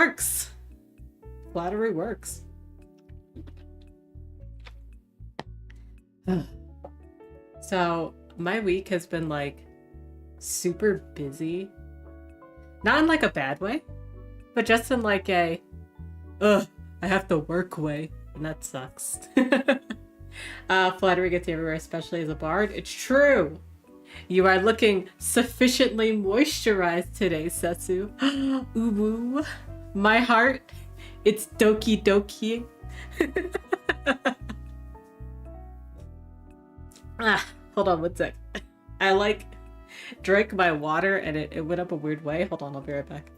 Works. Flattery works. So my week has been like super busy. Not in like a bad way, but just in like a I have to work way, and that sucks. Flattery gets you everywhere, especially as a bard. It's true. You are looking sufficiently moisturized today, Setsu. Uwu. My heart, it's doki doki. Hold on one sec. I like drank my water and it went up a weird way. Hold on, I'll be right back.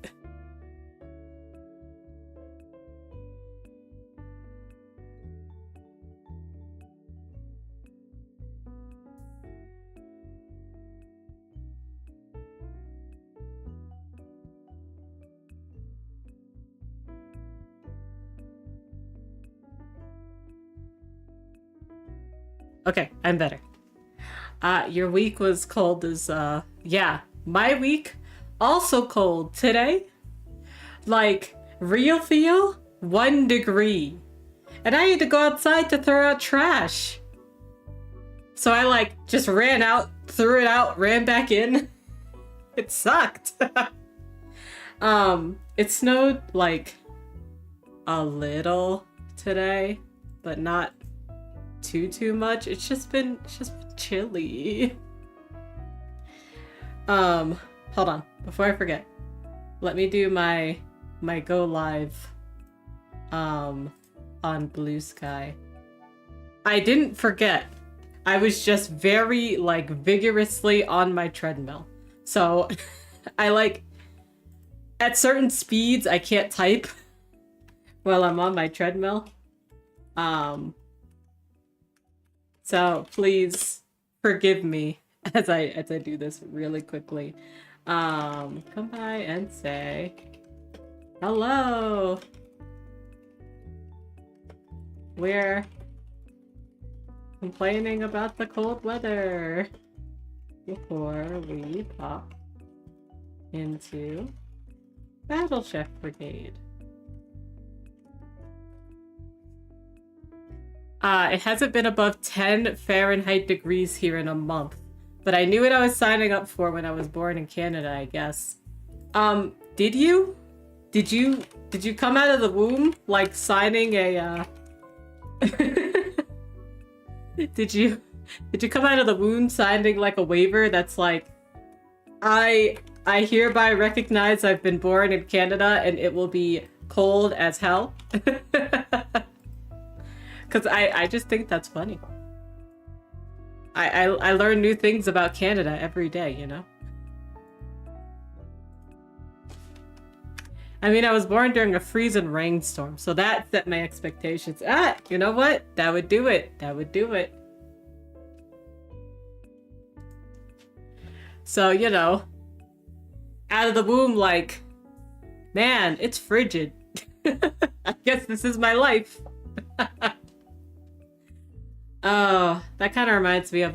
Okay, I'm better. Your week was cold as, yeah. My week, also cold. Today, like, real feel, 1 degree. And I had to go outside to throw out trash. So I, like, just ran out, threw it out, ran back in. It sucked. It snowed, like, a little today, but not too much. It's just been chilly. Hold on, before I forget, let me do my go live on Blue Sky. I didn't forget. I was just very like vigorously on my treadmill. So I like at certain speeds I can't type while I'm on my treadmill. So please forgive me as I do this really quickly. Come by and say hello. We're complaining about the cold weather before we pop into Battle Chef Brigade. It hasn't been above 10 Fahrenheit degrees here in a month, but I knew what I was signing up for when I was born in Canada, I guess. Did you? Did you come out of the womb like signing a Did you come out of the womb signing like a waiver that's like I hereby recognize I've been born in Canada and it will be cold as hell? Because I just think that's funny. I learn new things about Canada every day, you know? I mean, I was born during a freezing rainstorm, so that set my expectations. You know what? That would do it. That would do it. So, you know, out of the womb, like, man, it's frigid. I guess this is my life. Oh, that kind of reminds me of,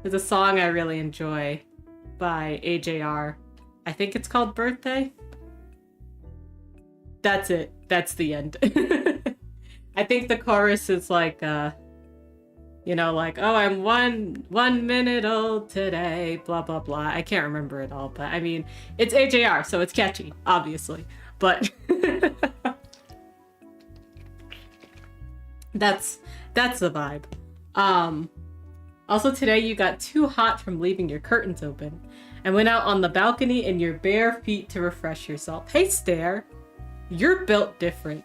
there's a song I really enjoy by AJR. I think it's called Birthday. That's it. That's the end. I think the chorus is like, you know, like, oh, I'm one minute old today, blah, blah, blah. I can't remember it all, but I mean, it's AJR, so it's catchy, obviously. But that's the vibe. Also today you got too hot from leaving your curtains open and went out on the balcony in your bare feet to refresh yourself. Hey, Stair, you're built different.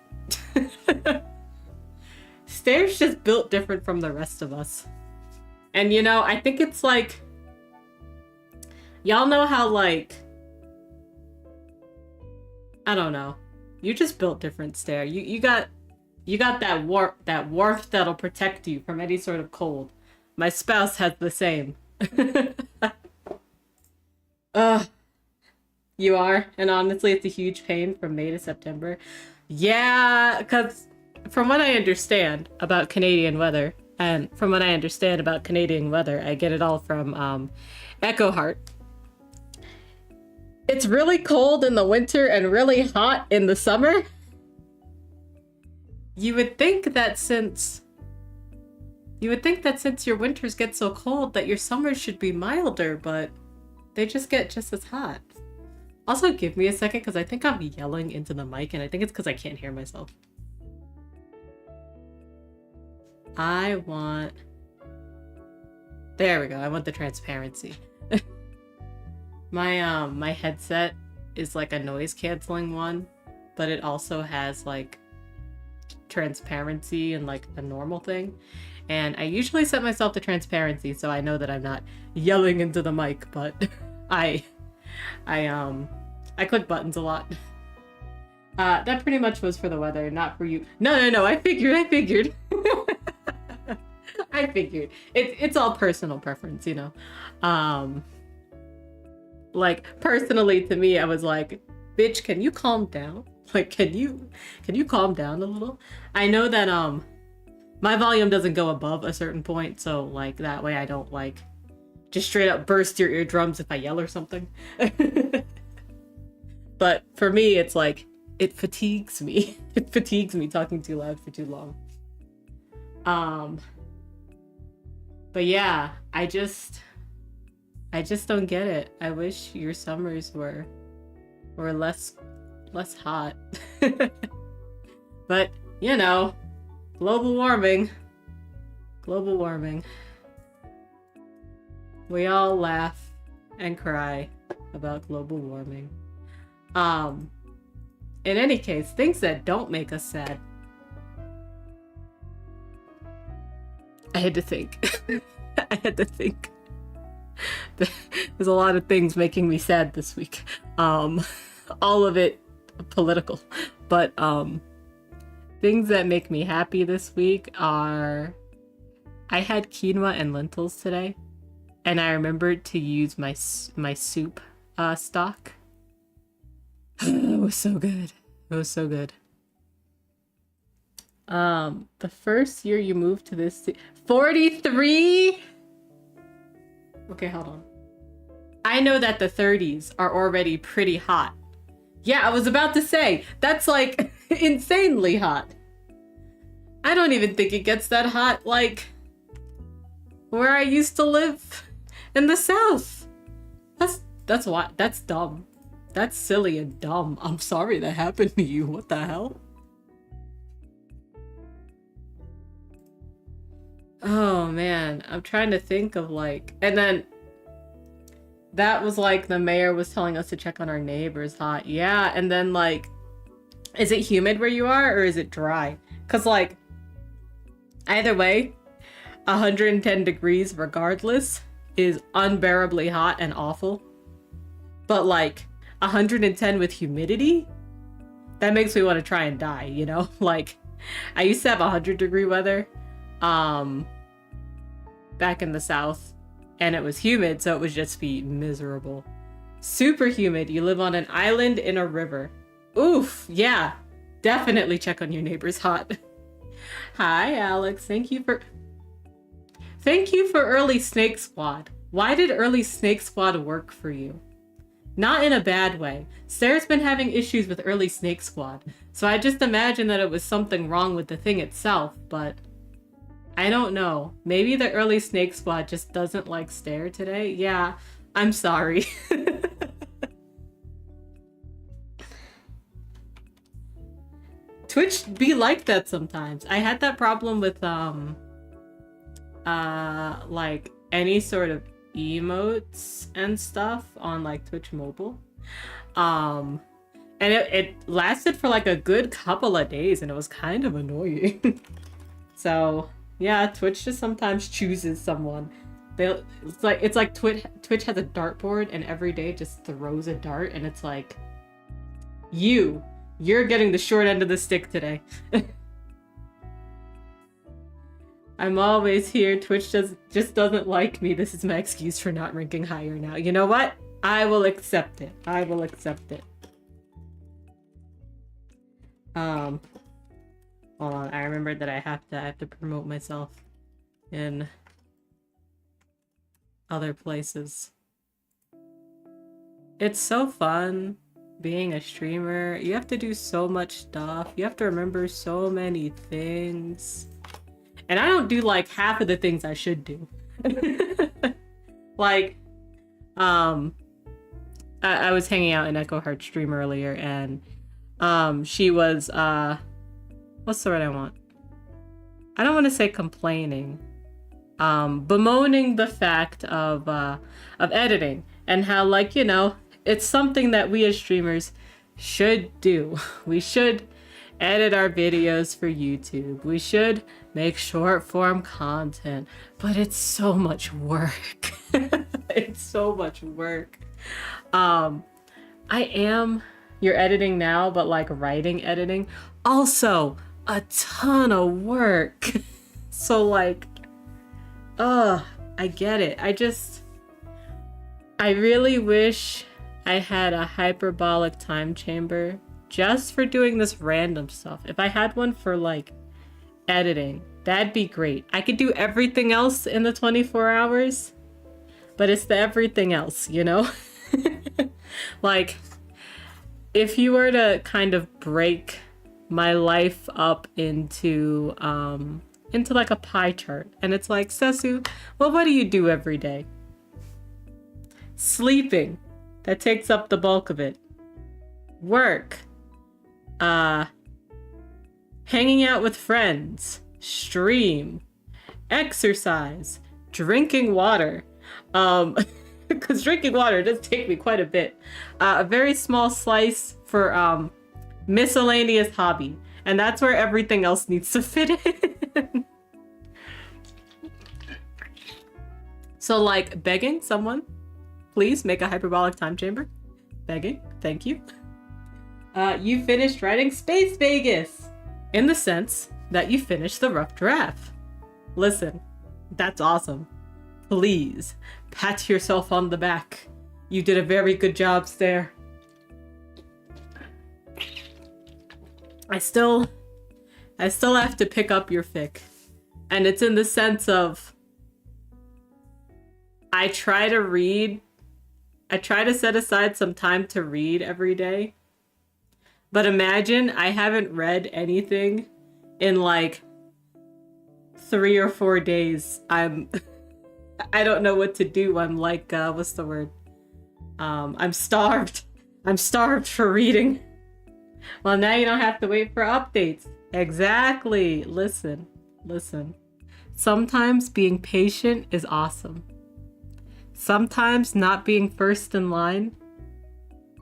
Stair's just built different from the rest of us. And you know, I think it's like, y'all know how like, I don't know. You just built different, Stair. You got that warmth that'll protect you from any sort of cold. My spouse has the same. You are, and honestly, it's a huge pain from May to September. Yeah, because from what I understand about Canadian weather, I get it all from Echo Heart. It's really cold in the winter and really hot in the summer. You would think that since your winters get so cold that your summers should be milder, but they just get just as hot. Also, give me a second because I think I'm yelling into the mic and I think it's because I can't hear myself. There we go. I want the transparency. My headset is like a noise canceling one, but it also has like transparency and like a normal thing. And I usually set myself to transparency so I know that I'm not yelling into the mic, but I click buttons a lot. That pretty much was for the weather, not for you. No, I figured. I figured. It's all personal preference, you know. Like personally to me, I was like, bitch, can you calm down? Like, can you calm down a little? I know that my volume doesn't go above a certain point, so like that way I don't like just straight up burst your eardrums if I yell or something. But for me, it's like it fatigues me. It fatigues me talking too loud for too long. But yeah, I just don't get it. I wish your summers were less hot. But, you know, global warming. We all laugh and cry about global warming. In any case, things that don't make us sad. I had to think. There's a lot of things making me sad this week. All of it political. But things that make me happy this week are I had quinoa and lentils today, and I remembered to use my soup stock. It was so good. It was so good. The first year you moved to this 43? Okay, hold on. I know that the 30s are already pretty hot. Yeah, I was about to say, that's like insanely hot. I don't even think it gets that hot like where I used to live in the South. That's why that's dumb. That's silly and dumb. I'm sorry that happened to you. What the hell? Oh man, I'm trying to think of like, and then that was like the mayor was telling us to check on our neighbors hot. Yeah, and then like, is it humid where you are or is it dry? Cause like, either way, 110 degrees regardless is unbearably hot and awful. But like 110 with humidity, that makes me want to try and die, you know? Like, I used to have 100-degree weather back in the South, and it was humid, so it would just be miserable. Super humid. You live on an island in a river. Oof, yeah. Definitely check on your neighbors hot. Hi, Alex. Thank you for Early Snake Squad. Why did Early Snake Squad work for you? Not in a bad way. Sarah's been having issues with Early Snake Squad, so I just imagine that it was something wrong with the thing itself, but I don't know. Maybe the Early Snake Squad just doesn't like Stare today? Yeah, I'm sorry. Twitch be like that sometimes. I had that problem with like any sort of emotes and stuff on like Twitch mobile. And it lasted for like a good couple of days and it was kind of annoying. So yeah, Twitch just sometimes chooses someone. It's like Twitch has a dartboard and every day just throws a dart and it's like, you're getting the short end of the stick today. I'm always here. Twitch just doesn't like me. This is my excuse for not ranking higher now. You know what? I will accept it. I will accept it. Hold on. I remembered that I have to promote myself in other places. It's so fun being a streamer. You have to do so much stuff. You have to remember so many things. And I don't do like half of the things I should do. Like, I was hanging out in Echo Heart stream earlier, and she was what's the word I want? I don't want to say complaining. Bemoaning the fact of editing and how, like, you know, it's something that we as streamers should do. We should edit our videos for YouTube. We should make short form content, but it's so much work. It's so much work. You're editing now, but like writing editing, also a ton of work. So like, I get it. I really wish I had a hyperbolic time chamber just for doing this random stuff. If I had one for like editing, that'd be great. I could do everything else in the 24 hours, but it's the everything else, you know? Like, if you were to kind of break my life up into like a pie chart, and it's like, Sesu, well, what do you do every day? Sleeping, that takes up the bulk of it. Work, hanging out with friends, stream, exercise, drinking water, because drinking water does take me quite a bit. A very small slice for miscellaneous hobby, and that's where everything else needs to fit in. So like begging someone, please make a hyperbolic time chamber. Begging, thank you. You finished writing Space Vegas, in the sense that you finished the rough draft. Listen, that's awesome. Please pat yourself on the back. You did a very good job there. I still have to pick up your fic. And it's in the sense of, I try to set aside some time to read every day. But imagine I haven't read anything in like 3 or 4 days. I don't know what to do. I'm like, what's the word? I'm starved. I'm starved for reading. Well, now you don't have to wait for updates. Exactly. Listen. Sometimes being patient is awesome. Sometimes not being first in line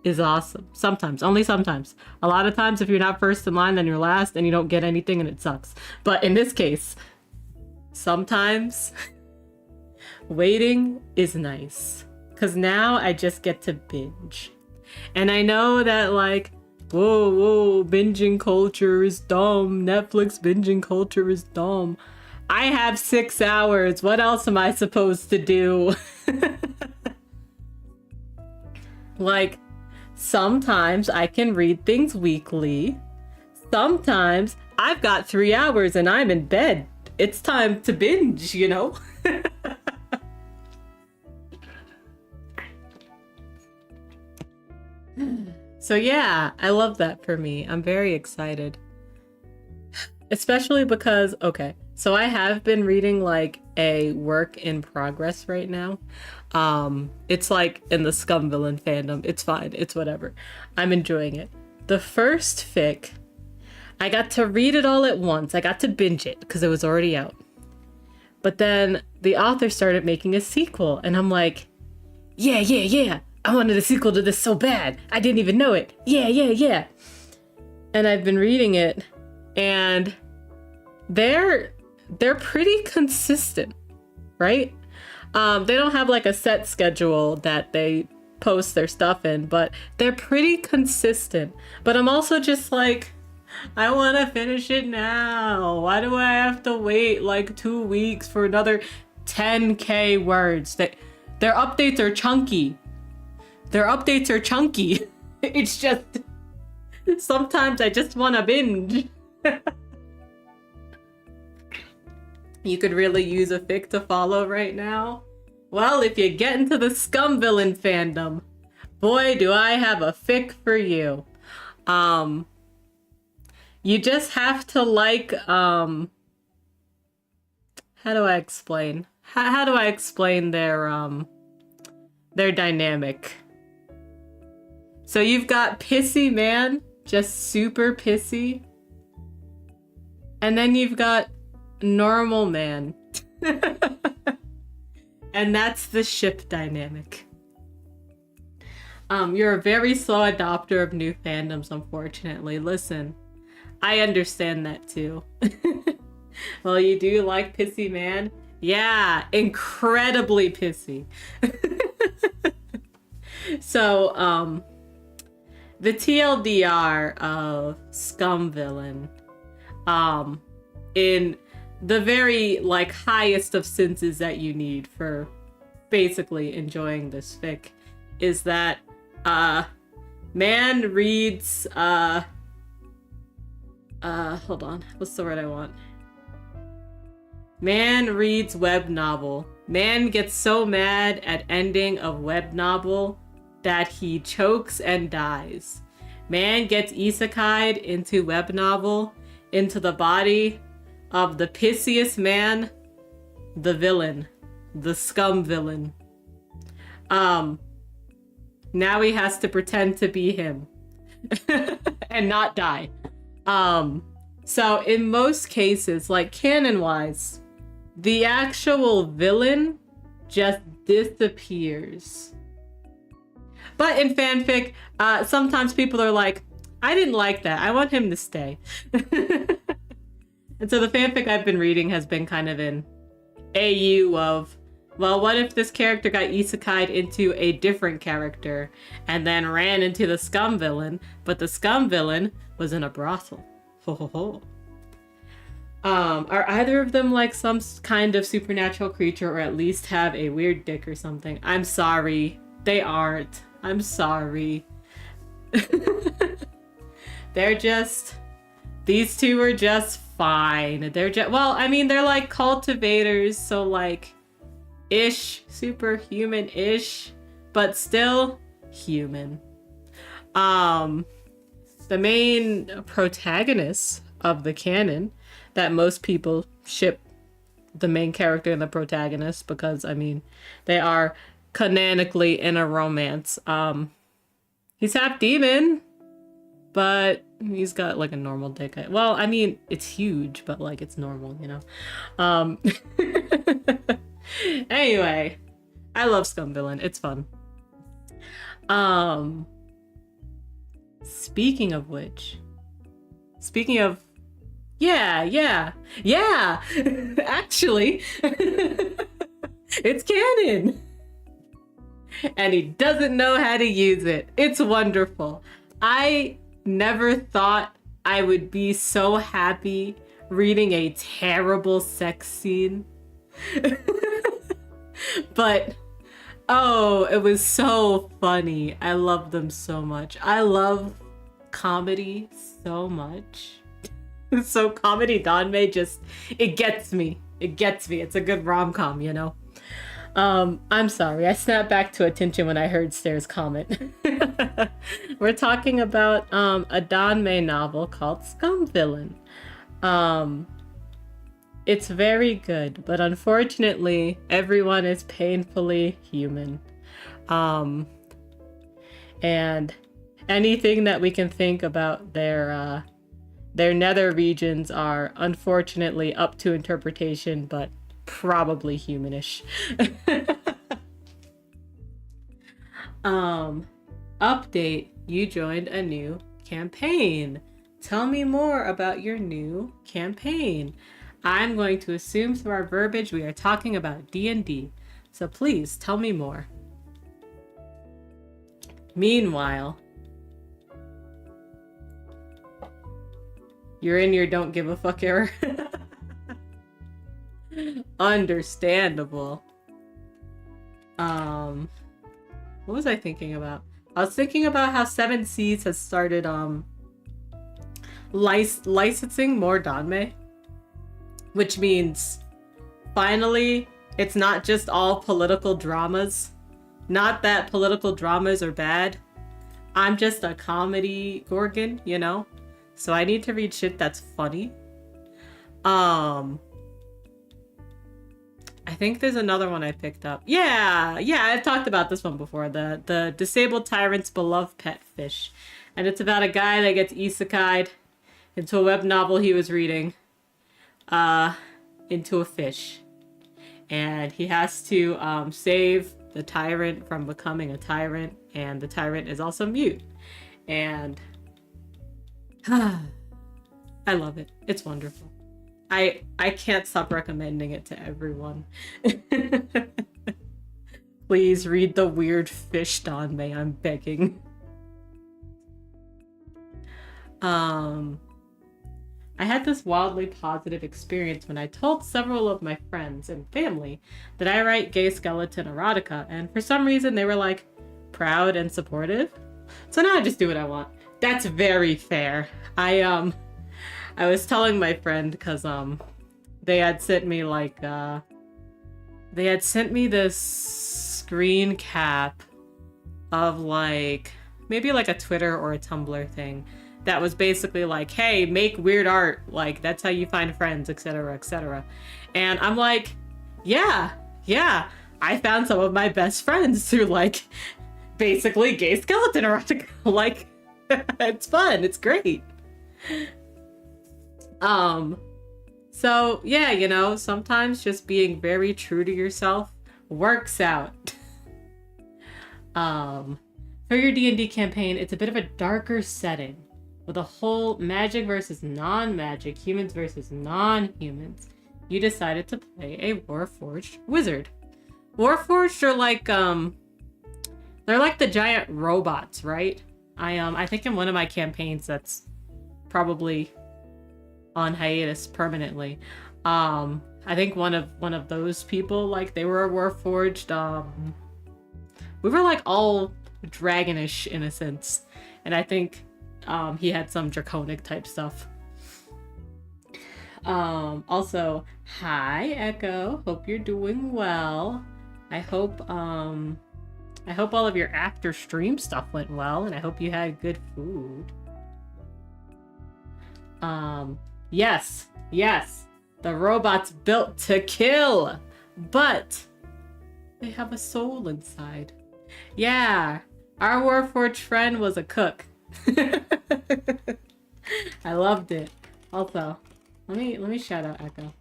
is awesome. Sometimes, only sometimes. A lot of times if you're not first in line, then you're last and you don't get anything and it sucks. But in this case, sometimes waiting is nice. Because now I just get to binge. And I know that like, whoa, binging culture is dumb. Netflix binging culture is dumb. I have 6 hours. What else am I supposed to do? Like, sometimes I can read things weekly. Sometimes I've got 3 hours and I'm in bed. It's time to binge, you know? So yeah, I love that for me. I'm very excited. Especially because, okay, so I have been reading like a work in progress right now. It's like in the Scum Villain fandom. It's fine. It's whatever. I'm enjoying it. The first fic, I got to read it all at once. I got to binge it because it was already out. But then the author started making a sequel and I'm like, yeah. I wanted a sequel to this so bad. I didn't even know it. Yeah. And I've been reading it and they're pretty consistent, right? They don't have like a set schedule that they post their stuff in, but they're pretty consistent. But I'm also just like, I want to finish it now. Why do I have to wait like 2 weeks for another 10k words? Their updates are chunky. It's just, sometimes I just want to binge. You could really use a fic to follow right now. Well, if you get into the Scum Villain fandom, boy, do I have a fic for you. You just have to like, how do I explain? How do I explain their dynamic? So you've got pissy man, just super pissy. And then you've got normal man. And that's the ship dynamic. You're a very slow adopter of new fandoms, unfortunately. Listen, I understand that too. Well, you do like pissy man? Yeah, incredibly pissy. So, the TLDR of Scum Villain, in the very, like, highest of senses that you need for basically enjoying this fic, is that, man reads, hold on, what's the word I want? Man reads web novel. Man gets so mad at ending of web novel that he chokes and dies. Man gets isekai'd into web novel, into the body of the pissiest man, the villain, the scum villain. Now he has to pretend to be him and not die. So in most cases, like canon-wise, the actual villain just disappears. But in fanfic, sometimes people are like, I didn't like that. I want him to stay. And so the fanfic I've been reading has been kind of in AU of, well, what if this character got isekai'd into a different character and then ran into the scum villain, but the scum villain was in a brothel? Ho ho ho. Are either of them like some kind of supernatural creature, or at least have a weird dick or something? I'm sorry. They aren't. I'm sorry. They're just... These two are just fine. They're just... Well, I mean, they're like cultivators, so like... ish. Superhuman-ish. But still human. The main protagonists of the canon that most people ship the main character and the protagonist, because I mean they are canonically in a romance. He's half demon, but he's got like a normal dick. Well, I mean it's huge, but like it's normal, you know. Anyway, I love Scum Villain. It's fun. Speaking of which, yeah. Actually, it's canon. And he doesn't know how to use it. It's wonderful. I never thought I would be so happy reading a terrible sex scene. But, oh, it was so funny. I love them so much. I love comedy so much. So comedy Danmei just, it gets me. It's a good rom-com, you know? I'm sorry. I snapped back to attention when I heard Stair's comment. We're talking about a Danmei novel called Scum Villain. It's very good, but unfortunately, everyone is painfully human. And anything that we can think about their nether regions are unfortunately up to interpretation, but probably humanish. Update, you joined a new campaign. Tell me more about your new campaign. I'm going to assume through our verbiage we are talking about D&D, so please tell me more. Meanwhile, you're in your don't give a fuck era. Understandable. What was I thinking about? I was thinking about how Seven Seas has started licensing more Danmei, which means finally it's not just all political dramas. Not that political dramas are bad. I'm just a comedy gorgon, you know? So I need to read shit that's funny. I think there's another one I picked up. Yeah, I've talked about this one before. The Disabled Tyrant's Beloved Pet Fish. And it's about a guy that gets isekai'd into a web novel he was reading, into a fish. And he has to save the tyrant from becoming a tyrant, and the tyrant is also mute. And I love it. It's wonderful. I can't stop recommending it to everyone. Please read the weird fish Danmei, I'm begging. I had this wildly positive experience when I told several of my friends and family that I write gay skeleton erotica, and for some reason they were like proud and supportive. So now I just do what I want. That's very fair. I was telling my friend because they had sent me like this screen cap of like maybe like a Twitter or a Tumblr thing that was basically like, hey, make weird art, like that's how you find friends, etc., etc. And I'm like, yeah, I found some of my best friends through like basically gay skeleton erotica. Like it's fun, it's great. So yeah, you know, sometimes just being very true to yourself works out. For your D&D campaign, it's a bit of a darker setting with a whole magic versus non-magic, humans versus non-humans. You decided to play a Warforged wizard. Warforged are like they're like the giant robots, right? I think in one of my campaigns that's probably on hiatus permanently. I think one of those people, like they were a Warforged. We were like all dragonish in a sense, and I think he had some draconic type stuff. Also, hi Echo. Hope you're doing well. I hope all of your after stream stuff went well, and I hope you had good food. Yes. The robot's built to kill, but they have a soul inside. Yeah, our Warforged friend was a cook. I loved it. Also, let me shout out Echo.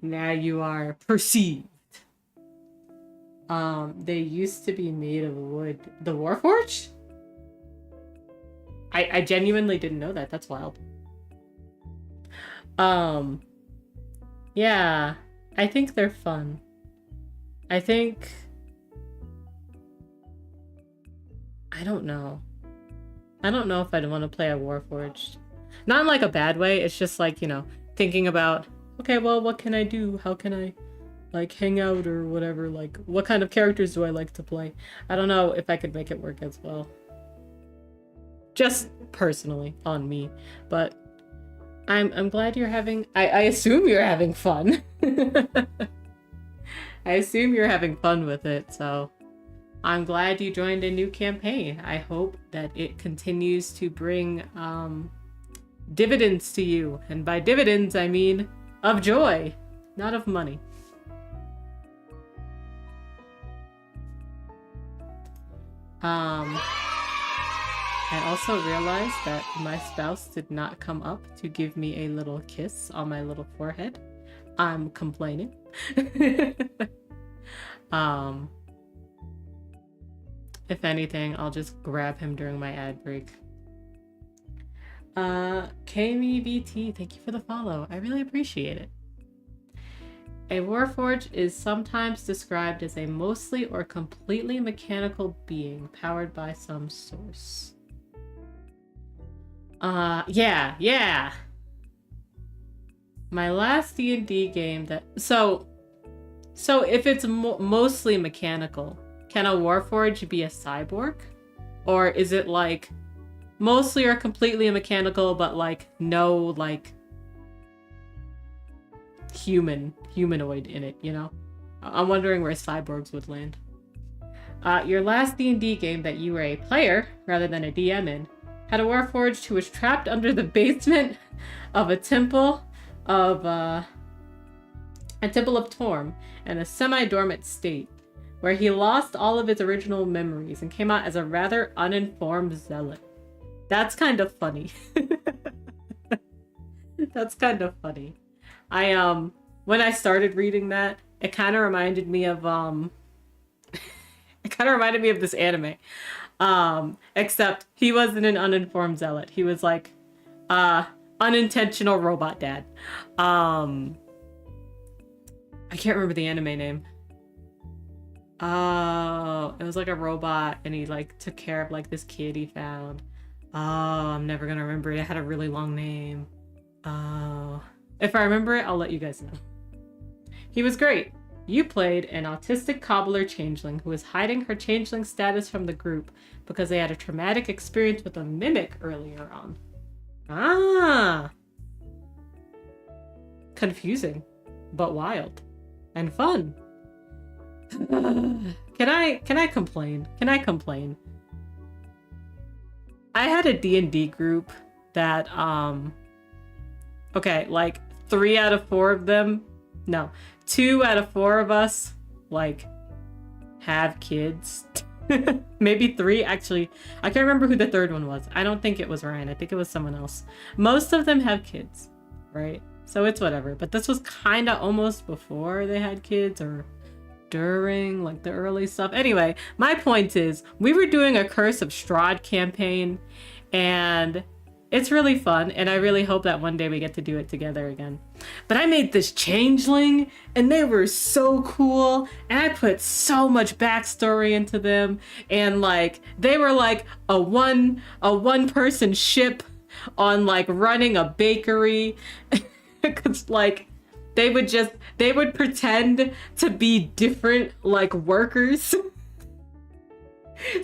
Now you are perceived. They used to be made of wood. The Warforged? I genuinely didn't know that. That's wild. Yeah, I think they're fun. I don't know. I don't know if I'd want to play a Warforged. Not in like a bad way. It's just like, you know, thinking about, okay, well, what can I do? How can I like hang out or whatever? Like, what kind of characters do I like to play? I don't know if I could make it work as well. Just personally on me, but I'm glad you're having, I assume you're having fun. I assume you're having fun with it, so I'm glad you joined a new campaign. I hope that it continues to bring dividends to you, and by dividends I mean of joy, not of money. I also realized that my spouse did not come up to give me a little kiss on my little forehead. I'm complaining. If anything, I'll just grab him during my ad break. KMEBT, thank you for the follow. I really appreciate it. A Warforged is sometimes described as a mostly or completely mechanical being powered by some source. Yeah. My last D&D game that... So if it's mostly mechanical, can a Warforged be a cyborg? Or is it like mostly or completely mechanical, but like no like humanoid in it, you know? I'm wondering where cyborgs would land. Your last D&D game that you were a player, rather than a DM in, had a Warforged who was trapped under the basement of a temple of Torm in a semi-dormant state, where he lost all of his original memories and came out as a rather uninformed zealot. That's kind of funny. That's kind of funny. When I started reading that, it kind of reminded me of this anime. Except he wasn't an uninformed zealot. He was like unintentional robot dad. I can't remember the anime name. Oh, it was like a robot and he like took care of like this kid he found. Oh, I'm never gonna remember it. It had a really long name. Oh, if I remember it, I'll let you guys know. He was great. You played an autistic cobbler changeling who was hiding her changeling status from the group because they had a traumatic experience with a mimic earlier on. Ah. Confusing, but wild. And fun. Can I complain? Can I complain? I had a D&D group that, okay, like 2 out of 4 of us, like, have kids. Maybe 3, actually. I can't remember who the third one was. I don't think it was Ryan. I think it was someone else. Most of them have kids, right? So it's whatever. But this was kind of almost before they had kids or during, like, the early stuff. Anyway, my point is, we were doing a Curse of Strahd campaign, and it's really fun, and I really hope that one day we get to do it together again. But I made this changeling, and they were so cool, and I put so much backstory into them, and like they were like a one person ship on like running a bakery. Cause like they would pretend to be different like workers.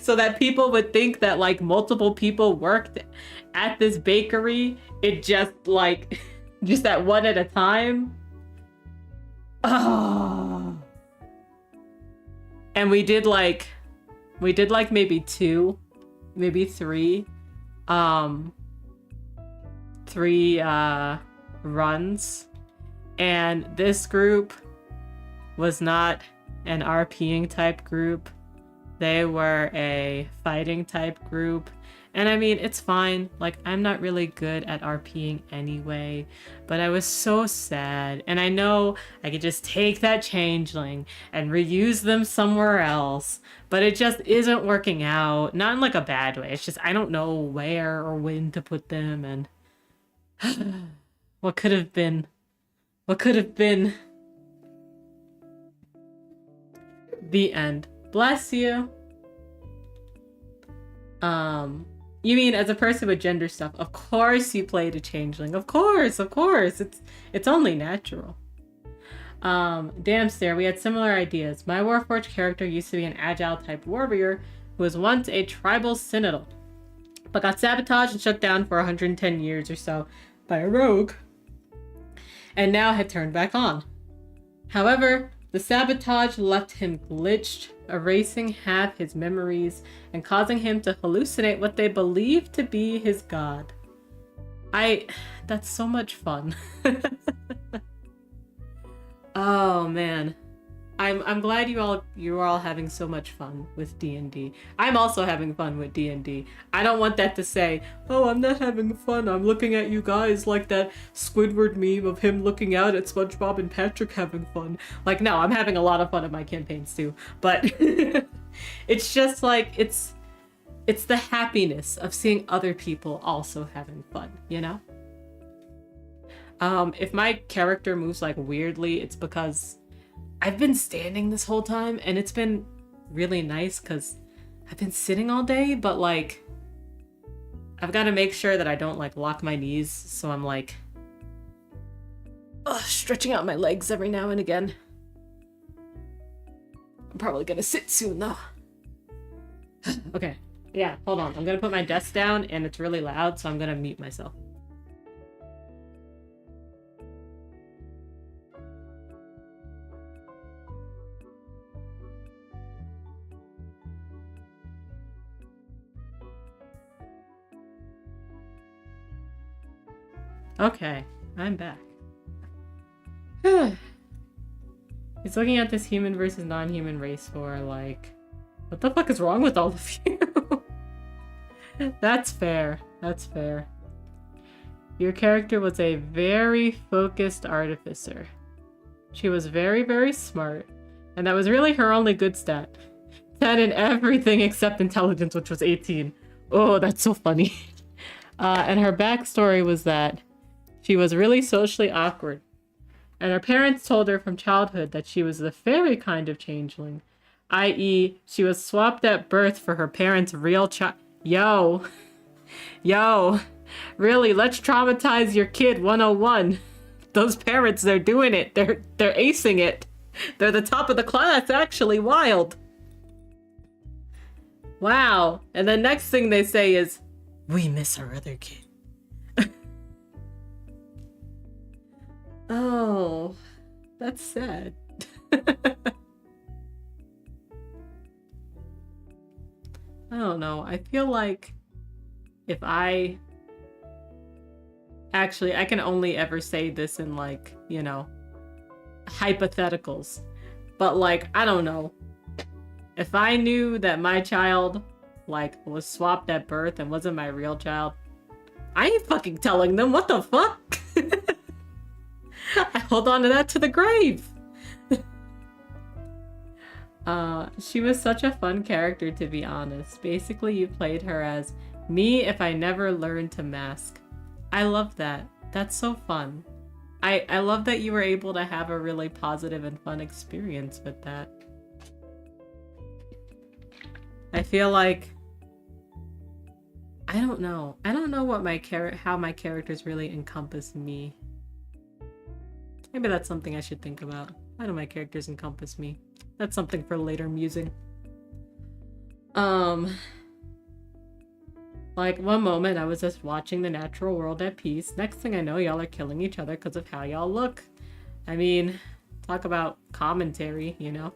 So that people would think that like multiple people worked at this bakery. It just like just at one at a time. Oh. And we did like maybe 2, maybe 3 runs. And this group was not an RPing type group. They were a fighting type group. And I mean, it's fine. Like, I'm not really good at RPing anyway, but I was so sad. And I know I could just take that changeling and reuse them somewhere else, but it just isn't working out. Not in like a bad way. It's just, I don't know where or when to put them. And what could have been? What could have been? The end. Bless you. You mean as a person with gender stuff? Of course you played a changeling. Of course. It's only natural. Damnstare, we had similar ideas. My Warforged character used to be an agile type warrior who was once a tribal citadel, but got sabotaged and shut down for 110 years or so by a rogue, and now had turned back on. However, the sabotage left him glitched, erasing half his memories and causing him to hallucinate what they believed to be his god. That's so much fun. Oh man. I'm glad you are all having so much fun with D&D. I'm also having fun with D&D. I don't want that to say, oh, I'm not having fun. I'm looking at you guys like that Squidward meme of him looking out at SpongeBob and Patrick having fun. Like, no, I'm having a lot of fun in my campaigns too. But it's just like, it's the happiness of seeing other people also having fun, you know? If my character moves like weirdly, it's because I've been standing this whole time, and it's been really nice because I've been sitting all day, but like I've got to make sure that I don't like lock my knees, so I'm like stretching out my legs every now and again. I'm probably gonna sit soon though. Okay, yeah, hold on. I'm gonna put my desk down and it's really loud, so I'm gonna mute myself. Okay, I'm back. He's looking at this human versus non-human race for, like, what the fuck is wrong with all of you? That's fair. That's fair. Your character was a very focused artificer. She was very, very smart, and that was really her only good stat. 10 in everything except intelligence, which was 18. Oh, that's so funny. And her backstory was that she was really socially awkward. And her parents told her from childhood that she was the fairy kind of changeling, i.e., she was swapped at birth for her parents' real child. Yo, really, let's traumatize your kid 101. Those parents, they're doing it. They're acing it. They're the top of the class, actually. Wild. Wow. And the next thing they say is, we miss our other kid. Oh, that's sad. I don't know. I feel like if I... Actually, I can only ever say this in, like, you know, hypotheticals. But, like, I don't know. If I knew that my child, like, was swapped at birth and wasn't my real child, I ain't fucking telling them. What the fuck? I hold on to that to the grave. She was such a fun character, to be honest. Basically, you played her as me if I never learned to mask. I love that. That's so fun. I love that you were able to have a really positive and fun experience with that. I feel like... I don't know. I don't know what how my characters really encompass me. Maybe that's something I should think about. How do my characters encompass me? That's something for later musing. Like, one moment I was just watching the natural world at peace. Next thing I know, y'all are killing each other because of how y'all look. I mean, talk about commentary, you know?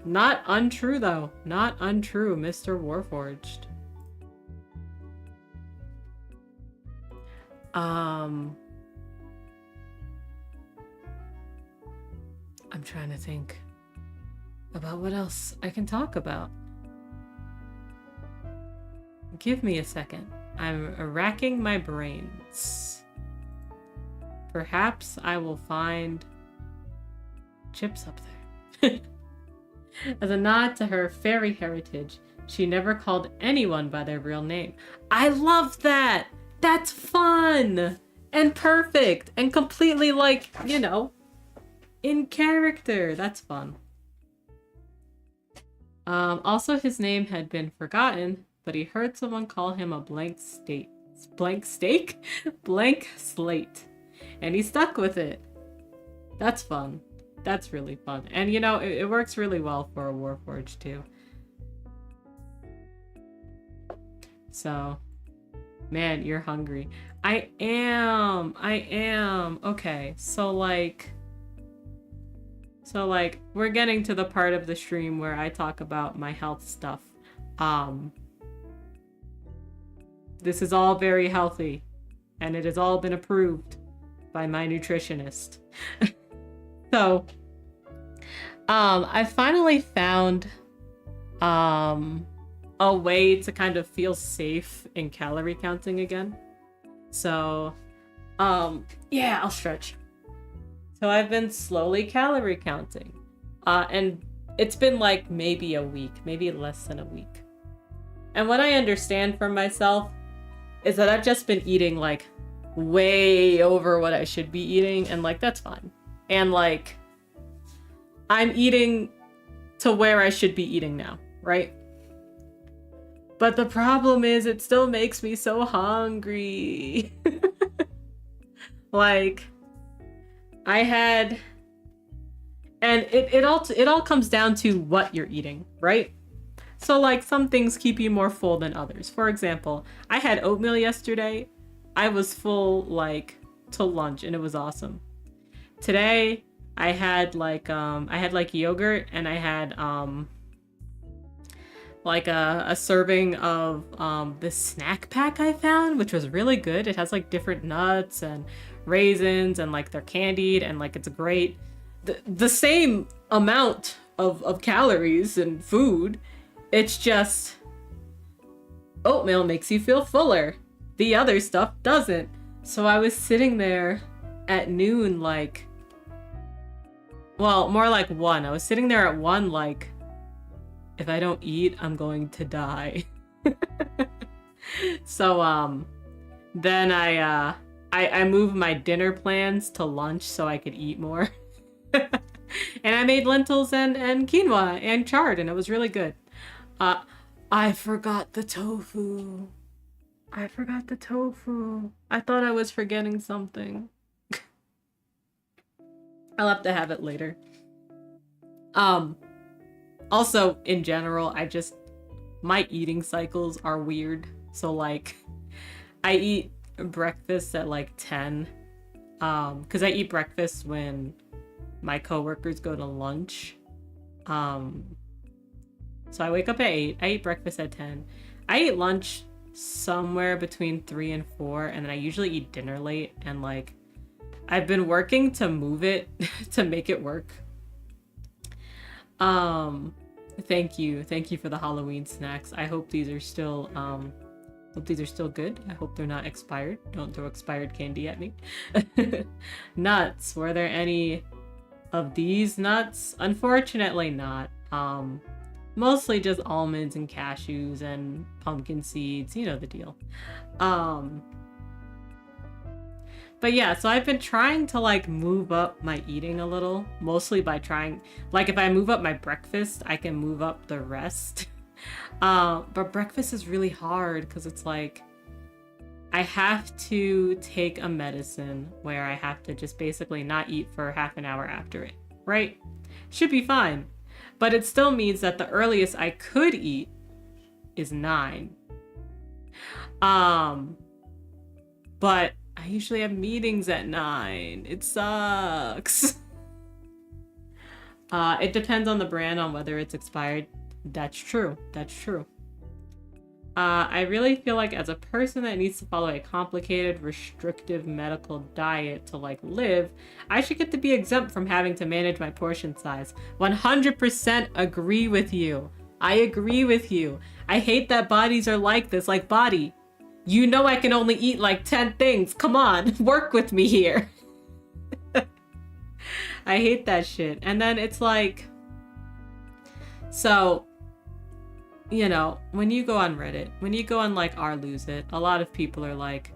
Not untrue, though. Not untrue, Mr. Warforged. I'm trying to think about what else I can talk about. Give me a second. I'm racking my brains. Perhaps I will find chips up there. As a nod to her fairy heritage, she never called anyone by their real name. I love that! That's fun! And perfect! And completely, like, you know, in character. That's fun. Also, his name had been forgotten, but he heard someone call him a blank slate. And he stuck with it. That's fun. That's really fun. And, you know, it works really well for a Warforged, too. So, man, you're hungry. I am. Okay, so, like, we're getting to the part of the stream where I talk about my health stuff. This is all very healthy, and it has all been approved by my nutritionist. So, I finally found a way to kind of feel safe in calorie counting again. So, yeah, I'll stretch. So I've been slowly calorie counting. And it's been like maybe a week, maybe less than a week. And what I understand from myself is that I've just been eating like way over what I should be eating, and like that's fine. And like I'm eating to where I should be eating now, right? But the problem is it still makes me so hungry. Like I had, and it all comes down to what you're eating, right? So like some things keep you more full than others. For example, I had oatmeal yesterday. I was full like till lunch and it was awesome. Today I had like yogurt and I had like a serving of this snack pack I found, which was really good. It has like different nuts and raisins, and like they're candied, and like it's great. The same amount of calories and food. It's just oatmeal makes you feel fuller. The other stuff doesn't. So I was sitting there at noon, like, well, more like 1. I was sitting there at 1, like, if I don't eat, I'm going to die. So then I moved my dinner plans to lunch so I could eat more. And I made lentils and quinoa and chard, and it was really good. I forgot the tofu. I thought I was forgetting something. I'll have to have it later. Also, in general, my eating cycles are weird. So, like, I eat breakfast at, like, 10. Because I eat breakfast when my coworkers go to lunch. So I wake up at 8. I eat breakfast at 10. I eat lunch somewhere between 3 and 4, and then I usually eat dinner late, and, like, I've been working to move it to make it work. Thank you for the Halloween snacks. I hope these are still good. I hope they're not expired. Don't throw expired candy at me. Nuts. Were there any of these nuts? Unfortunately not. Mostly just almonds and cashews and pumpkin seeds, you know the deal. But yeah, so I've been trying to, like, move up my eating a little, mostly by trying, like, if I move up my breakfast, I can move up the rest. But breakfast is really hard because it's like, I have to take a medicine where I have to just basically not eat for half an hour after it, right? Should be fine. But it still means that the earliest I could eat is 9. But I usually have meetings at 9. It sucks. It depends on the brand on whether it's expired. That's true. I really feel like as a person that needs to follow a complicated, restrictive medical diet to, like, live, I should get to be exempt from having to manage my portion size. 100% agree with you. I agree with you. I hate that bodies are like this. Like, body, you know I can only eat like 10 things. Come on, work with me here. I hate that shit. And then it's like, so, you know, when you go on Reddit, when you go on, like, Lose It, a lot of people are like,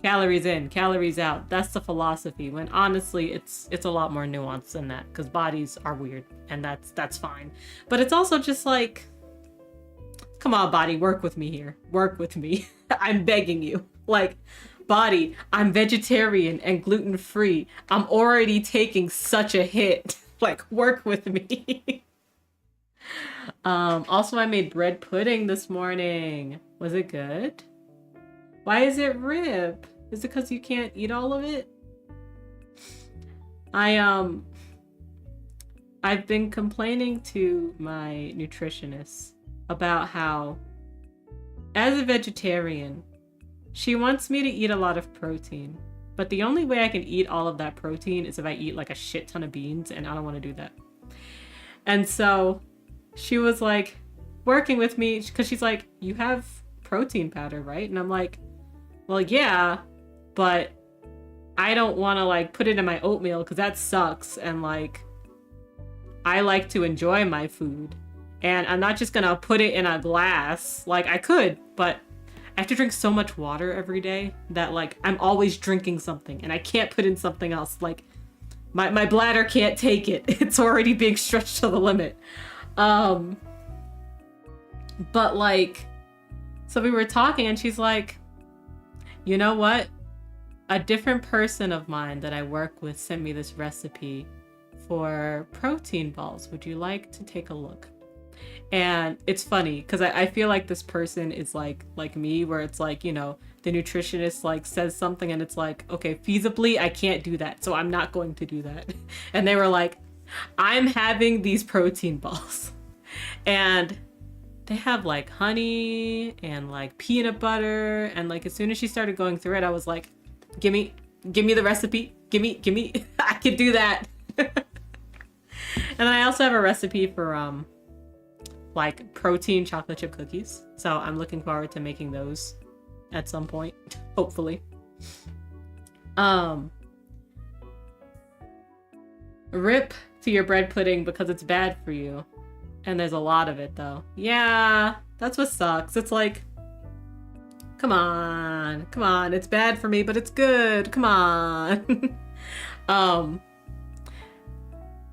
calories in, calories out. That's the philosophy. When honestly, it's a lot more nuanced than that, because bodies are weird, and that's fine. But it's also just like, come on, body, work with me here. Work with me. I'm begging you. Like, body, I'm vegetarian and gluten-free. I'm already taking such a hit. Like, work with me. Also, I made bread pudding this morning. Was it good? Why is it rib? Is it because you can't eat all of it? I've been complaining to my nutritionist about how, as a vegetarian, she wants me to eat a lot of protein. But the only way I can eat all of that protein is if I eat, like, a shit ton of beans, and I don't want to do that. And so she was, like, working with me, because she's like, you have protein powder, right? And I'm like, well, yeah, but I don't want to, like, put it in my oatmeal, because that sucks, and, like, I like to enjoy my food, and I'm not just gonna put it in a glass. Like, I could, but I have to drink so much water every day that, like, I'm always drinking something, and I can't put in something else. Like, my bladder can't take it. It's already being stretched to the limit. But, like, so we were talking, and she's like, you know what? A different person of mine that I work with sent me this recipe for protein balls. Would you like to take a look? And it's funny because I feel like this person is like me, where it's like, you know, the nutritionist, like, says something and it's like, okay, feasibly I can't do that, so I'm not going to do that. And they were like, I'm having these protein balls, and they have like honey and like peanut butter, and like as soon as she started going through it, I was like, give me the recipe, give me I could do that. And then I also have a recipe for like protein chocolate chip cookies, so I'm looking forward to making those at some point, hopefully. Rip to your bread pudding because it's bad for you. And there's a lot of it though. Yeah, that's what sucks. It's like, come on, it's bad for me, but it's good. Come on.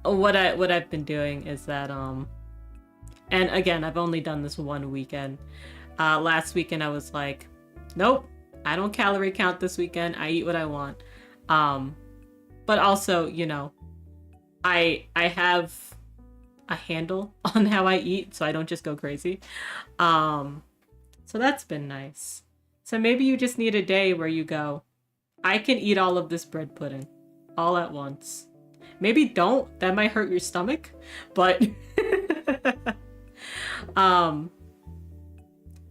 What I've been doing is that and again, I've only done this one weekend. Last weekend I was like, nope, I don't calorie count this weekend. I eat what I want. But also, you know, I have a handle on how I eat, so I don't just go crazy. So that's been nice. So maybe you just need a day where you go, I can eat all of this bread pudding all at once. Maybe don't, that might hurt your stomach, but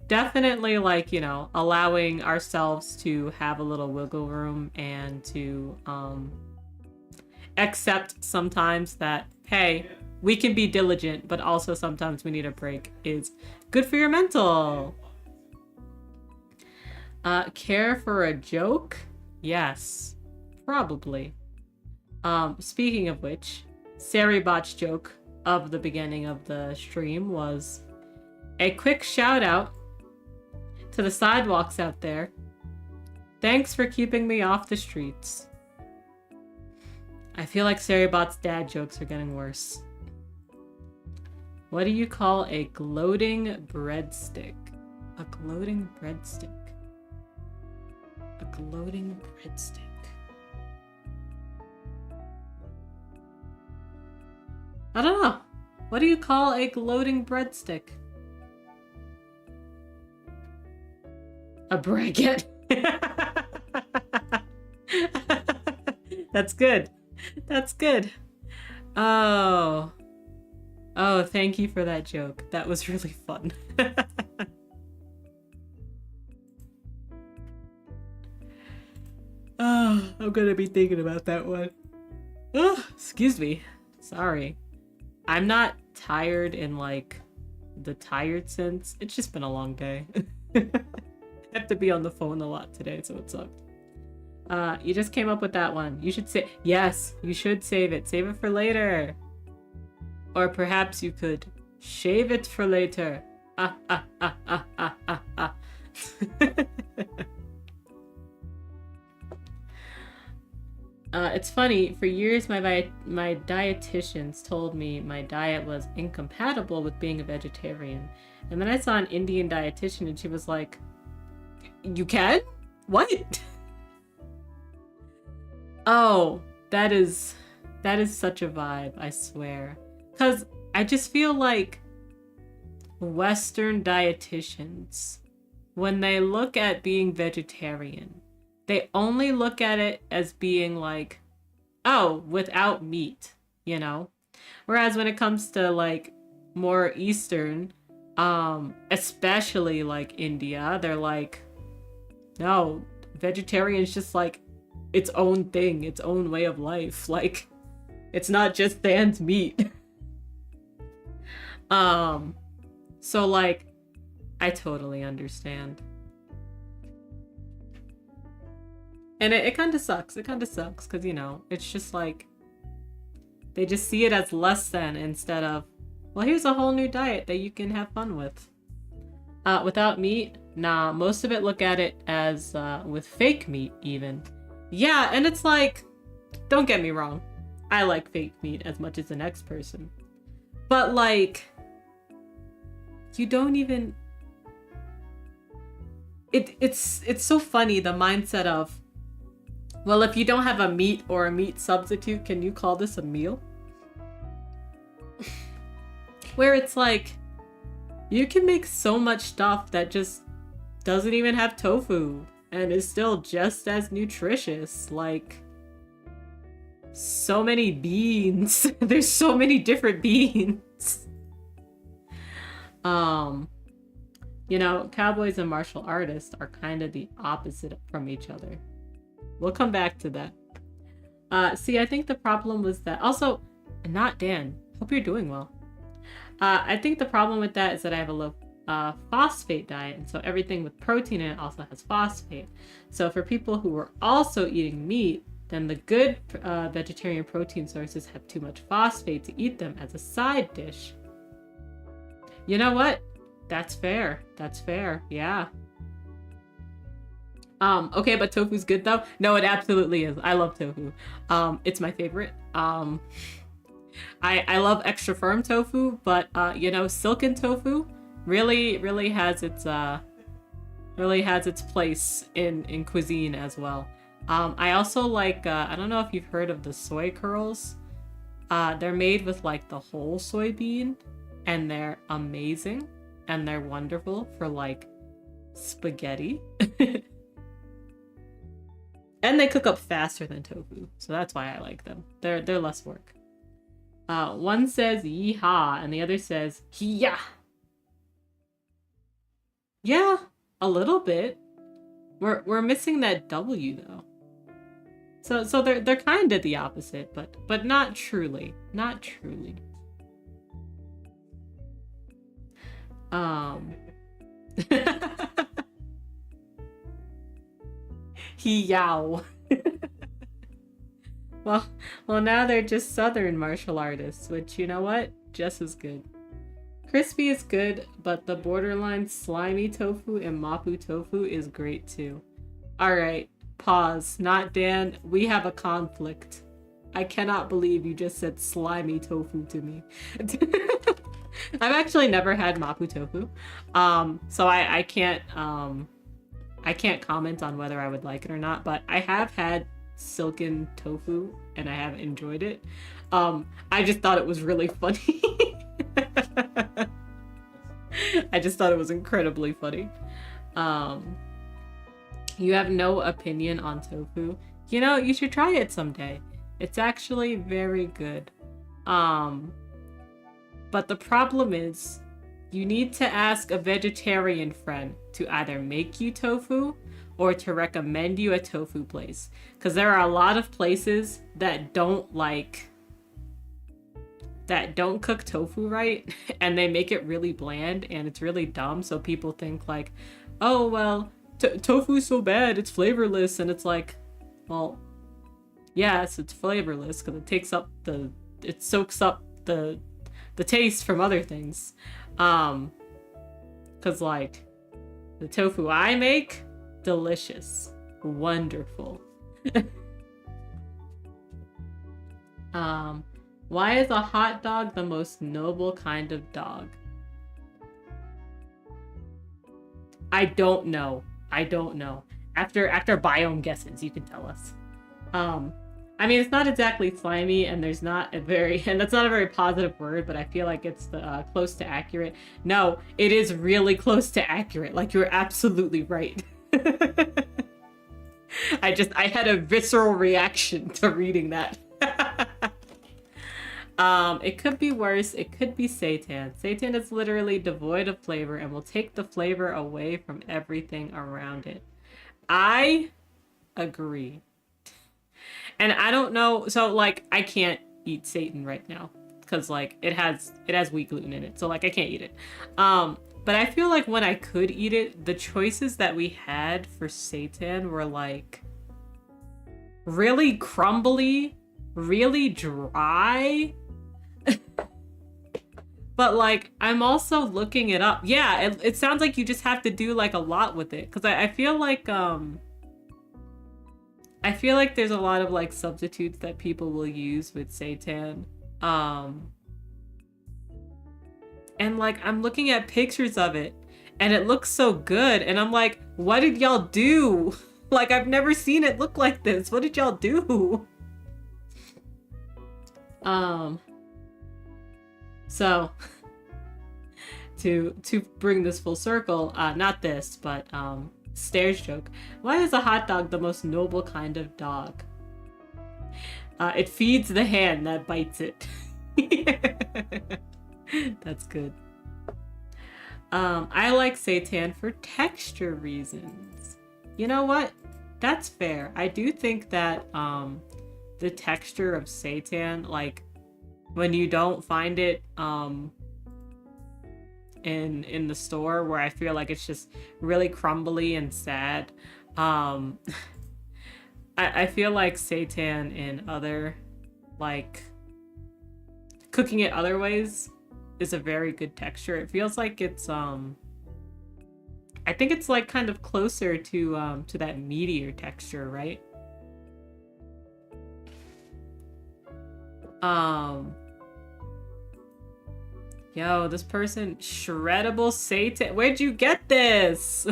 definitely, like, you know, allowing ourselves to have a little wiggle room and to accept sometimes that, hey, we can be diligent, but also sometimes we need a break is good for your mental. Care for a joke? Yes, probably. Speaking of which, Saribot's joke of the beginning of the stream was a quick shout out to the sidewalks out there. Thanks for keeping me off the streets. I feel like Saribot's dad jokes are getting worse. What do you call a gloating breadstick? A gloating breadstick. A gloating breadstick. I don't know. What do you call a gloating breadstick? A bracket. That's good. That's good. Oh. Oh, thank you for that joke. That was really fun. Oh, I'm gonna be thinking about that one. Oh, excuse me. Sorry. I'm not tired in like the tired sense. It's just been a long day. I have to be on the phone a lot today, so it sucked. You just came up with that one. You should say, yes, you should save it. Save it for later. Or perhaps you could shave it for later. It's funny, for years my dietitians told me my diet was incompatible with being a vegetarian. And then I saw an Indian dietitian and she was like, you can? What? Oh, that is such a vibe, I swear. Because I just feel like Western dietitians, when they look at being vegetarian, they only look at it as being like, oh, without meat, you know? Whereas when it comes to like more Eastern, especially like India, they're like, no, vegetarian's just like its own thing, its own way of life. Like, it's not just sans meat. So like, I totally understand. And it kind of sucks. It kind of sucks because, you know, it's just like, they just see it as less than instead of, well, here's a whole new diet that you can have fun with. Without meat, nah, most of it look at it as with fake meat even. Yeah, and it's like, don't get me wrong, I like fake meat as much as the next person. But like, you don't even, it's so funny, the mindset of, well, if you don't have a meat or a meat substitute, can you call this a meal? Where it's like, you can make so much stuff that just doesn't even have tofu and is still just as nutritious. Like, so many beans. There's so many different beans. Um, you know, cowboys and martial artists are kind of the opposite from each other. We'll come back to that. See, I think the problem was that also, not Dan. Hope you're doing well. I think the problem with that is that I have a low phosphate diet, and so everything with protein in it also has phosphate. So for people who are also eating meat, then the good vegetarian protein sources have too much phosphate to eat them as a side dish. You know what? That's fair. That's fair. Yeah. Okay, but tofu's good though? No, it absolutely is. I love tofu. It's my favorite. I love extra firm tofu, but you know, silken tofu really has its place in cuisine as well. I also like I don't know if you've heard of the soy curls. They're made with like the whole soybean, and they're amazing and they're wonderful for like spaghetti. And they cook up faster than tofu, so that's why I like them. They're less work. One says yeehaw and the other says hiya. Yeah, a little bit. We're missing that W though. So they're kind of the opposite, but not truly. Not truly. Hiyow. Well, now they're just Southern martial artists, which, you know what? Just as good. Crispy is good, but the borderline slimy tofu and mapu tofu is great too. Alright, pause. Not Dan. We have a conflict. I cannot believe you just said slimy tofu to me. I've actually never had mapu tofu. So I can't comment on whether I would like it or not, but I have had silken tofu and I have enjoyed it. I just thought it was really funny. I just thought it was incredibly funny. You have no opinion on tofu? You know, you should try it someday. It's actually very good. But the problem is, you need to ask a vegetarian friend to either make you tofu or to recommend you a tofu place. Because there are a lot of places that don't cook tofu right, and they make it really bland, and it's really dumb, so people think like, oh, well, tofu's so bad, it's flavorless, and it's like, well, yes, it's flavorless, because it soaks up the taste from other things. Because, like, the tofu I make, delicious. Wonderful. Why is a hot dog the most noble kind of dog? I don't know. After biome guesses, you can tell us. I mean, it's not exactly slimy, and that's not a very positive word, but I feel like it's close to accurate. No, it is really close to accurate. Like, you're absolutely right. I had a visceral reaction to reading that. It could be worse. It could be seitan. Seitan is literally devoid of flavor and will take the flavor away from everything around it. I agree. And I don't know, so like I can't eat seitan right now because like it has wheat gluten in it, so like I can't eat it. But I feel like when I could eat it, the choices that we had for seitan were like really crumbly, really dry. But like I'm also looking it up. Yeah, it sounds like you just have to do like a lot with it, because I feel like there's a lot of like substitutes that people will use with seitan. And like I'm looking at pictures of it and it looks so good, and I'm like, what did y'all do? Like, I've never seen it look like this. What did y'all do? So to bring this full circle, not this, but stairs joke. Why is a hot dog the most noble kind of dog? It feeds the hand that bites it. That's good. I like seitan for texture reasons. You know what? That's fair. I do think that the texture of seitan, like when you don't find it in the store, where I feel like it's just really crumbly and sad. I feel like seitan in other, like, cooking it other ways is a very good texture. It feels like it's I think it's like kind of closer to that meteor texture, right? Yo, this person, shreddable seitan. Where'd you get this?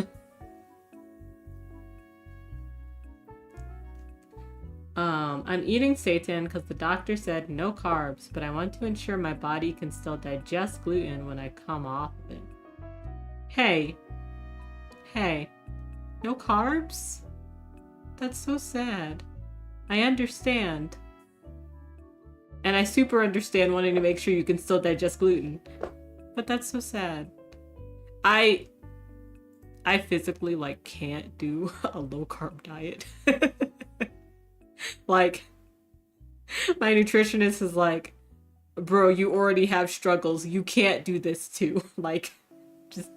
I'm eating seitan because the doctor said no carbs, but I want to ensure my body can still digest gluten when I come off of it. Hey, no carbs? That's so sad. I understand. And I super understand wanting to make sure you can still digest gluten. But that's so sad. I physically, like, can't do a low-carb diet. Like, my nutritionist is like, bro, you already have struggles. You can't do this too. Like, just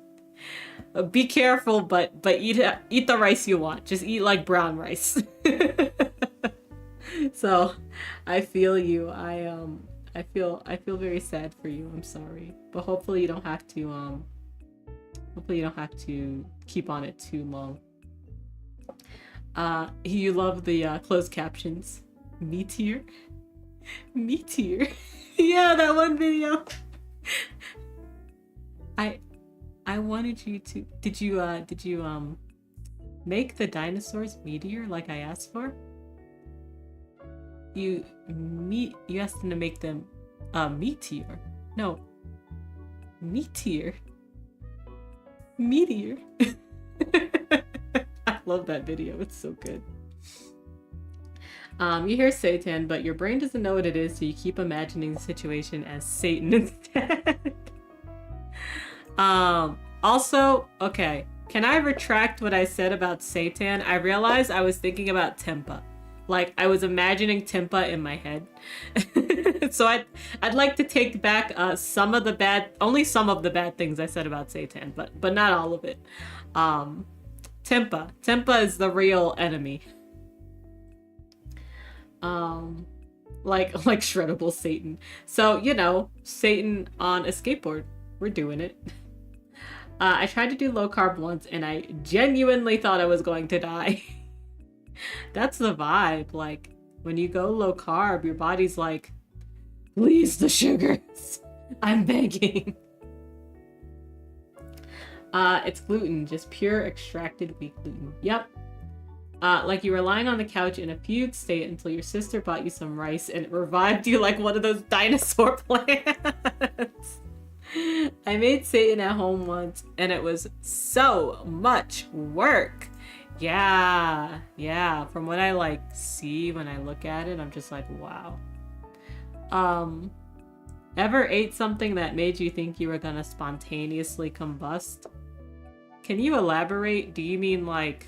be careful, but eat the rice you want. Just eat like brown rice. So, I feel you. I feel very sad for you. I'm sorry, but hopefully you don't have to keep on it too long. You love the closed captions. Meteor? Yeah, that one video. I wanted you to. Did you make the dinosaurs meteor like I asked for? You asked them to make them meteor. No. Meteor. I love that video. It's so good. You hear seitan, but your brain doesn't know what it is, so you keep imagining the situation as Satan instead. Also, okay, can I retract what I said about seitan? I realized I was thinking about tempeh. Like, I was imagining tempeh in my head. So I'd like to take back only some of the bad things I said about seitan, but not all of it. Tempeh is the real enemy. Like shreddable Satan. So, you know, Satan on a skateboard. We're doing it. I tried to do low carb once and I genuinely thought I was going to die. That's the vibe. Like, when you go low carb, your body's like, please, the sugars. I'm begging. It's gluten, just pure extracted wheat gluten. Yep. Like you were lying on the couch in a fugue state until your sister bought you some rice and it revived you like one of those dinosaur plants. I made seitan at home once and it was so much work. Yeah. From what I like see when I look at it, I'm just like, wow. Ever ate something that made you think you were gonna spontaneously combust? Can you elaborate? Do you mean like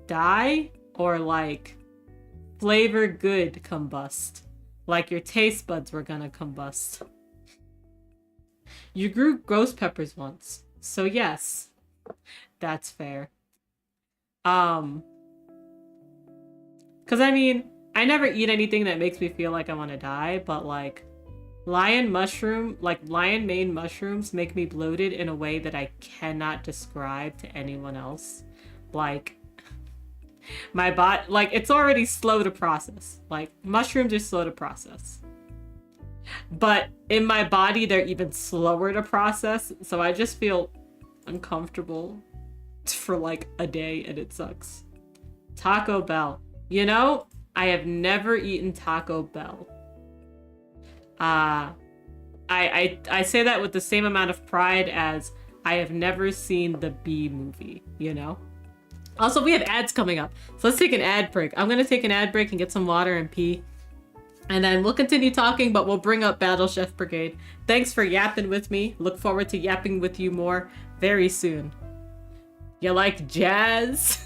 die or like flavor good combust? Like your taste buds were gonna combust? You grew ghost peppers once, so yes, that's fair. Cause I mean, I never eat anything that makes me feel like I want to die, but like lion mane mushrooms make me bloated in a way that I cannot describe to anyone else. Like, my body, like, it's already slow to process. Like, mushrooms are slow to process. But in my body, they're even slower to process, so I just feel uncomfortable for like a day, and it sucks. Taco Bell. You know, I have never eaten Taco Bell. I say that with the same amount of pride as I have never seen the Bee movie, you know? Also, we have ads coming up, so let's take an ad break. I'm gonna take an ad break and get some water and pee. And then we'll continue talking, but we'll bring up Battle Chef Brigade. Thanks for yapping with me. Look forward to yapping with you more very soon. You like jazz?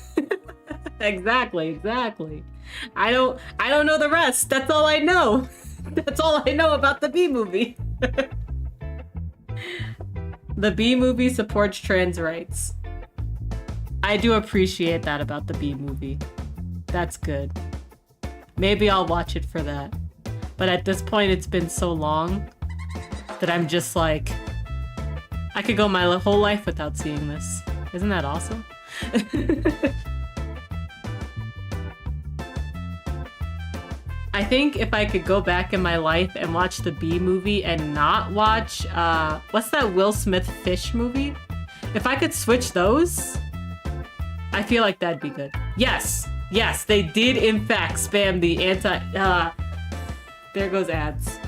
Exactly. I don't know the rest. That's all I know. That's all I know about the B movie. The B movie supports trans rights. I do appreciate that about the B movie. That's good. Maybe I'll watch it for that. But at this point, it's been so long that I'm just like, I could go my whole life without seeing this. Isn't that awesome? I think if I could go back in my life and watch the B movie and not watch, what's that Will Smith fish movie? If I could switch those, I feel like that'd be good. Yes, they did in fact spam the there goes ads.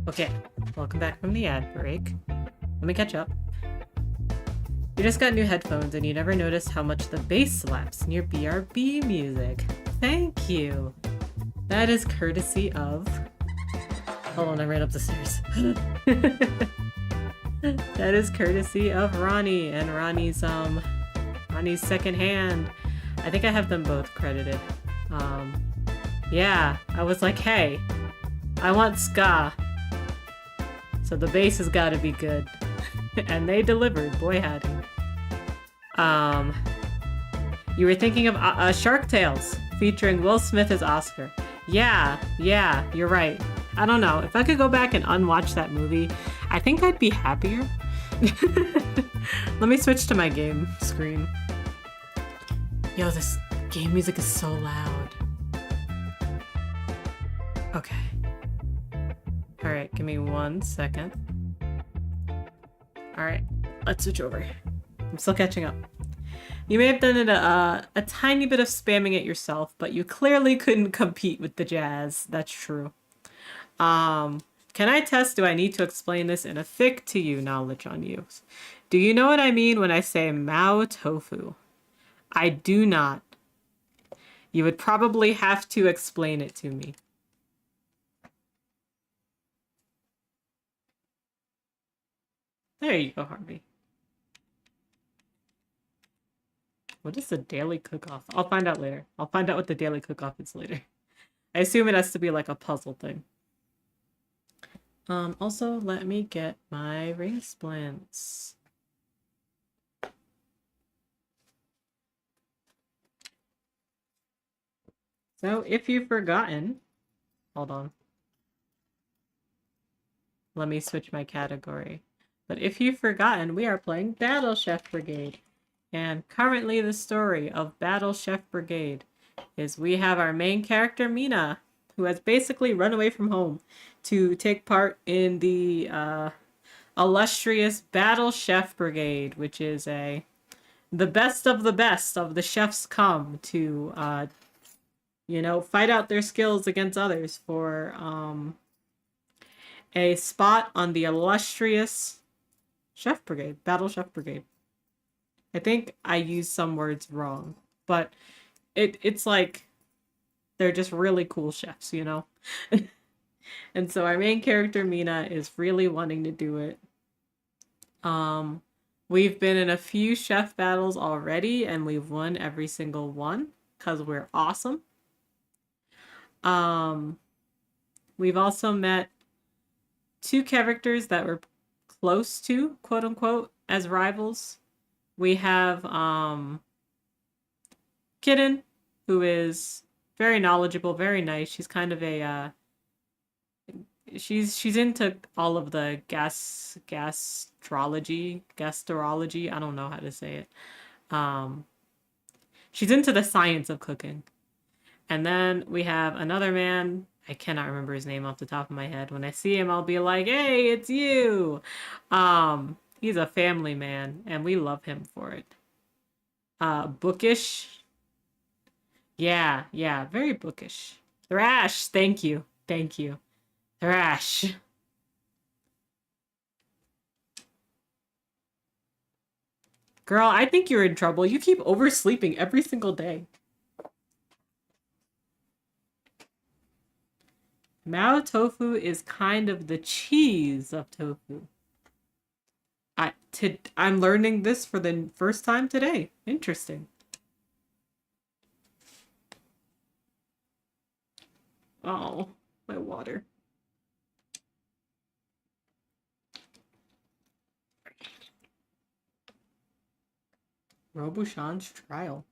Okay, welcome back from the ad break. Let me catch up. You just got new headphones and you never noticed how much the bass slaps in your BRB music. Thank you. That is courtesy of... Hold on, I ran up the stairs. That is courtesy of Ronnie and Ronnie's second hand. I think I have them both credited. Yeah, I was like, hey, I want ska. So the bass has got to be good. And they delivered, boy howdy. You were thinking of Shark Tales, featuring Will Smith as Oscar. Yeah, you're right. I don't know. If I could go back and unwatch that movie, I think I'd be happier. Let me switch to my game screen. Yo, this game music is so loud. Okay. Alright, give me 1 second. Alright, let's switch over. I'm still catching up. You may have done it a tiny bit of spamming it yourself, but you clearly couldn't compete with the jazz. That's true. Can I test? Do I need to explain this in a thick to you knowledge on use? Do you know what I mean when I say Mao tofu? I do not. You would probably have to explain it to me. There you go, Harvey. What is the daily cook-off? I'll find out later. I'll find out what the daily cook-off is later. I assume it has to be like a puzzle thing. Also, let me get my ring splints. So, if you've forgotten... Hold on. Let me switch my category. But if you've forgotten, we are playing Battle Chef Brigade. And currently the story of Battle Chef Brigade is we have our main character, Mina, who has basically run away from home to take part in the illustrious Battle Chef Brigade, which is the best of the chefs come to, you know, fight out their skills against others for a spot on the illustrious Chef Brigade, Battle Chef Brigade. I think I used some words wrong, but it's like they're just really cool chefs, you know? And so our main character, Mina, is really wanting to do it. We've been in a few chef battles already, and we've won every single one, because we're awesome. We've also met 2 characters that were close to, quote unquote, as rivals. We have Kitten, who is very knowledgeable, very nice. She's kind of a she's into all of the gastrology, I don't know how to say it. She's into the science of cooking. And then we have another man. I cannot remember his name off the top of my head. When I see him, I'll be like, hey, it's you. He's a family man, and we love him for it. Bookish. Yeah, very bookish. Thrash, thank you. Thrash. Girl, I think you're in trouble. You keep oversleeping every single day. Mao tofu is kind of the cheese of tofu. I'm learning this for the first time today. Interesting. Oh, my water. Robuchon's trial.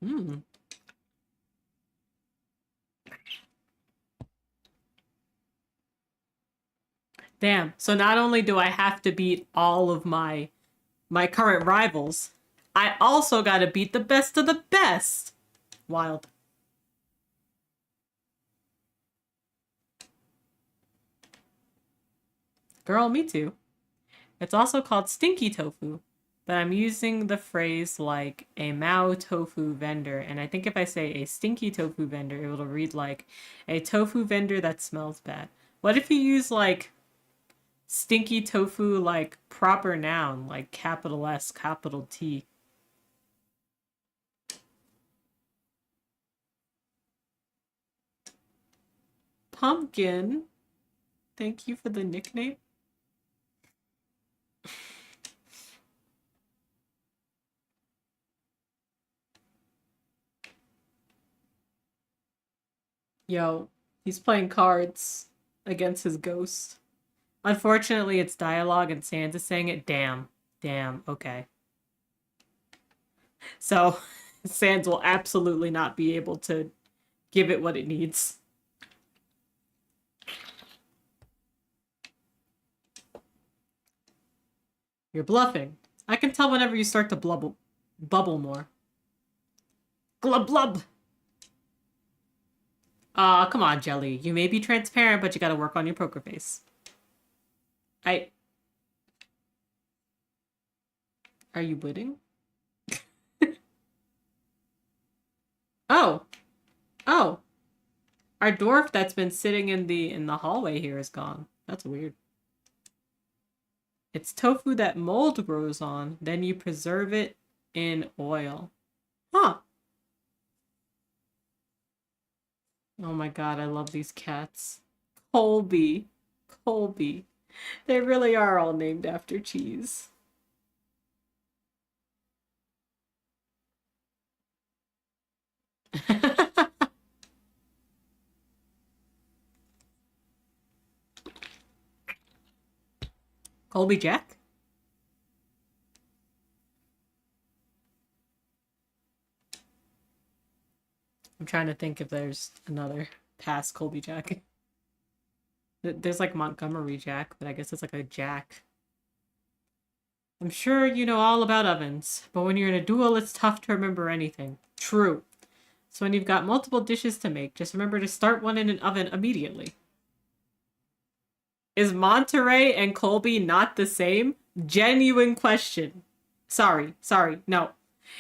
Damn. So not only do I have to beat all of my current rivals, I also gotta beat the best of the best. Wild. Girl, me too. It's also called stinky tofu, but I'm using the phrase like a Mao tofu vendor, and I think if I say a stinky tofu vendor, it'll read like a tofu vendor that smells bad. What if you use like Stinky tofu, like proper noun, like capital S, capital T. Pumpkin. Thank you for the nickname. Yo, he's playing cards against his ghost. Unfortunately, it's dialogue and Sans is saying it. Damn. Damn. Okay. So, Sans will absolutely not be able to give it what it needs. You're bluffing. I can tell whenever you start to bubble more. Glub blub! Aw, come on, Jelly. You may be transparent, but you gotta work on your poker face. Are you winning? Oh! Oh! Our dwarf that's been sitting in the hallway here is gone. That's weird. It's tofu that mold grows on. Then you preserve it in oil. Huh. Oh my god, I love these cats. Colby. Colby. They really are all named after cheese. Colby Jack? I'm trying to think if there's another past Colby Jack. There's like Montgomery Jack, but I guess it's like a Jack. I'm sure you know all about ovens, but when you're in a duel, it's tough to remember anything. True. So when you've got multiple dishes to make, just remember to start one in an oven immediately. Is Monterey and Colby not the same? Genuine question. Sorry, no.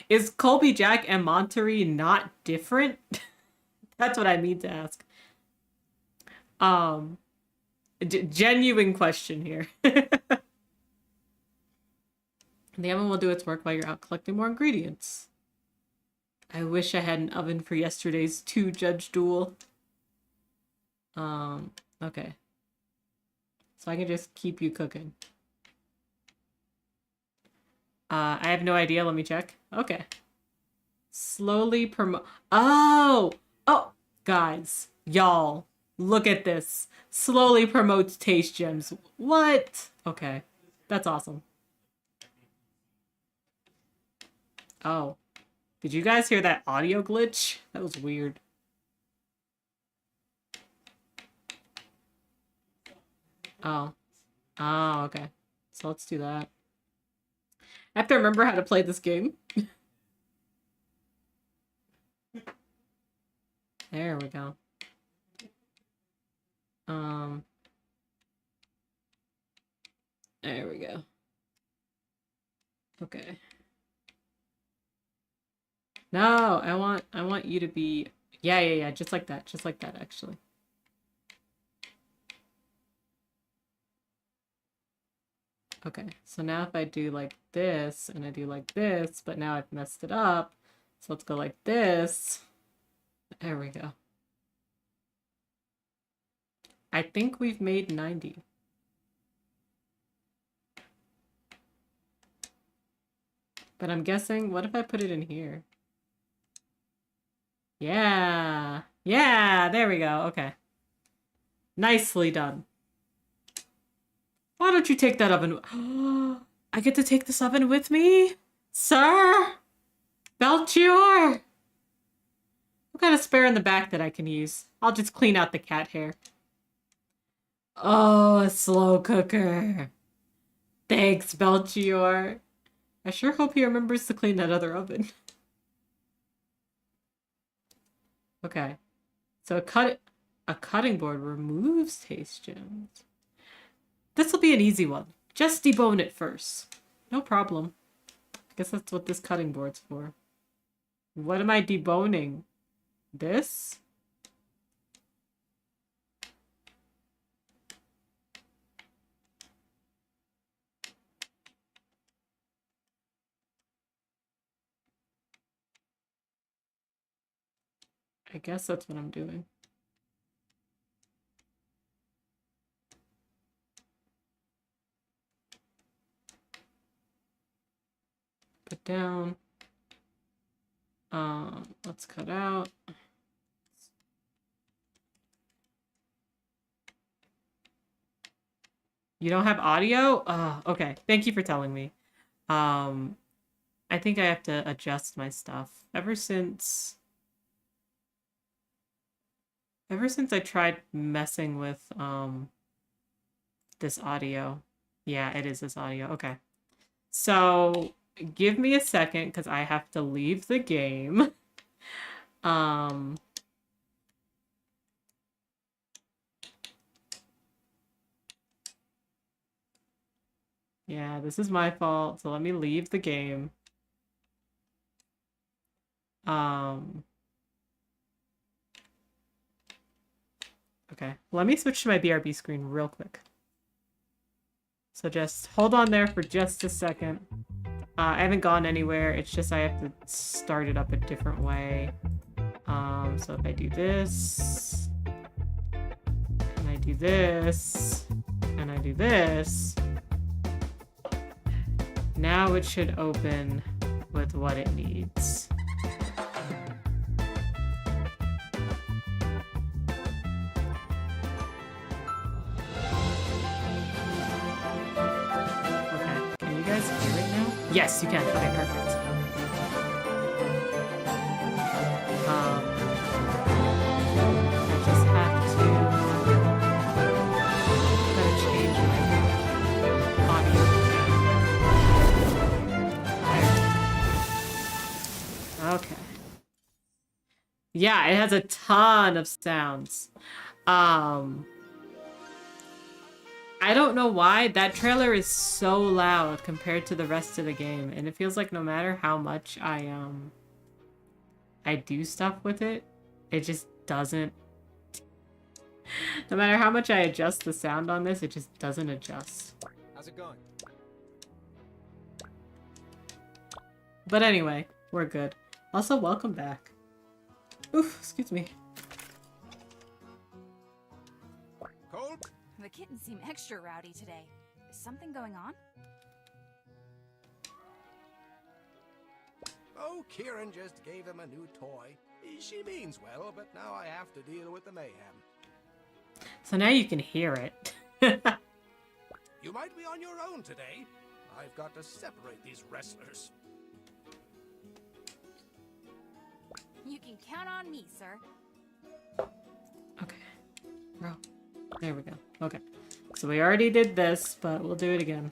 Is Colby Jack and Monterey not different? That's what I mean to ask. Genuine question here. The oven will do its work while you're out collecting more ingredients. I wish I had an oven for yesterday's 2-judge duel. Okay. So I can just keep you cooking. I have no idea. Let me check. Okay. Slowly promote. Oh! Oh! Guys. Y'all. Look at this. Slowly promotes taste gems. What? Okay. That's awesome. Oh. Did you guys hear that audio glitch? That was weird. Oh. Oh, okay. So let's do that. I have to remember how to play this game. There we go. There we go. Okay. No, I want you to be yeah, just like that actually. Okay, so now if I do like this and I do like this, but now I've messed it up. So let's go like this. There we go. I think we've made 90. But I'm guessing, what if I put it in here? Yeah. Yeah, there we go. Okay. Nicely done. Why don't you take that oven? I get to take this oven with me? Sir? Belchior? I've got a spare in the back that I can use. I'll just clean out the cat hair. Oh, a slow cooker. Thanks, Belchior. I sure hope he remembers to clean that other oven. Okay. So a cutting board removes taste gems. This will be an easy one. Just debone it first. No problem. I guess that's what this cutting board's for. What am I deboning? This? I guess that's what I'm doing. Put down. Let's cut out. You don't have audio? Okay. Thank you for telling me. I think I have to adjust my stuff. Ever since I tried messing with this audio. Yeah, it is this audio. Okay. So give me a second because I have to leave the game. Yeah, this is my fault, so let me leave the game. Okay, let me switch to my BRB screen real quick. So just hold on there for just a second. I haven't gone anywhere, it's just I have to start it up a different way. So if I do this, and I do this, and I do this, now it should open with what it needs. Okay, can you guys hear it now? Yes, you can. Okay, perfect. I just have to change my audio. Okay. Yeah, it has a ton of sounds. I don't know why that trailer is so loud compared to the rest of the game, and it feels like no matter how much I do stuff with it, it just doesn't. No matter how much I adjust the sound on this, it just doesn't adjust. How's it going? But anyway, we're good. Also, welcome back. Oof, excuse me. Cold? The kittens seem extra rowdy today. Is something going on? Oh, Kieran just gave him a new toy. She means well, but now I have to deal with the mayhem. So now you can hear it. You might be on your own today. I've got to separate these wrestlers. You can count on me, sir. Okay. Bro. There we go. Okay. So we already did this, but we'll do it again.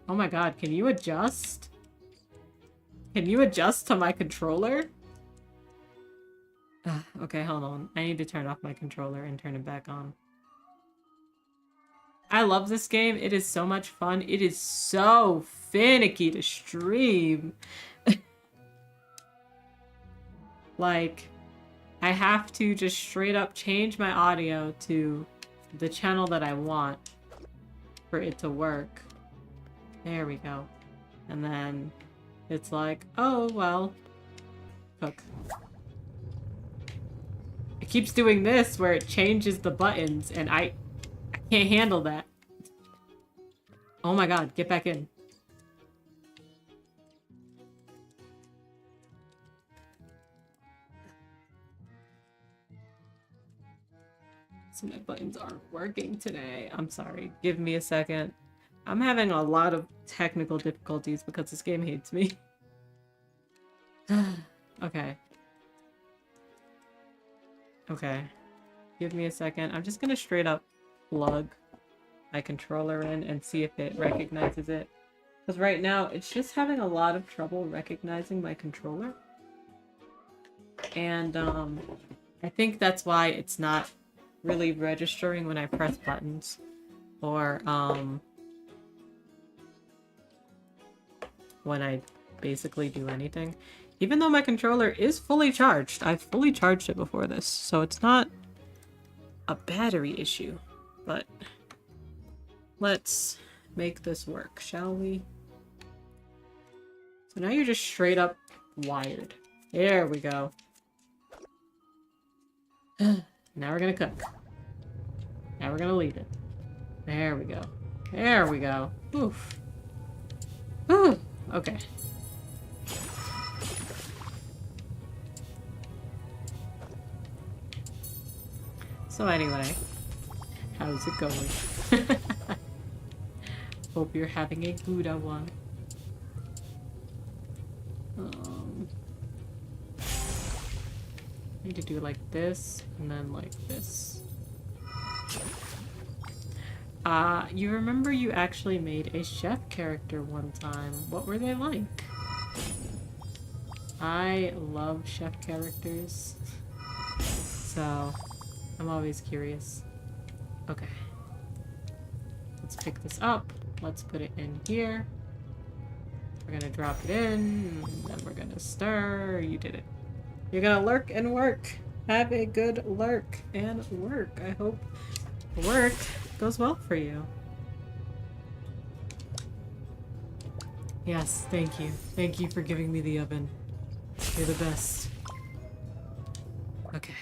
Oh my god, can you adjust? Can you adjust to my controller? Okay, hold on. I need to turn off my controller and turn it back on. I love this game. It is so much fun. It is so finicky to stream. Like, I have to just straight up change my audio to the channel that I want for it to work. There we go. And then it's like, oh, well, cook. It keeps doing this where it changes the buttons and I can't handle that. Oh my god, get back in. So my buttons aren't working today. I'm sorry. Give me a second. I'm having a lot of technical difficulties because this game hates me. Okay. Okay. Give me a second. I'm just gonna straight up plug my controller in and see if it recognizes it. Because right now, it's just having a lot of trouble recognizing my controller. And, I think that's why it's not really registering when I press buttons. Or, when I basically do anything. Even though my controller is fully charged. I've fully charged it before this, so it's not a battery issue. But let's make this work, shall we? So now you're just straight up wired. There we go. Now we're gonna cook. Now we're gonna leave it. There we go. There we go. Oof. Whew. Okay. So anyway, how's it going? Hope you're having a good one. Need to do like this and then like this. You remember you actually made a chef character one time. What were they like? I love chef characters. So, I'm always curious. Okay. Let's pick this up. Let's put it in here. We're gonna drop it in, then we're gonna stir. You did it. You're gonna lurk and work. Have a good lurk and work. I hope work goes well for you. Yes, thank you. Thank you for giving me the oven. You're the best. Okay.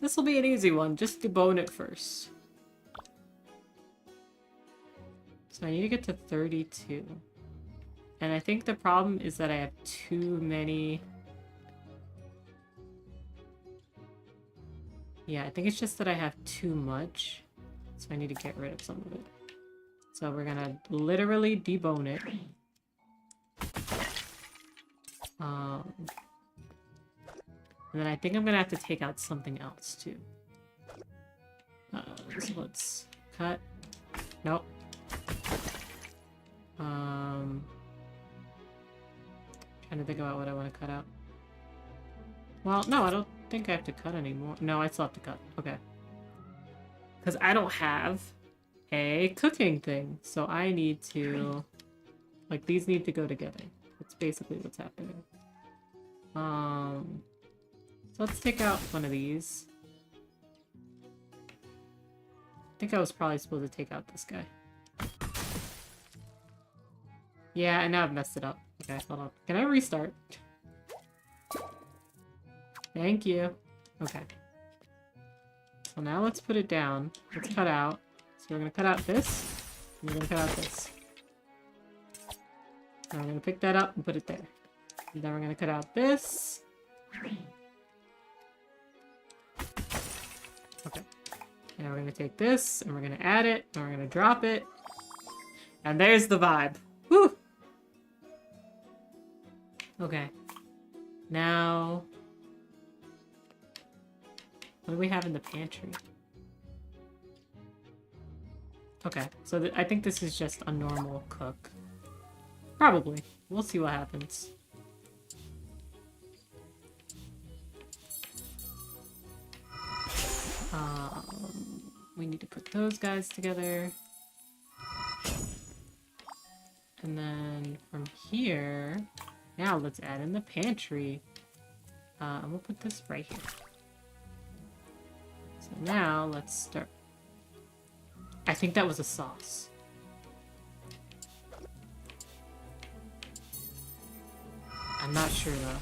This will be an easy one. Just debone it first. So I need to get to 32. And I think the problem is that I have too many... Yeah, I think it's just that I have too much. So I need to get rid of some of it. So we're gonna literally debone it. And then I think I'm gonna have to take out something else too. So let's cut. Nope. Trying to think about what I want to cut out. Well, no, I don't think I have to cut anymore. No, I still have to cut. Okay. Because I don't have a cooking thing. So I need to... Like, these need to go together. That's basically what's happening. So let's take out one of these. I think I was probably supposed to take out this guy. Yeah, and now I've messed it up. Okay, hold on. Can I restart? Thank you. Okay. So now let's put it down. Let's cut out. So we're gonna cut out this. And we're gonna cut out this. Now we're gonna pick that up and put it there. And then we're gonna cut out this. Okay. Now we're gonna take this and we're gonna add it and we're gonna drop it. And there's the vibe. Woo! Okay. Now... What do we have in the pantry? Okay, so I think this is just a normal cook. Probably. We'll see what happens. We need to put those guys together. And then from here... Now let's add in the pantry. I'm gonna put this right here. So now let's start. I think that was a sauce. I'm not sure though.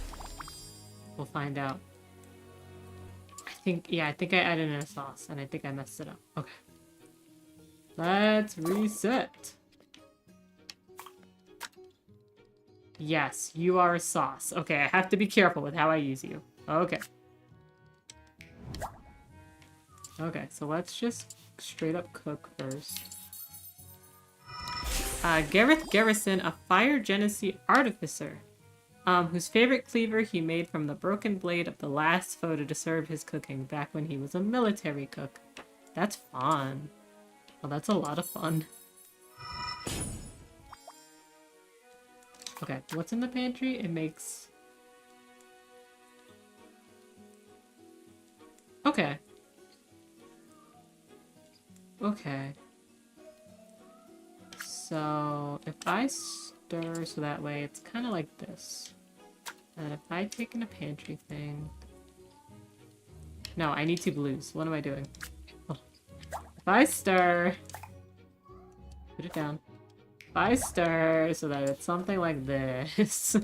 We'll find out. I think I added in a sauce and I think I messed it up. Okay. Let's reset. Yes, you are a sauce. Okay, I have to be careful with how I use you. Okay. Okay, so let's just straight up cook first. Gareth Garrison, a fire Genesee artificer, whose favorite cleaver he made from the broken blade of the last photo to serve his cooking back when he was a military cook. That's fun. Well, that's a lot of fun. Okay, what's in the pantry? It makes... Okay. Okay. So, if I stir so that way, it's kind of like this. And if I take in a pantry thing... No, I need 2 blues. What am I doing? Oh. If I stir... Put it down. 5 stars so that it's something like this.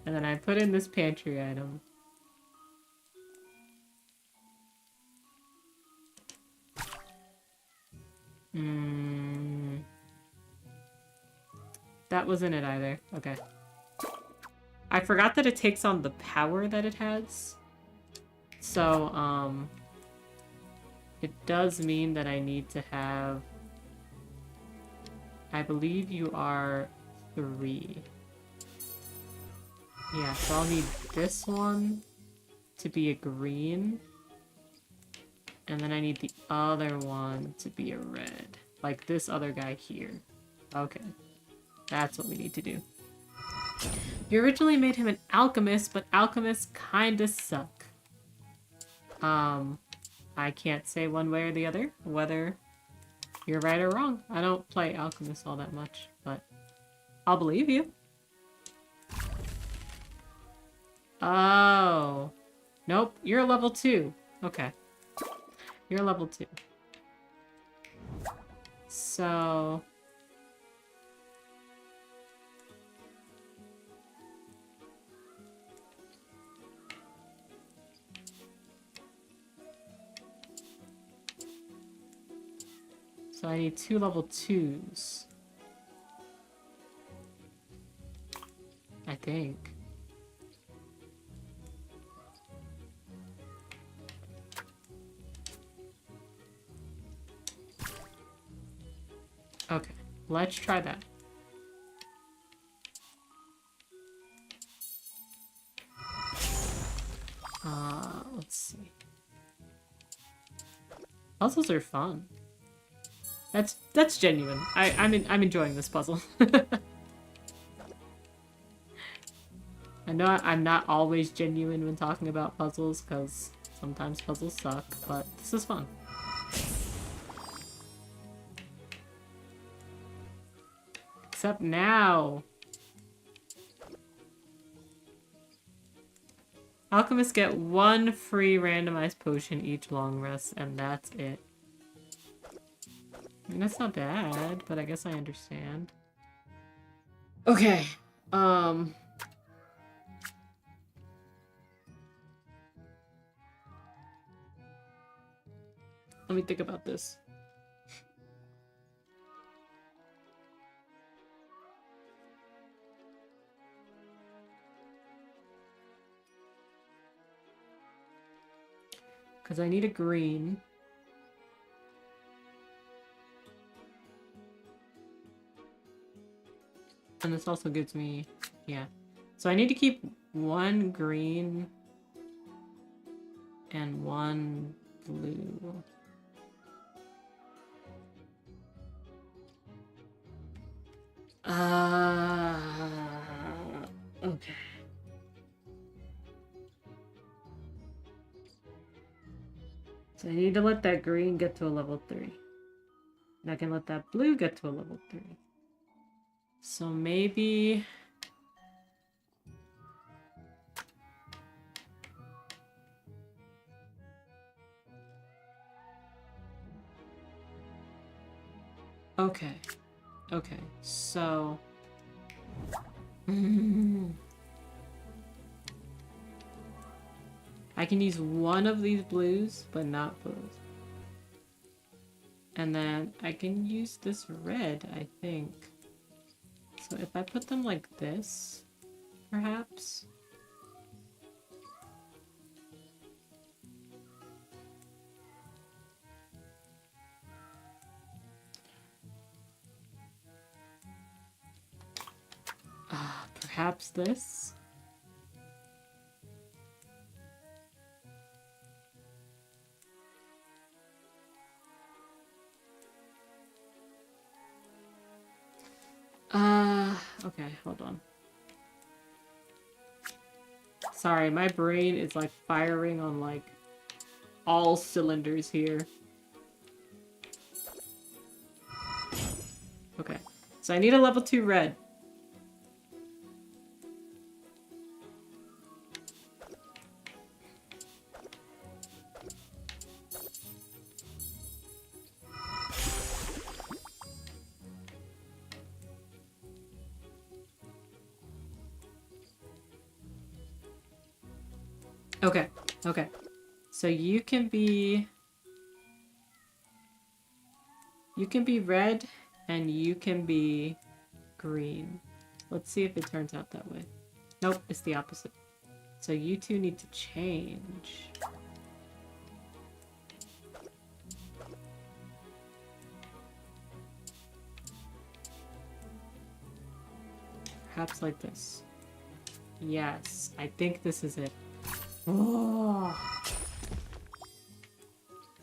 And then I put in this pantry item. That wasn't it either. Okay. I forgot that it takes on the power that it has. So, it does mean that I need to have... I believe you are 3. Yeah, so I'll need this one to be a green. And then I need the other one to be a red. Like this other guy here. Okay. That's what we need to do. You originally made him an alchemist, but alchemists kinda suck. I can't say one way or the other whether you're right or wrong. I don't play alchemists all that much, but I'll believe you. Oh. Nope, you're level 2. Okay. You're level 2. So... So I need 2 level 2s. I think. Okay, let's try that. Let's see. Puzzles are fun. That's genuine. I'm enjoying this puzzle. I know I'm not always genuine when talking about puzzles, because sometimes puzzles suck, but this is fun. Except now. Alchemists get 1 free randomized potion each long rest, and that's it. I mean, that's not bad, but I guess I understand. Okay, let me think about this. Because I need a green. And this also gives me... yeah. So I need to keep 1 green and 1 blue. Okay. So I need to let that green get to a level 3. And I can let that blue get to a level 3. So maybe... okay. Okay, so... I can use 1 of these blues, but not both. And then I can use this red, I think. So if I put them like this, perhaps? Perhaps this? Okay, hold on. Sorry, my brain is like firing on like all cylinders here. Okay, so I need a level 2 red. Okay, okay. So you can be red and you can be green. Let's see if it turns out that way. Nope, it's the opposite. So you two need to change. Perhaps like this. Yes, I think this is it. Oh.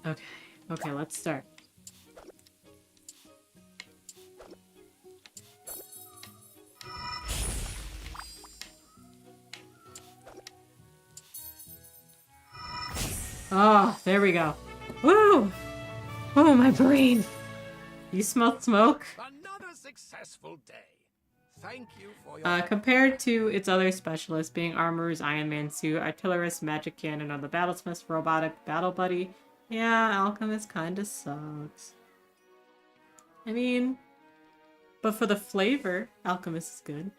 Okay, okay, let's start. Oh, there we go. Woo! Oh, my brain. You smell smoke? Another successful day. Thank you for your... Compared to its other specialists, being armorer's Iron Man suit, artillerist, magic cannon, or the battlesmith's robotic battle buddy, yeah, alchemist kinda sucks. I mean, but for the flavor, alchemist is good.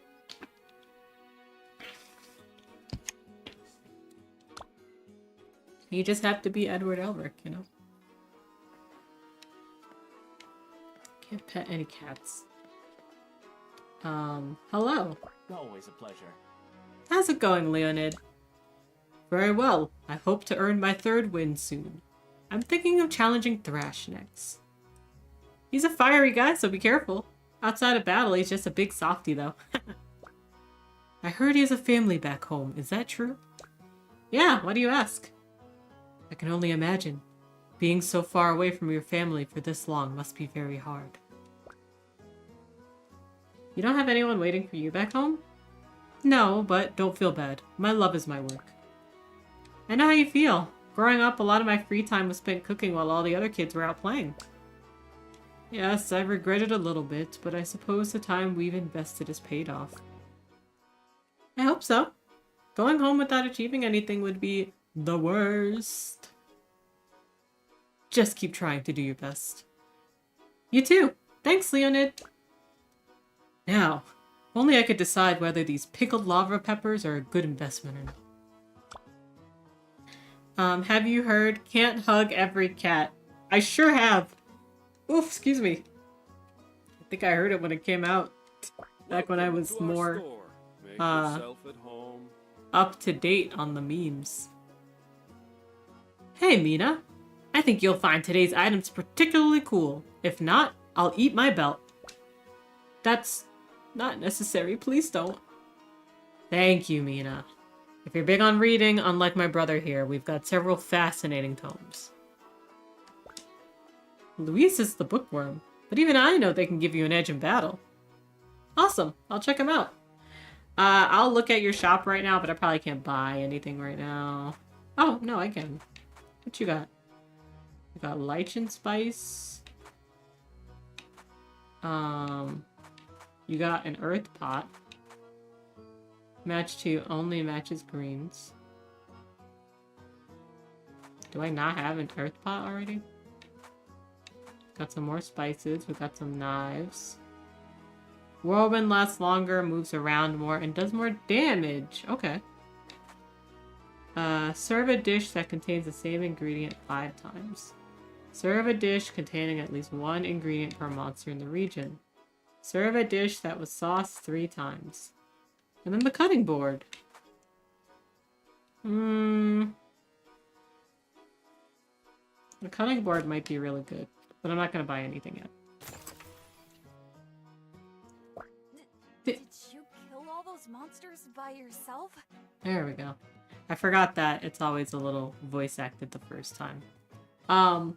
You just have to be Edward Elric, you know? Can't pet any cats. Hello. Always a pleasure. How's it going, Leonid? Very well. I hope to earn my third win soon. I'm thinking of challenging Thrash next. He's a fiery guy, so be careful. Outside of battle, he's just a big softy, though. I heard he has a family back home. Is that true? Yeah, why do you ask? I can only imagine. Being so far away from your family for this long must be very hard. You don't have anyone waiting for you back home? No, but don't feel bad. My love is my work. I know how you feel. Growing up, a lot of my free time was spent cooking while all the other kids were out playing. Yes, I regret it a little bit, but I suppose the time we've invested has paid off. I hope so. Going home without achieving anything would be the worst. Just keep trying to do your best. You too. Thanks, Leonid. Now, if only I could decide whether these pickled lava peppers are a good investment or not. Have you heard? Can't hug every cat. I sure have. Oof, excuse me. I think I heard it when it came out. Back when I was more, up to date on the memes. Hey, Mina. I think you'll find today's items particularly cool. If not, I'll eat my belt. That's not necessary. Please don't. Thank you, Mina. If you're big on reading, unlike my brother here, we've got several fascinating tomes. Luis is the bookworm, but even I know they can give you an edge in battle. Awesome. I'll check them out. I'll look at your shop right now, but I probably can't buy anything right now. Oh, no, I can. What you got? You got lichen spice. You got an earth pot. Match 2 only matches greens. Do I not have an earth pot already? Got some more spices. We got some knives. Whirlwind lasts longer, moves around more, and does more damage. Okay. Serve a dish that contains the same ingredient 5 times. Serve a dish containing at least 1 ingredient per monster in the region. Serve a dish that was sauced 3 times. And then the cutting board. The cutting board might be really good, but I'm not going to buy anything yet. Did you kill all those monsters by yourself? There we go. I forgot that it's always a little voice acted the first time. Can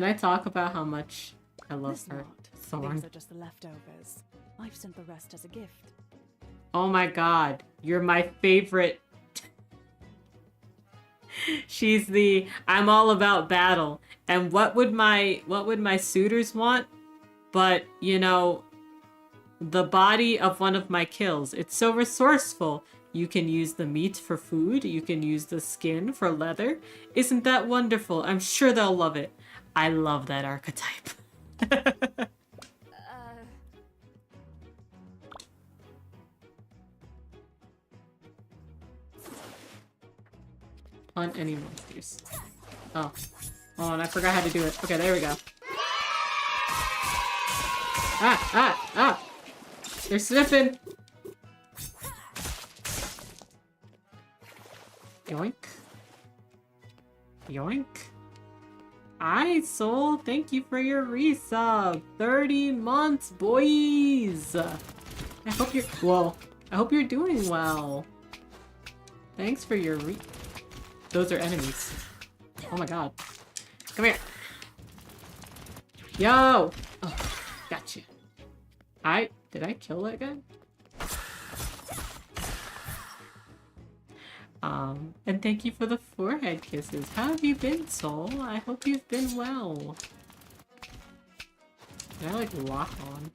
I talk about how much I love her? Thorn. These are just the leftovers. I've sent the rest as a gift. Oh my god, you're my favorite. She's the I'm all about battle. And what would my suitors want? But, you know, the body of one of my kills. It's so resourceful. You can use the meat for food. You can use the skin for leather. Isn't that wonderful? I'm sure they'll love it. I love that archetype. Hunt any monsters. Oh. Oh, and I forgot how to do it. Okay, there we go. Ah! Ah! Ah! They're sniffing! Yoink. Yoink. Hi, Soul. Thank you for your resub. 30 months, boys! I hope you're- Whoa. I hope you're doing well. Thanks for your Those are enemies. Oh my god. Come here. Yo! Oh, gotcha. Did I kill that guy? And thank you for the forehead kisses. How have you been, Soul? I hope you've been well. Did I, like, lock on?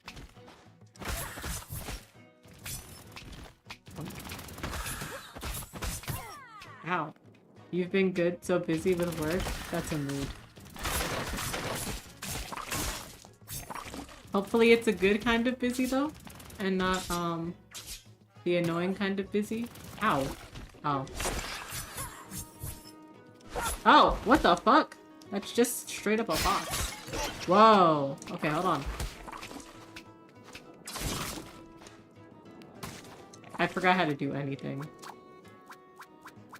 Ow. You've been good, so busy with work? That's a mood. Hopefully it's a good kind of busy, though. And not, the annoying kind of busy. Ow. Oh. Oh, what the fuck? That's just straight up a box. Whoa. Okay, hold on. I forgot how to do anything.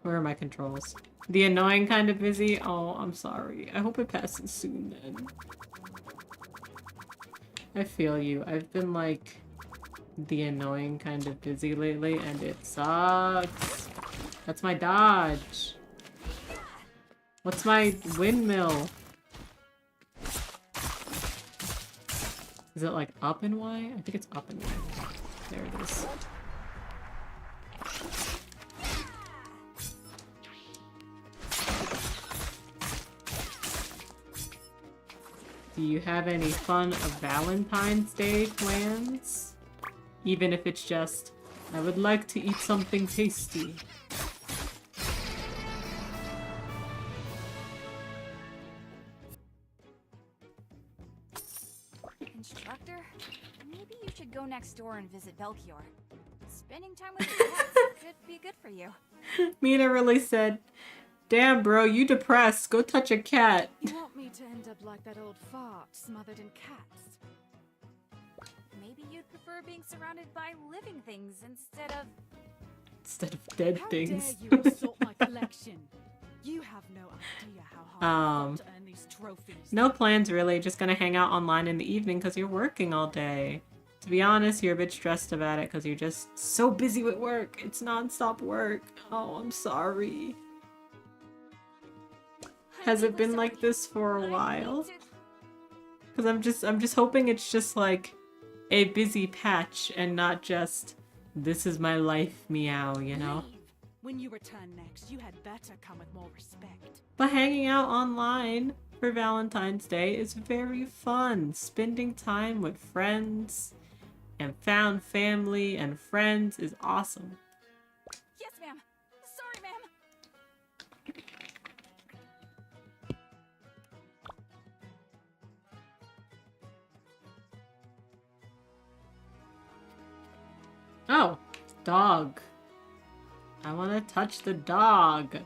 Where are my controls? The annoying kind of busy? Oh, I'm sorry. I hope it passes soon then. I feel you. I've been like the annoying kind of busy lately and it sucks. That's my dodge. What's my windmill? Is it like up and Y? I think it's up and Y. There it is. Do you have any fun of Valentine's Day plans? Even if it's just, I would like to eat something tasty. Instructor, maybe you should go next door and visit Belchior. Spending time with your pets could be good for you. Mina really said, damn bro, you depressed. Go touch a cat. You want me to end up like that old fart smothered in cats? Maybe you'd prefer being surrounded by living things instead of... Instead of dead How things. dare you assault my collection? You have no idea how hard I've got to earn these trophies. No plans really, just gonna hang out online in the evening because you're working all day. To be honest, you're a bit stressed about it because you're just so busy with work. It's non-stop work. Oh, I'm sorry. Has it been like this for a while? Because I'm just hoping it's just like a busy patch and not just this is my life meow, you know? Leave. When you return next, you had better come with more respect. But hanging out online for Valentine's Day is very fun. Spending time with friends and found family and friends is awesome. Yes, ma'am. Sorry, ma'am. Oh, dog. I want to touch the dog.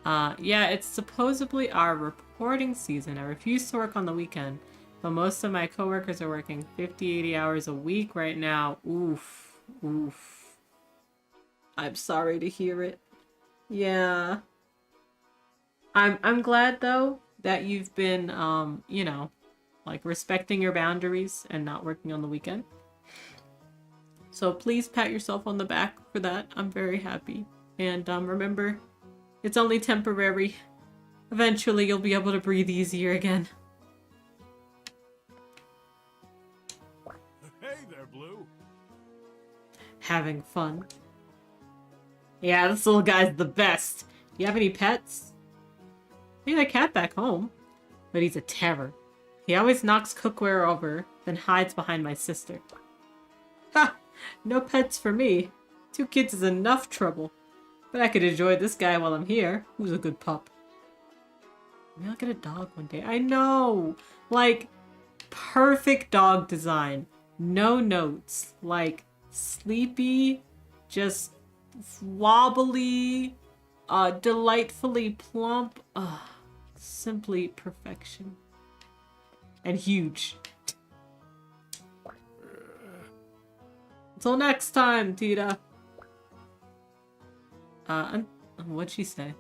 Yeah, it's supposedly our reporting season. I refuse to work on the weekend, but most of my coworkers are working 50, 80 hours a week right now. Oof. Oof. I'm sorry to hear it. Yeah. I'm glad though that you've been you know, like respecting your boundaries and not working on the weekend. So please pat yourself on the back for that. I'm very happy. And remember, it's only temporary. Eventually you'll be able to breathe easier again. Hey there, Blue. Having fun. Yeah, this little guy's the best. Do you have any pets? We had a cat back home, but he's a terror. He always knocks cookware over, then hides behind my sister. Ha! No pets for me. 2 kids is enough trouble. But I could enjoy this guy while I'm here. Who's a good pup? Maybe I'll get a dog one day. I know! Like, perfect dog design. No notes. Like, sleepy, just wobbly, delightfully plump. Simply perfection. And huge. Until next time, Tita. What'd she say?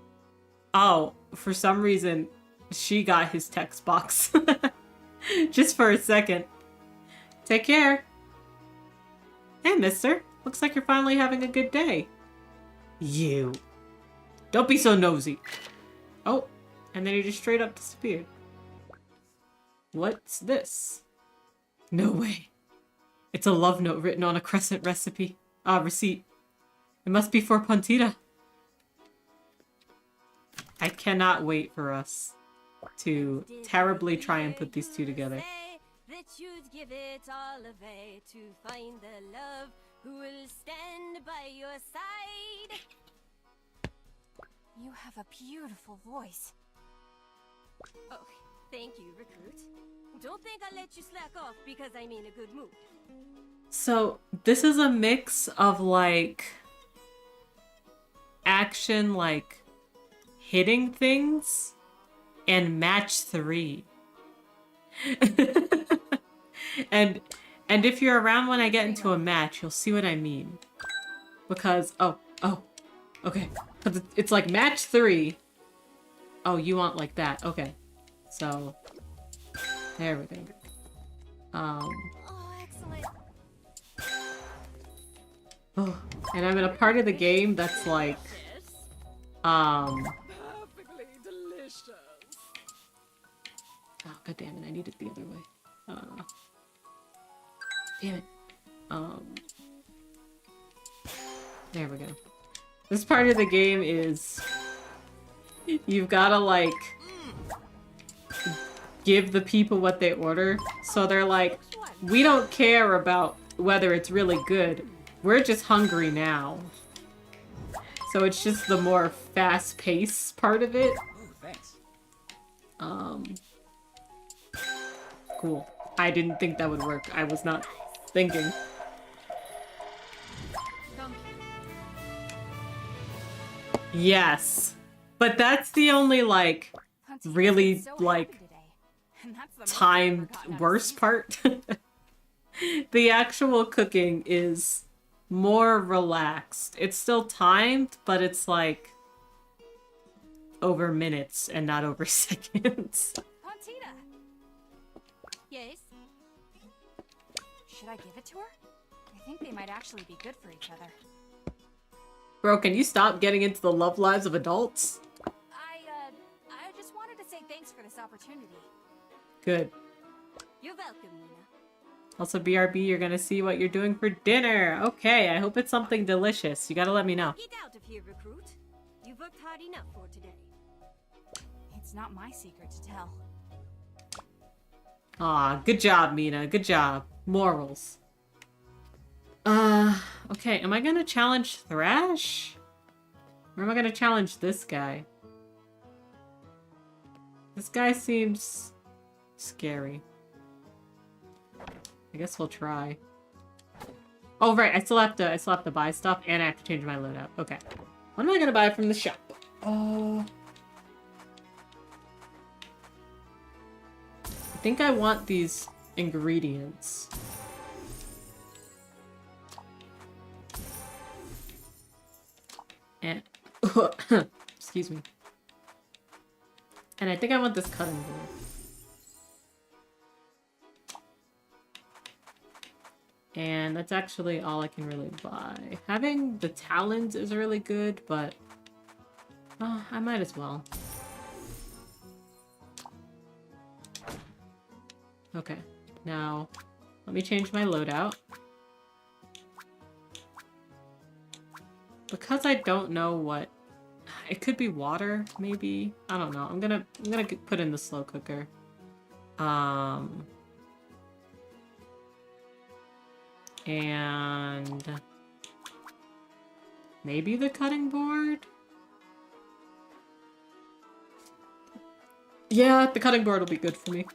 Oh, for some reason, she got his text box. Just for a second. Take care. Hey, mister. Looks like you're finally having a good day. You. Don't be so nosy. Oh, and then he just straight up disappeared. What's this? No way. It's a love note written on a crescent receipt. It must be for Pantita. I cannot wait for us to terribly try and put these two together. That you'd give it all away to find the love who will stand by your side. You have a beautiful voice. Oh, thank you, recruit. Don't think I'll let you slack off because I'm in a good mood. So, this is a mix of, like, action, like, hitting things, and match 3. and if you're around when I get into a match, you'll see what I mean. Because, okay. Because it's like match 3. Oh, you want like that. Okay. So, there we go. Oh, excellent. Oh, and I'm in a part of the game that's like, Perfectly delicious. oh, god damn it, I need it the other way. Damn it. There we go. This part of the game is you've gotta, like, give the people what they order. So they're like, we don't care about whether it's really good. We're just hungry now. So it's just the more fast-paced part of it. Oh, thanks. Cool. I didn't think that would work. I was not thinking. Yes. But that's the only, like, Pantita's really, been so like, happy today. And that's the most timed I've ever gotten worst sleep. part. The actual cooking is more relaxed. It's still timed, but it's like over minutes and not over seconds. Pantita, Yes? should I give it to her? I think they might actually be good for each other. Bro, can you stop getting into the love lives of adults? I just wanted to say thanks for this opportunity. Good. You're welcome, Mina. Also, BRB, you're gonna see what you're doing for dinner. Okay, I hope it's something delicious. You gotta let me know. Get out of here, recruit. You've worked hard enough for today. It's not my secret to tell. Aw, good job, Mina. Good job. Morals. Okay, am I gonna challenge Thrash? Or am I gonna challenge this guy? This guy seems scary. I guess we'll try. Oh, right, I still have to buy stuff and I have to change my loadout. Okay. What am I gonna buy from the shop? I think I want these ingredients. And excuse me. And I think I want this cutting board. And that's actually all I can really buy. Having the talons is really good, but I might as well. Okay, now let me change my loadout. Because I don't know what... It could be water, maybe? I don't know. I'm gonna put in the slow cooker. And... maybe the cutting board? Yeah, the cutting board will be good for me.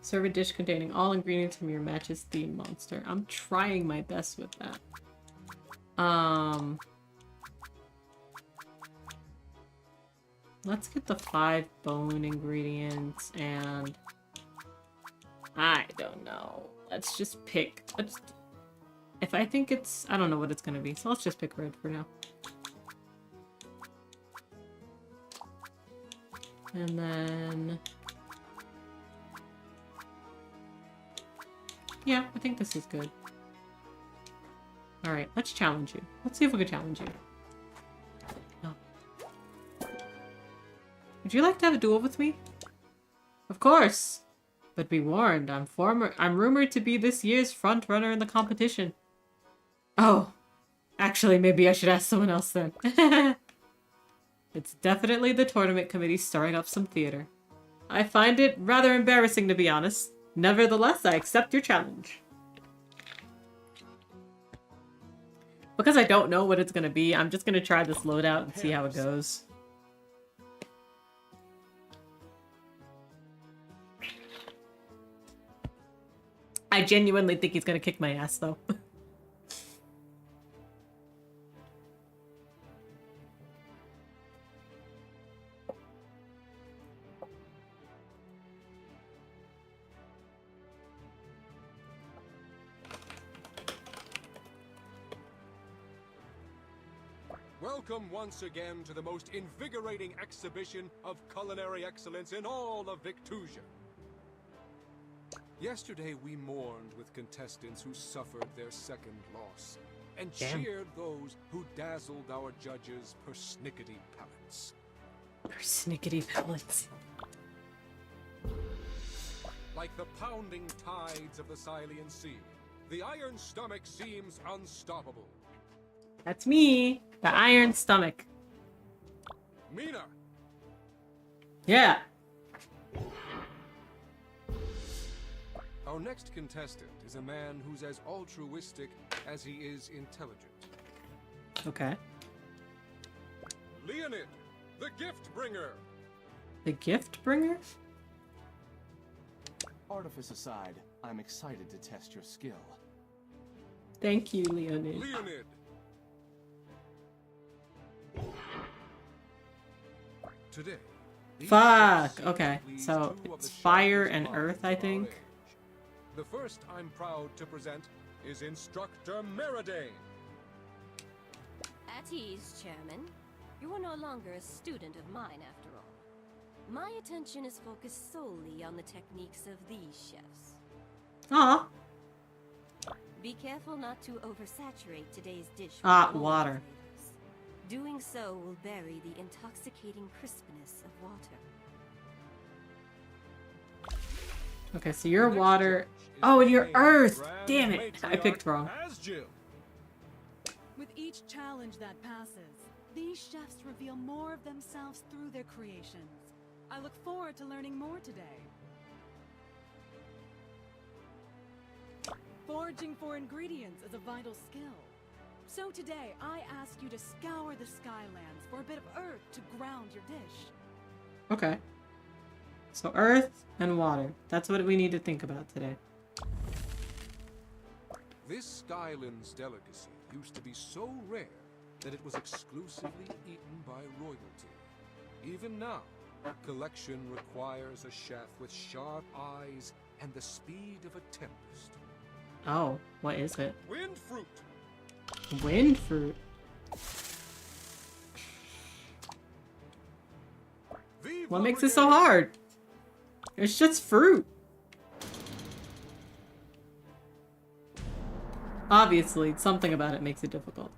Serve a dish containing all ingredients from your match's theme monster. I'm trying my best with that. Let's get the 5 bone ingredients and I don't know. Let's just pick. If I think it's, I don't know what it's gonna be, so let's just pick red for now. And then, yeah, I think this is good. All right, let's challenge you. Let's see if we can challenge you. No. Would you like to have a duel with me? Of course. But be warned, I'm rumored to be this year's front runner in the competition. Oh, actually, maybe I should ask someone else then. It's definitely the tournament committee stirring up some theater. I find it rather embarrassing, to be honest. Nevertheless, I accept your challenge. Because I don't know what it's gonna be, I'm just gonna try this loadout and see how it goes. I genuinely think he's gonna kick my ass, though. Welcome once again to the most invigorating exhibition of culinary excellence in all of Victusia. Yesterday we mourned with contestants who suffered their second loss, and cheered those who dazzled our judges' persnickety palates. Persnickety palates. Like the pounding tides of the Silian Sea, the Iron Stomach seems unstoppable. That's me, the Iron Stomach. Mina! Yeah. Our next contestant is a man who's as altruistic as he is intelligent. Okay. Leonid, the gift bringer! The gift bringer? Artifice aside, I'm excited to test your skill. Thank you, Leonid. Leonid! Today. Fuck! Okay, so it's fire and earth, I think. The first I'm proud to present is Instructor Meridane. At ease, Chairman. You are no longer a student of mine, after all. My attention is focused solely on the techniques of these chefs. Aw. Be careful not to oversaturate today's dish with Water. flavors. Doing so will bury the intoxicating crispness of water. Okay, so you're water. Oh, and you're earth! Damn it! I picked wrong. With each challenge that passes, these chefs reveal more of themselves through their creations. I look forward to learning more today. Foraging for ingredients is a vital skill. So today, I ask you to scour the Skylands for a bit of earth to ground your dish. Okay. So earth and water. That's what we need to think about today. This Skylands delicacy used to be so rare that it was exclusively eaten by royalty. Even now, collection requires a chef with sharp eyes and the speed of a tempest. Oh, what is it? Wind fruit! Wind fruit. What makes it so hard? It's just fruit. Obviously, something about it makes it difficult.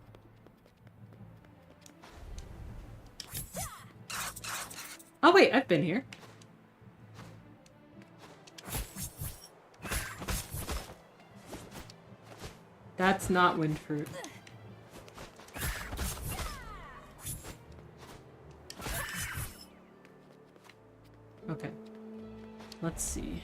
Oh wait, I've been here. That's not wind fruit. Okay. Let's see.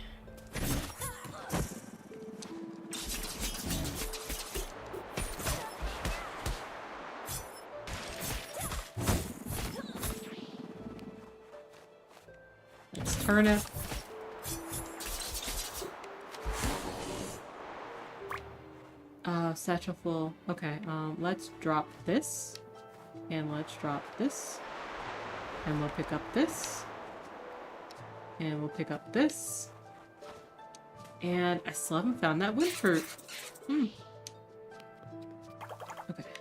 It's turnip. Satchel full. Okay, let's drop this. And let's drop this. And we'll pick up this. And we'll pick up this. And I still haven't found that wind fruit. Okay,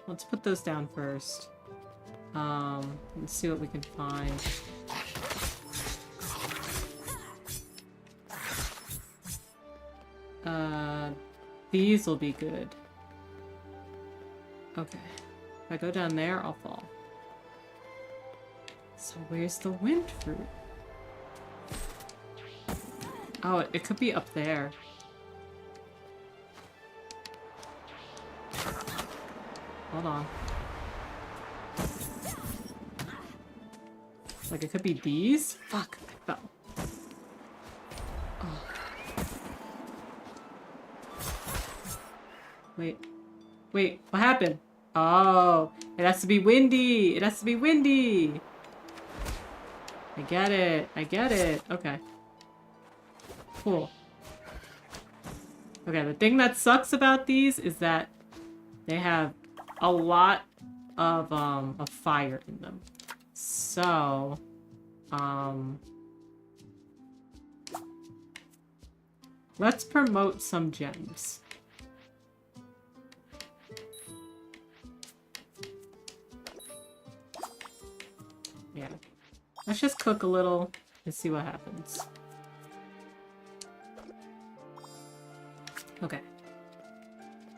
let's put those down first. Let's see what we can find. These will be good. Okay. If I go down there, I'll fall. So where's the wind fruit? Oh, it could be up there. Hold on. Like, it could be these? Fuck, I fell. Oh. Wait, what happened? Oh, it has to be windy. It has to be windy. I get it. Okay. Cool. Okay, the thing that sucks about these is that they have a lot of fire in them. So, let's promote some gems. Yeah. Let's just cook a little and see what happens. Okay.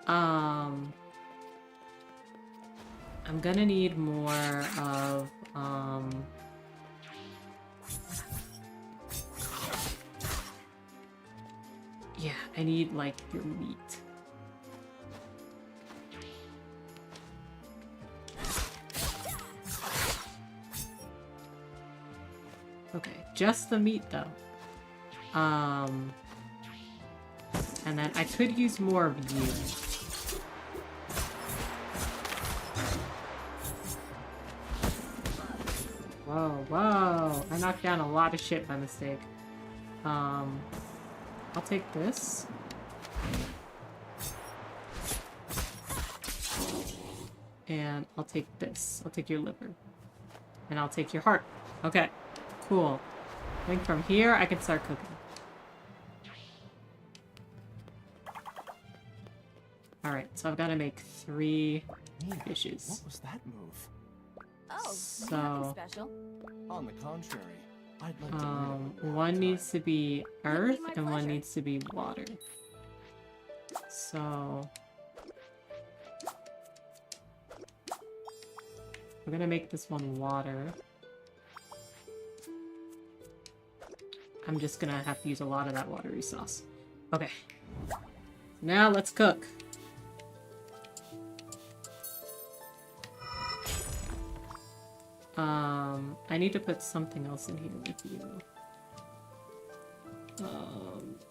I'm gonna need more of, yeah, I need, like, your meat. Okay, just the meat, though. And then I could use more of you. Whoa. I knocked down a lot of shit by mistake. I'll take this. And I'll take this. I'll take your liver. And I'll take your heart. Okay. Cool. I think from here I can start cooking. Alright, so I've got to make 3 dishes. What was that move? Oh, So- nothing special. On the contrary, I'd like to learn a bit more One time. needs to be earth my and one pleasure. needs to be water. So we're gonna make this one water. I'm just gonna have to use a lot of that watery sauce. Okay. Now let's cook. I need to put something else in here with you.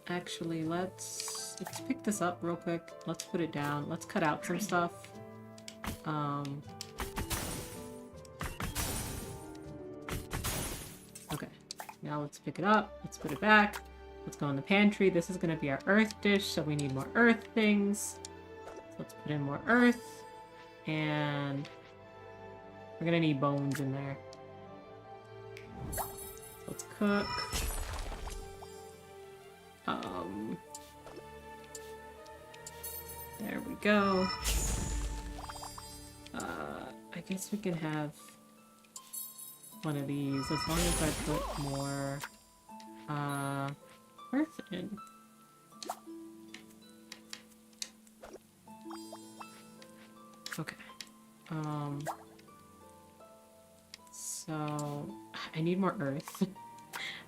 Actually, let's pick this up real quick. Let's put it down. Let's cut out some stuff. Okay. Now let's pick it up. Let's put it back. Let's go in the pantry. This is gonna be our earth dish, so we need more earth things. So let's put in more earth. And we're gonna need bones in there. So let's cook. There we go. I guess we can have one of these as long as I put more earth in. Okay. So I need more earth.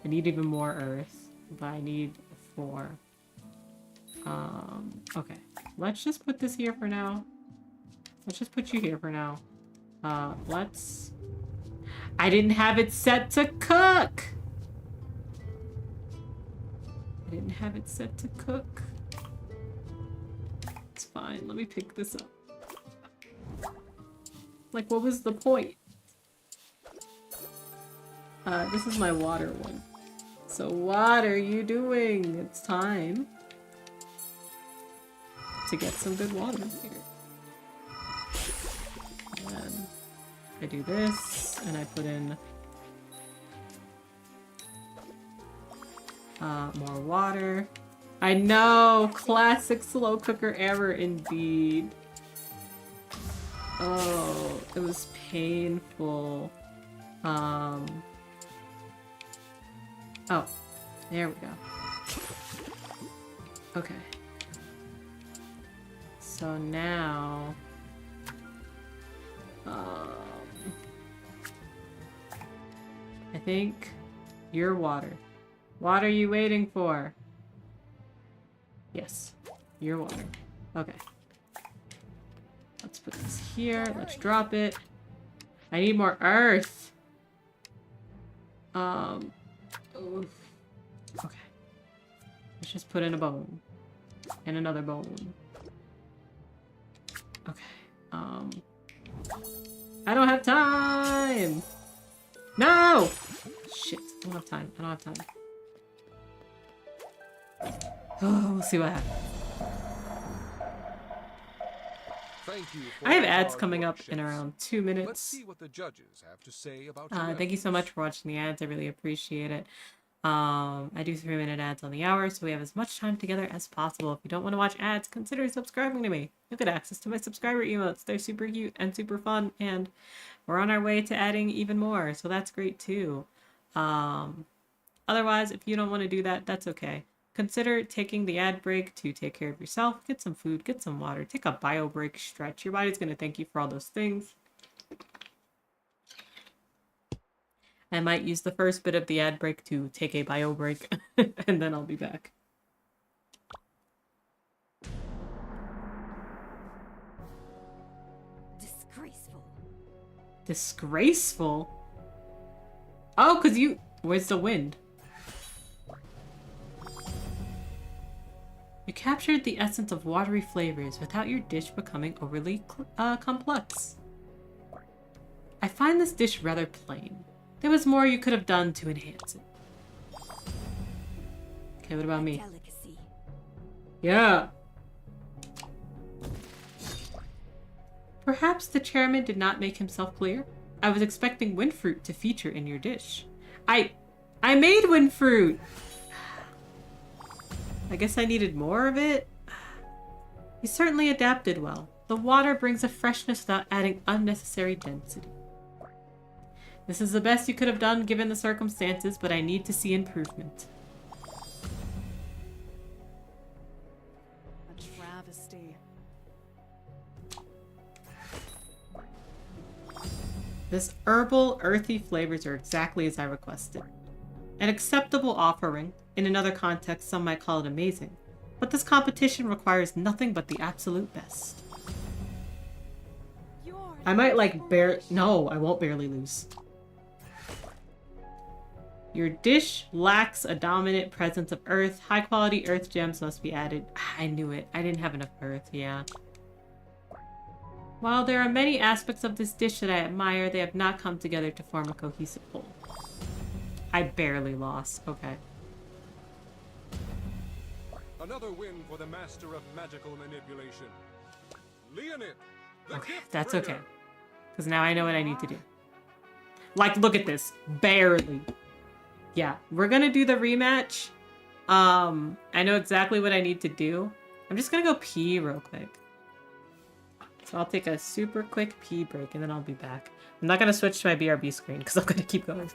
I need even more earth, but I need 4. Okay. Let's just put this here for now. Let's just put you here for now. Let's... I didn't have it set to cook! I didn't have it set to cook. It's fine. Let me pick this up. Like, what was the point? This is my water one. So what are you doing? It's time. to get some good water here. And then I do this, and I put in more water. I know! Classic slow cooker error indeed. Oh, it was painful. Oh, there we go. Okay. So now... I think your water. What are you waiting for? Yes, your water. Okay. Let's put this here. Let's drop it. I need more earth. Oof. Okay. Let's just put in a bone. And another bone. Okay. I don't have time! No! Shit. I don't have time. I don't have time. Oh, we'll see what happens. Thank you for I have your ads hard coming work, up in chefs. around 2 Let's minutes. see what the judges have to say about your Thank you so much efforts. for watching the ads. I really appreciate it. I do 3-minute ads on the hour, so we have as much time together as possible. If you don't want to watch ads, consider subscribing to me. You'll get access to my subscriber emotes. They're super cute and super fun, and we're on our way to adding even more, so that's great too. Otherwise, if you don't want to do that, that's okay. Consider taking the ad break to take care of yourself, get some food, get some water, take a bio break, stretch. Your body's going to thank you for all those things. I might use the first bit of the ad break to take a bio break, and then I'll be back. Disgraceful. Disgraceful? Oh, because you... Where's the wind? You captured the essence of watery flavors without your dish becoming overly complex. I find this dish rather plain. There was more you could have done to enhance it. Okay, what about me? Delicacy. Yeah. Perhaps the chairman did not make himself clear. I was expecting wind fruit to feature in your dish. I made wind fruit! I guess I needed more of it? You certainly adapted well. The water brings a freshness without adding unnecessary density. This is the best you could have done given the circumstances, but I need to see improvement. A travesty. This herbal, earthy flavors are exactly as I requested. An acceptable offering. In another context, some might call it amazing. But this competition requires nothing but the absolute best. I might like No, I won't barely lose. Your dish lacks a dominant presence of earth. High quality earth gems must be added. I knew it. I didn't have enough earth, yeah. While there are many aspects of this dish that I admire, they have not come together to form a cohesive whole. I barely lost. Okay. Another win for the master of magical manipulation. Leonid, the Okay, gift that's bringer. okay. Because now I know what I need to do. Like, look at this. Barely. Yeah, we're gonna do the rematch. I know exactly what I need to do. I'm just gonna go pee real quick. So I'll take a super quick pee break and then I'll be back. I'm not gonna switch to my BRB screen because I'm gonna keep going.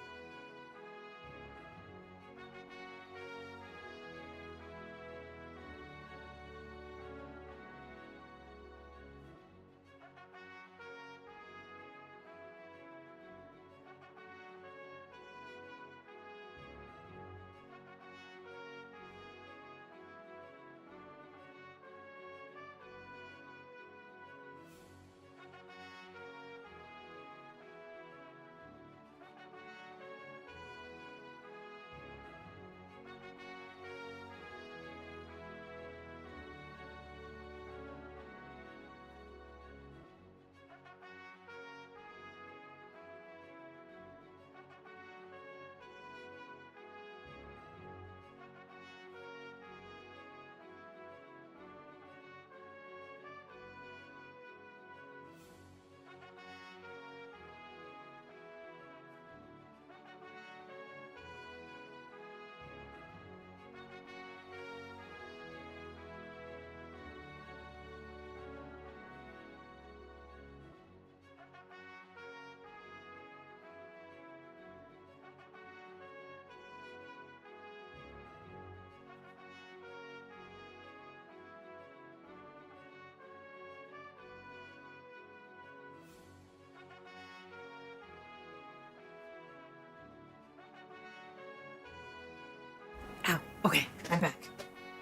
Okay, I'm back.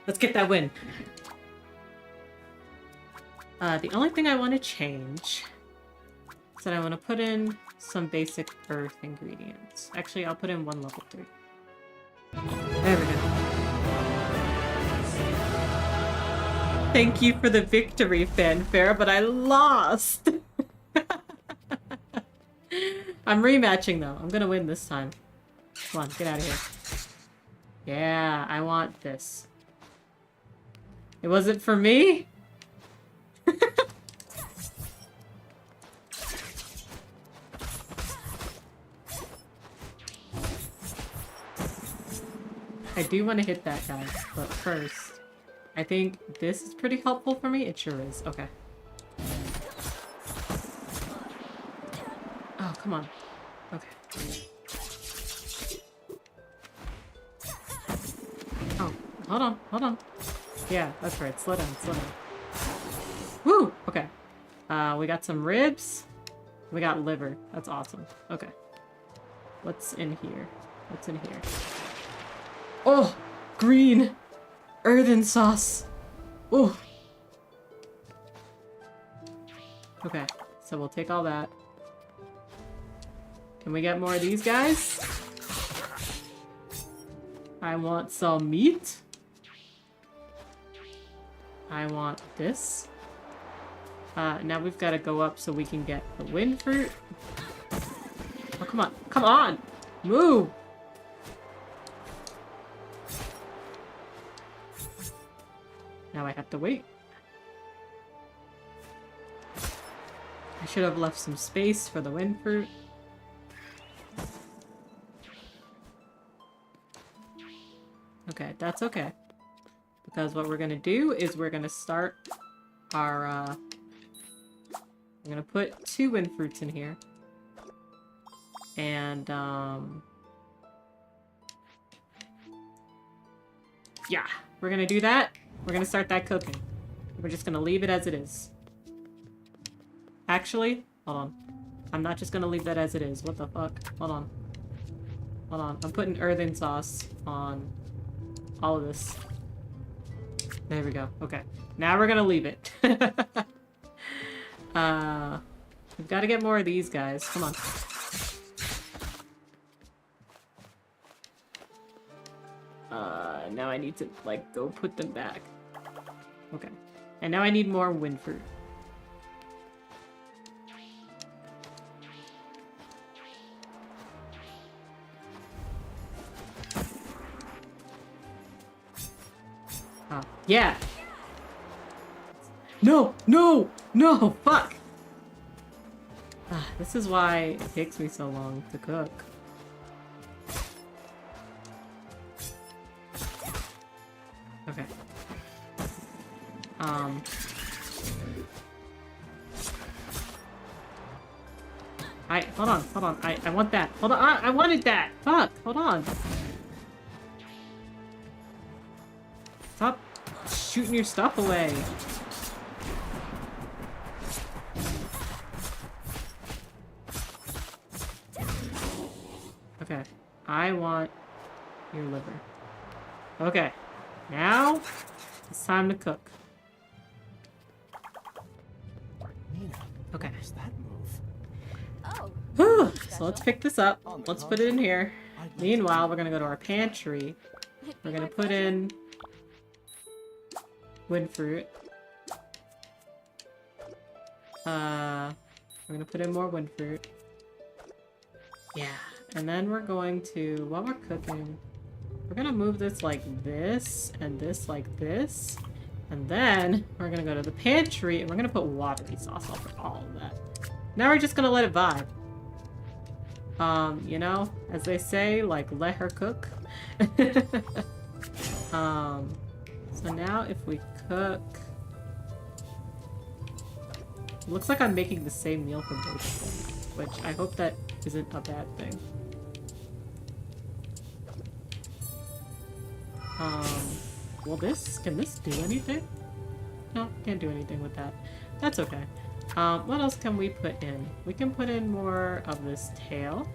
Let's get that win. The only thing I want to change is that I want to put in some basic earth ingredients. Actually, I'll put in 1 level 3. There we go. Thank you for the victory, fanfare, but I lost! I'm rematching, though. I'm gonna win this time. Come on, get out of here. Yeah, I want this. It wasn't for me? I do want to hit that guy, but first, I think this is pretty helpful for me. It sure is. Okay. Oh, come on. Okay. Oh, hold on, hold on. Yeah, that's right. Slow down, slow down. Woo! Okay. We got some ribs. We got liver. That's awesome. Okay. What's in here? What's in here? Oh! Green! Earthen sauce! Oh! Okay, so we'll take all that. Can we get more of these guys? I want some meat. I want this. Now we've got to go up so we can get the wind fruit. Oh, come on. Come on! Move! Now I have to wait. I should have left some space for the wind fruit. Okay, that's okay. Because what we're gonna do is we're gonna start our, I'm gonna put 2 wind fruits in here. And, yeah, we're gonna do that. We're gonna start that cooking. We're just gonna leave it as it is. Actually, hold on. I'm not just gonna leave that as it is. What the fuck? Hold on. Hold on. I'm putting earthen sauce on all of this. There we go. Okay. Now we're gonna leave it. We've got to get more of these guys. Come on. Now I need to, like, go put them back. Okay. And now I need more wind fruit. Yeah! No! No! No! Fuck! This is why it takes me so long to cook. Okay. Hold on. I want that. Hold on, I wanted that! Fuck! Hold on. Stop shooting your stuff away. Okay. I want your liver. Okay. Now, it's time to cook. Mina, Okay. what's that move? Oh. Whew. So let's pick this up. On the Let's put it in here. I'd like to Meanwhile, we're gonna go to our pantry. We're gonna put in wind fruit. We're gonna put in more wind fruit. Yeah. And then we're going to, while we're cooking, we're gonna move this like this, and this like this. And then we're gonna go to the pantry, and we're gonna put watery sauce over all of that. Now we're just gonna let it vibe. You know, as they say, like, let her cook. So now if we cook... It looks like I'm making the same meal for both of them, which I hope that isn't a bad thing. Can this do anything? No, can't do anything with that. That's okay. What else can we put in? We can put in more of this tail.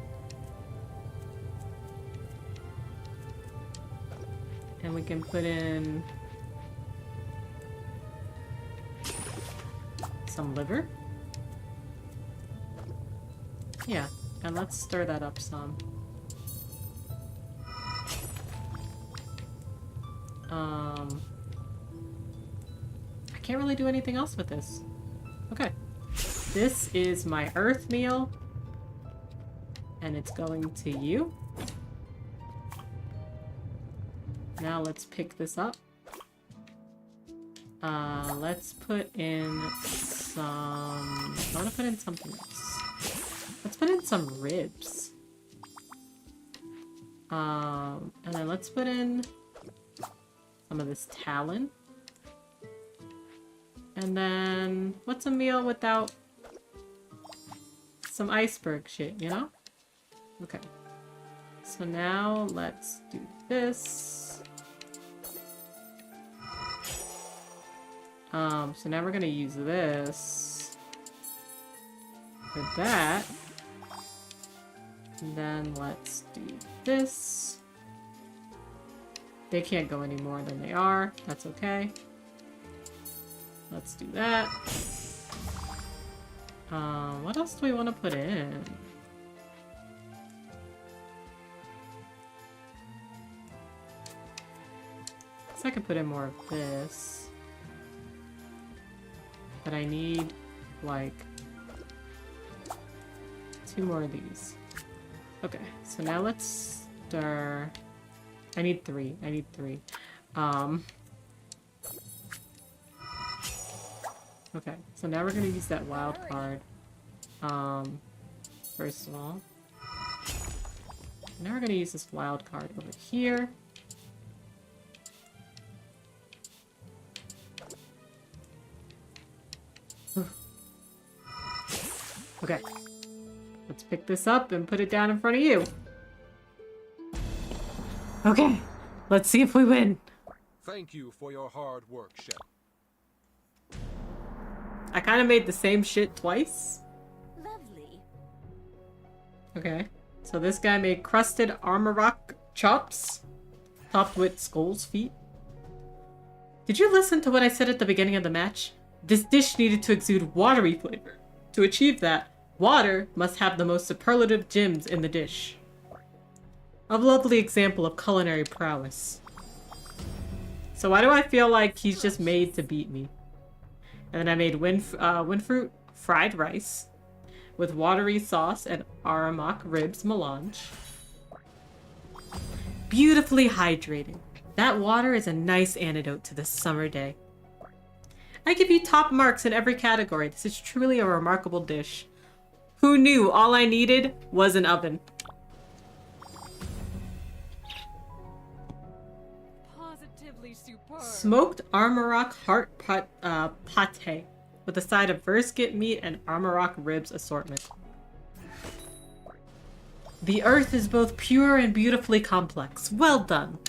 And we can put in some liver. Yeah, and let's stir that up some. I can't really do anything else with this. Okay. This is my earth meal. And it's going to you. Now let's pick this up. Let's put in some... I want to put in something else. Let's put in some ribs. And then let's put in some of this talon. And then, what's a meal without some iceberg shit, you know? Okay. So now let's do this. So now we're gonna use this for that. And then let's do this. They can't go any more than they are. That's okay. Let's do that. What else do we want to put in? I can put in more of this. But I need, like, 2 more of these. Okay, so now let's stir... I need 3. I need 3. Okay, so now we're gonna use that wild card. First of all. Now we're gonna use this wild card over here. Okay. Let's pick this up and put it down in front of you. Okay. Let's see if we win. Thank you for your hard work, Chef. I kind of made the same shit twice. Lovely. Okay. So this guy made crusted armor rock chops, topped with skull's feet. Did you listen to what I said at the beginning of the match? This dish needed to exude watery flavor. To achieve that, water must have the most superlative gems in the dish. A lovely example of culinary prowess. So why do I feel like he's just made to beat me? And then I made windfruit fried rice with watery sauce and aramak ribs melange. Beautifully hydrating. That water is a nice antidote to this summer day. I give you top marks in every category. This is truly a remarkable dish. Who knew all I needed was an oven? Positively superb. Smoked armorock heart pate with a side of brisket meat and armorock ribs assortment. The earth is both pure and beautifully complex. Well done.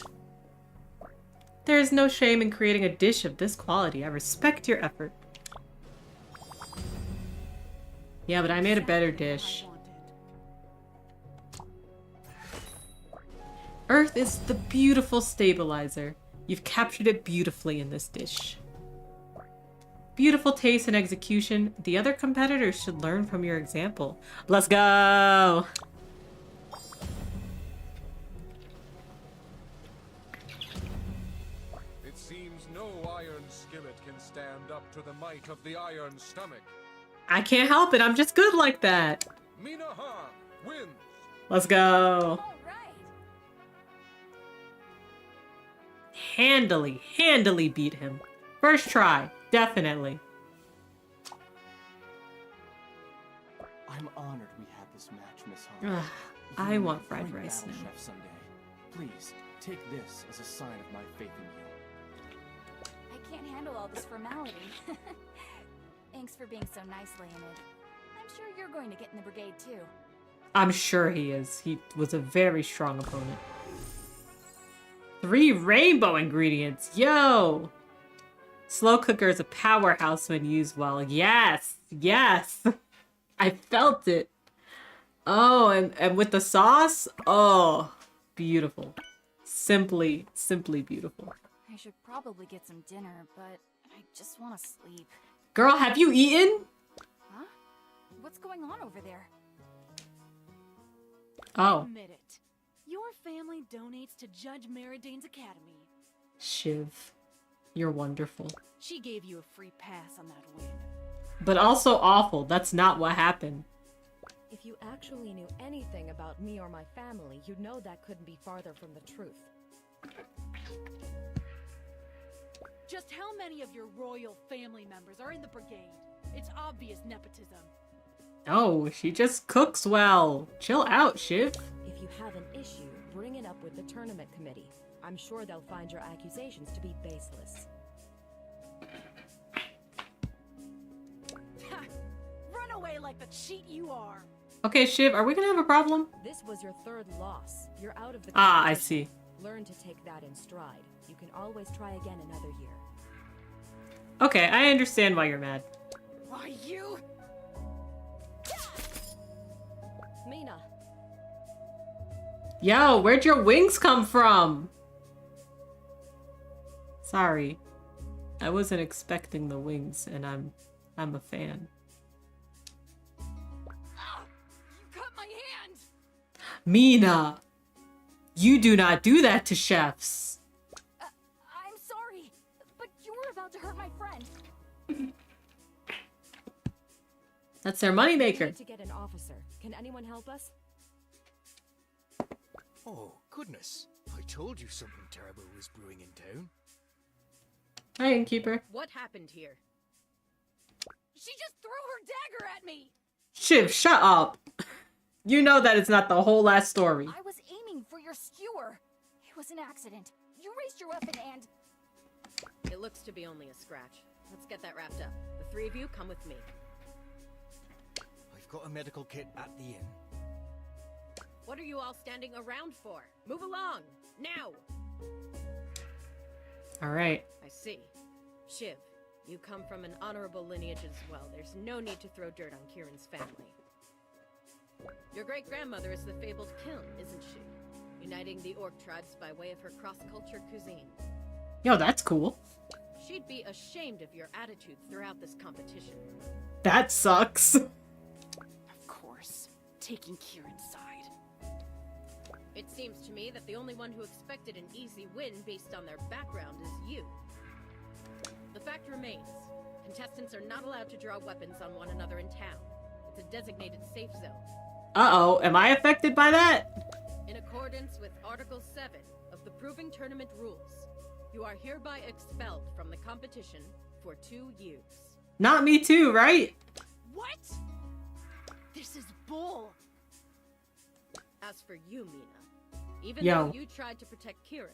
There is no shame in creating a dish of this quality. I respect your effort. Yeah, but I made a better dish. Earth is the beautiful stabilizer. You've captured it beautifully in this dish. Beautiful taste and execution. The other competitors should learn from your example. Let's go! It seems no iron skillet can stand up to the might of the iron stomach. I can't help it. I'm just good like that. Mina wins. Let's go. All right. Handily beat him. First try, definitely. I'm honored we had this match, Miss Han. Ugh, You I will want make a fried great rice battle now. chef someday. Please, take this as a sign of my faith in you. I can't handle all this formality. Thanks for being so nice, Leonid. I'm sure you're going to get in the brigade too. I'm sure he is. He was a very strong opponent. 3 rainbow ingredients. Yo! Slow cooker is a powerhouse when used well. Yes! Yes! I felt it. Oh, and with the sauce? Oh, beautiful. Simply beautiful. I should probably get some dinner, but I just want to sleep. Girl, have you eaten? Huh? What's going on over there? Oh, Admit it. Your family donates to Judge Meridane's academy. Shiv. You're wonderful. She gave you a free pass on that win. But also awful. That's not what happened. If you actually knew anything about me or my family, you'd know that couldn't be farther from the truth. Just how many of your royal family members are in the brigade? It's obvious nepotism. Oh, she just cooks well. Chill out, Shiv. If you have an issue, bring it up with the tournament committee. I'm sure they'll find your accusations to be baseless. Run away like the cheat you are. Okay, Shiv, are we gonna have a problem? This was your third loss. You're out of the Ah, I competition. see. Learn to take that in stride. You can always try again another year. Okay, I understand why you're mad. Why, you? Mina! Yo, where'd your wings come from? Sorry. I wasn't expecting the wings, and I'm a fan. You cut my hand! Mina! You do not do that to chefs. I'm sorry, but you were about to hurt my friend. That's their We moneymaker. need to get an officer. Can anyone help us? Oh, goodness. I told you something terrible was brewing in town. Hi, innkeeper. What happened here? She just threw her dagger at me! Shiv, shut up. You know that it's not the whole last story. I was aiming for your skewer. It was an accident. You raised your weapon and... It looks to be only a scratch. Let's get that wrapped up. The three of you come with me. I've got a medical kit at the inn. What are you all standing around for? Move along! Now! Alright. I see. Shiv, you come from an honorable lineage as well. There's no need to throw dirt on Kieran's family. Your great-grandmother is the fabled Kiln, isn't she? Uniting the orc tribes by way of her cross-culture cuisine. Yo, that's cool. She'd be ashamed of your attitude throughout this competition. That sucks. Of course. Taking Kieran's side. It seems to me that the only one who expected an easy win based on their background is you. The fact remains, contestants are not allowed to draw weapons on one another in town. It's a designated safe zone. Uh-oh, am I affected by that? In accordance with Article 7 of the Proving Tournament Rules, you are hereby expelled from the competition for 2 years. Not me too, right? What? This is bull. As for you, Mina, even Yo. though you tried to protect Kieran,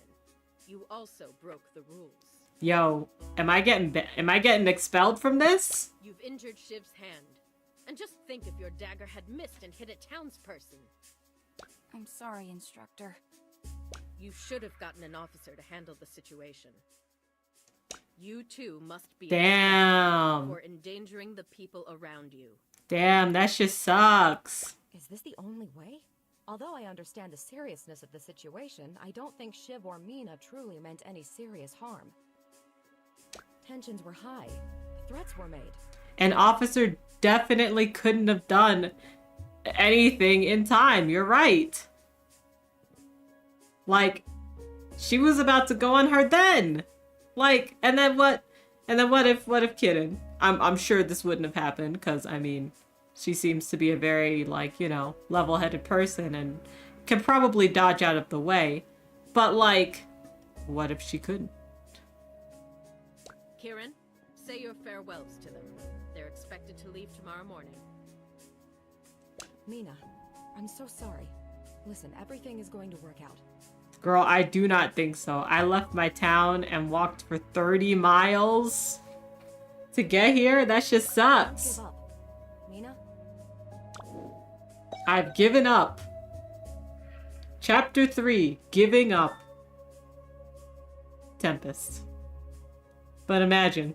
you also broke the rules. Yo, am I getting expelled from this? You've injured Shiv's hand. And just think if your dagger had missed and hit a townsperson. I'm sorry, instructor. You should have gotten an officer to handle the situation. You too must be Damn. for endangering the people around you. Damn, that shit sucks. Is this the only way? Although I understand the seriousness of the situation, I don't think Shiv or Mina truly meant any serious harm. Tensions were high. Threats were made. An officer definitely couldn't have done anything in time. You're right. Like, she was about to go on her then. Like, and then what if Kieran? I'm sure this wouldn't have happened because, I mean, she seems to be a very, like, you know, level-headed person and can probably dodge out of the way. But, like, what if she couldn't? Kieran, say your farewells to them. They're expected to leave tomorrow morning. Mina, I'm so sorry. Listen, everything is going to work out. Girl, I do not think so. I left my town and walked for 30 miles to get here. That shit Don't sucks. give up. Mina? I've given up. Chapter 3, Giving Up. Tempest. But imagine.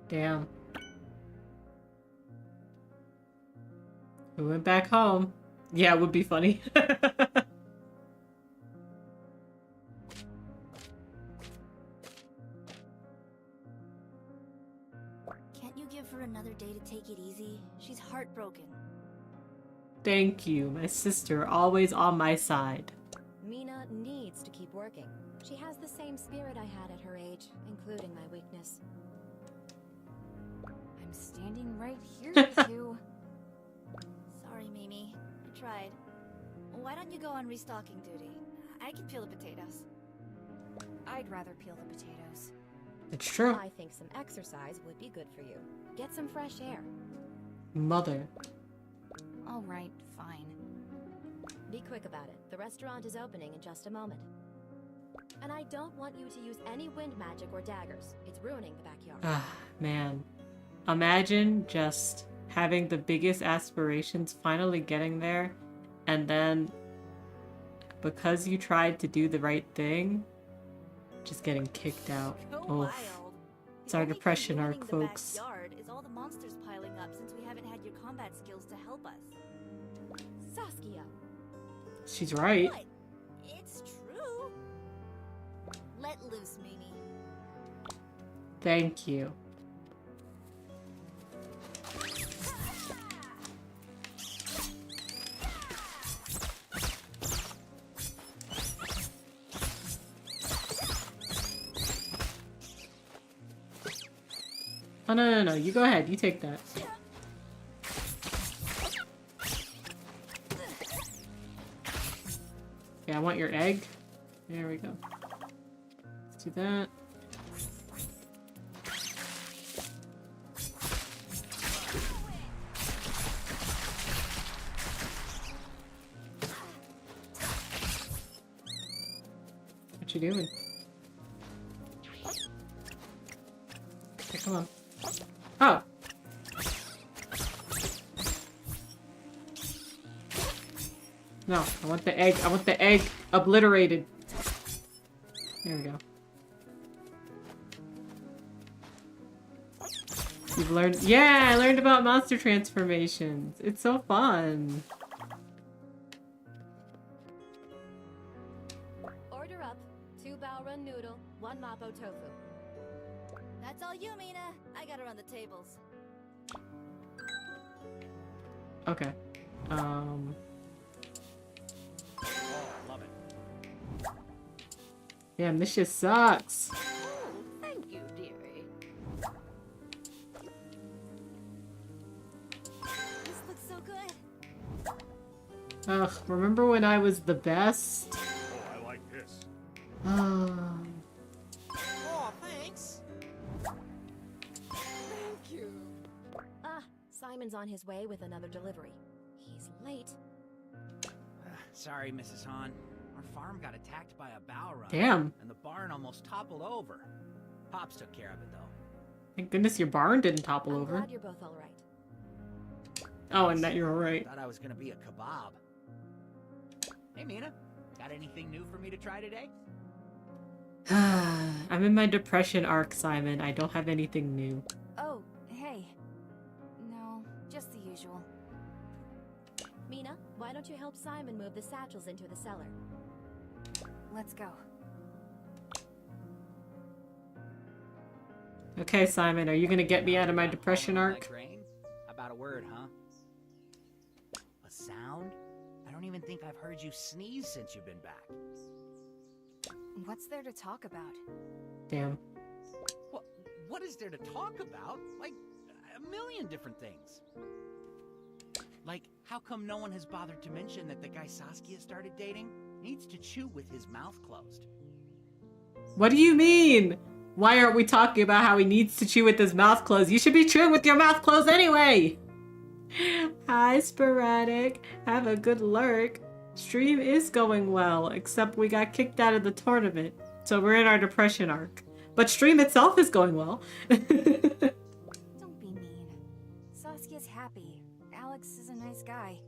Damn. We went back home. Yeah, it would be funny. Can't you give her another day to take it easy? She's heartbroken. Thank you, my sister, always on my side. Mina needs to keep working. She has the same spirit I had at her age, including my weakness. I'm standing right here, too. Sorry, Mimi. I tried. Why don't you go on restocking duty? I can peel the potatoes. I'd rather peel the potatoes. It's true. I think some exercise would be good for you. Get some fresh air. Mother. All right, fine. Be quick about it. The restaurant is opening in just a moment. And I don't want you to use any wind magic or daggers. It's ruining the backyard. Ah, man. Imagine just having the biggest aspirations, finally getting there, and then because you tried to do the right thing, just getting kicked out. Go Oh, wild. it's The our only thing depression ruining arc, the folks. backyard is all the monsters piling up since we haven't had your combat skills to help us. Saskia! She's right. What? It's true. Let loose, Mimi. Thank you. Oh, no. You go ahead. You take that. Yeah, I want your egg. There we go. Let's do that. What you doing? Okay, come on. Oh! No, I want the egg. I want the egg obliterated. There we go. You've learned— yeah, I learned about monster transformations. It's so fun. Order up 2 bao run noodle, 1 mapo tofu. That's all you, Mina. I gotta run the tables. Okay. Damn, this shit sucks. Oh, thank you, dearie. This looks so good. Ugh, remember when I was the best? Oh, I like this. Oh, Thanks. Thank you. Ah, Simon's on his way with another delivery. He's late. Sorry, Mrs. Hahn. Our farm got attacked by a bow run. damn. And the barn almost toppled over. Pops took care of it, though. Thank goodness your barn didn't topple I'm over. glad you're both all right. Oh, and that you're alright. Thought I was gonna be a kebab. Hey, Mina. Got anything new for me to try today? I'm in my depression arc, Simon. I don't have anything new. Oh, hey. No, just the usual. Mina, why don't you help Simon move the satchels into the cellar? Let's go. Okay, Simon, are you gonna get me out of my depression Like arc? rain? About a word, huh? A sound? I don't even think I've heard you sneeze since you've been back. What's there to talk about? Damn. What is there to talk about? Like, a million different things. Like, how come no one has bothered to mention that the guy Saskia started dating needs to chew with his mouth closed? What do you mean? Why aren't we talking about how he needs to chew with his mouth closed? You should be chewing with your mouth closed anyway! Hi, Sporadic. Have a good lurk. Stream is going well, except we got kicked out of the tournament. So we're in our depression arc. But stream itself is going well. Don't be mean. Saskia's happy. Alex is a nice guy.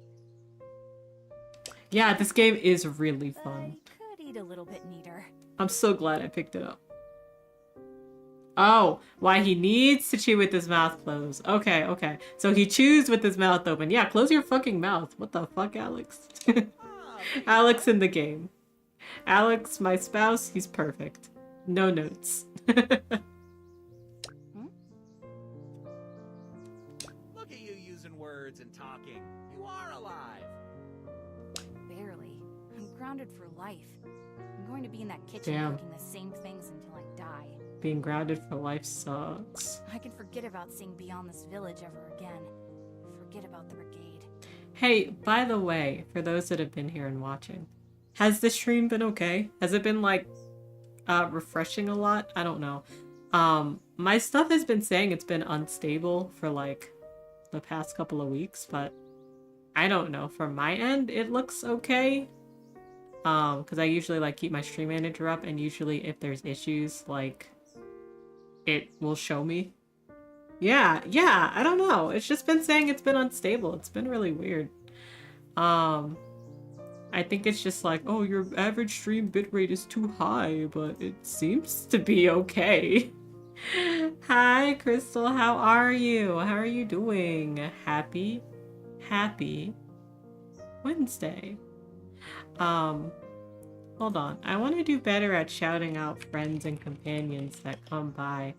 Yeah, this game is really But fun. he could eat a little bit neater. I'm so glad I picked it up. Oh, why he needs to chew with his mouth closed. Okay, okay. So he chews with his mouth open. Yeah, close your fucking mouth. What the fuck, Alex? Alex in the game. Alex, my spouse, he's perfect. No notes. Look at you using words and talking. You are alive. Barely. I'm grounded for life. I'm going to be in that kitchen Damn. cooking the same things until I die. Being grounded for life sucks. I can forget about seeing beyond this village ever again. Forget about the brigade. Hey, by the way, for those that have been here and watching, has the stream been okay? Has it been like refreshing a lot? I don't know. My stuff has been saying it's been unstable for like the past couple of weeks, but I don't know. From my end, it looks okay. Because I usually like keep my stream manager up, and usually if there's issues, like it will show me. Yeah, I don't know. It's just been saying it's been unstable. It's been really weird. I think it's just like, oh, your average stream bitrate is too high, but it seems to be okay. Hi, Crystal. How are you? How are you doing? Happy Wednesday. Hold on. I want to do better at shouting out friends and companions that come by.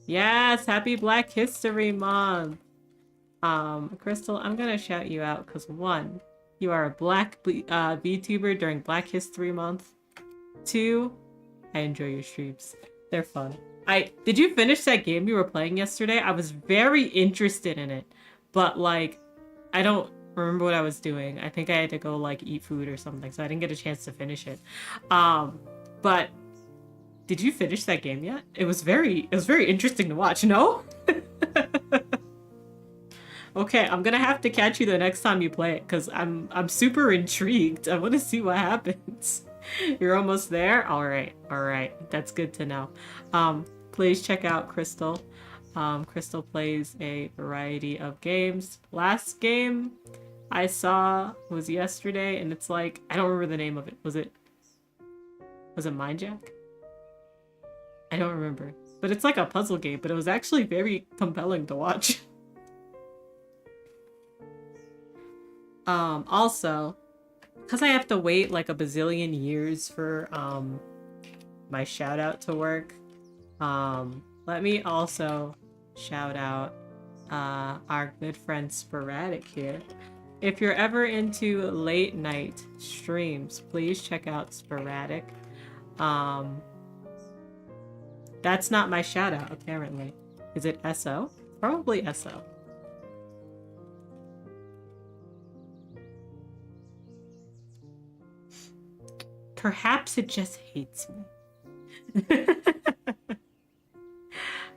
Yes, happy Black History Month. Crystal, I'm gonna shout you out because 1, you are a black VTuber during Black History Month. 2, I enjoy your streams. They're fun. Did you finish that game you were playing yesterday? I was very interested in it, but like, I don't remember what I was doing. I think I had to go like eat food or something, so I didn't get a chance to finish it. But did you finish that game yet? It was very interesting to watch. No? Okay, I'm gonna have to catch you the next time you play it because I'm super intrigued. I want to see what happens. You're almost there? All right. That's good to know. Please check out Crystal. Crystal plays a variety of games. Last game I saw was yesterday, and it's like, I don't remember the name of it. Was it Mindjack? I don't remember. But it's like a puzzle game, but it was actually very compelling to watch. Also, because I have to wait like a bazillion years for my shout out to work, let me also shout out our good friend Sporadic here. If you're ever into late night streams, please check out Sporadic. That's not my shout out, apparently. Is it SO? Probably SO. Perhaps it just hates me.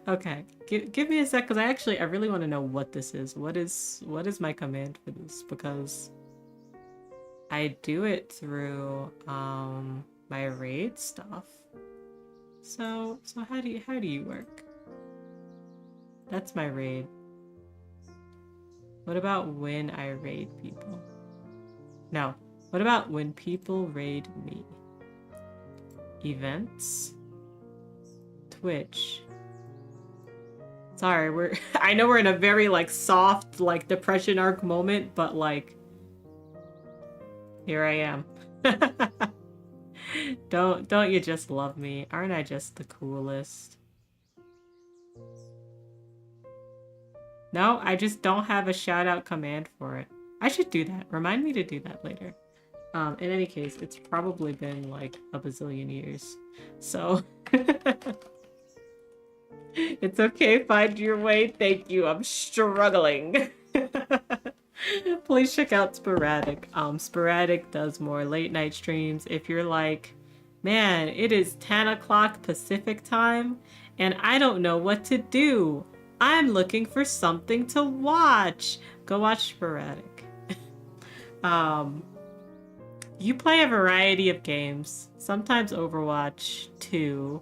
Okay, give me a sec, because I really want to know what this is. What is my command for this? Because I do it through my raid stuff. So how do you work? That's my raid. What about when I raid people? No. What about when people raid me? Events? Twitch. Sorry, I know we're in a very like soft like depression arc moment, but like here I am. Don't you just love me? Aren't I just the coolest? No, I just don't have a shout out command for it. I should do that. Remind me to do that later. In any case, it's probably been like a bazillion years. So it's okay, find your way. Thank you. I'm struggling. Please check out Sporadic. Sporadic does more late night streams. If you're like, man, it is 10 o'clock Pacific time and I don't know what to do. I'm looking for something to watch. Go watch Sporadic. You play a variety of games, sometimes Overwatch 2.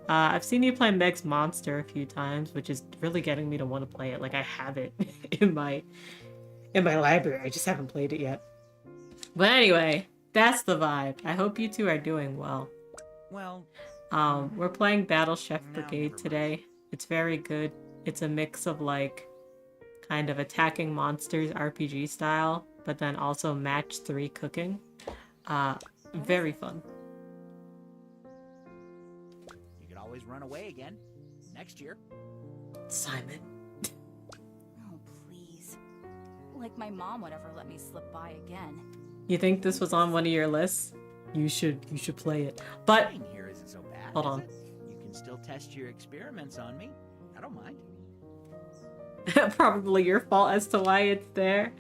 I've seen you play Meg's Monster a few times, which is really getting me to want to play it. Like, I have it in my library. I just haven't played it yet. But anyway, that's the vibe. I hope you two are doing well. Well, We're playing Battle Chef Brigade today. It's very good. It's a mix of like kind of attacking monsters RPG style, but then also match 3 cooking. Very fun. You could always run away again. Next year. Simon. Oh, please. Like my mom would ever let me slip by again. You think this was on one of your lists? You should play it. But Playing here isn't so bad. hold on. Is it? You can still test your experiments on me. I don't mind. Probably your fault as to why it's there.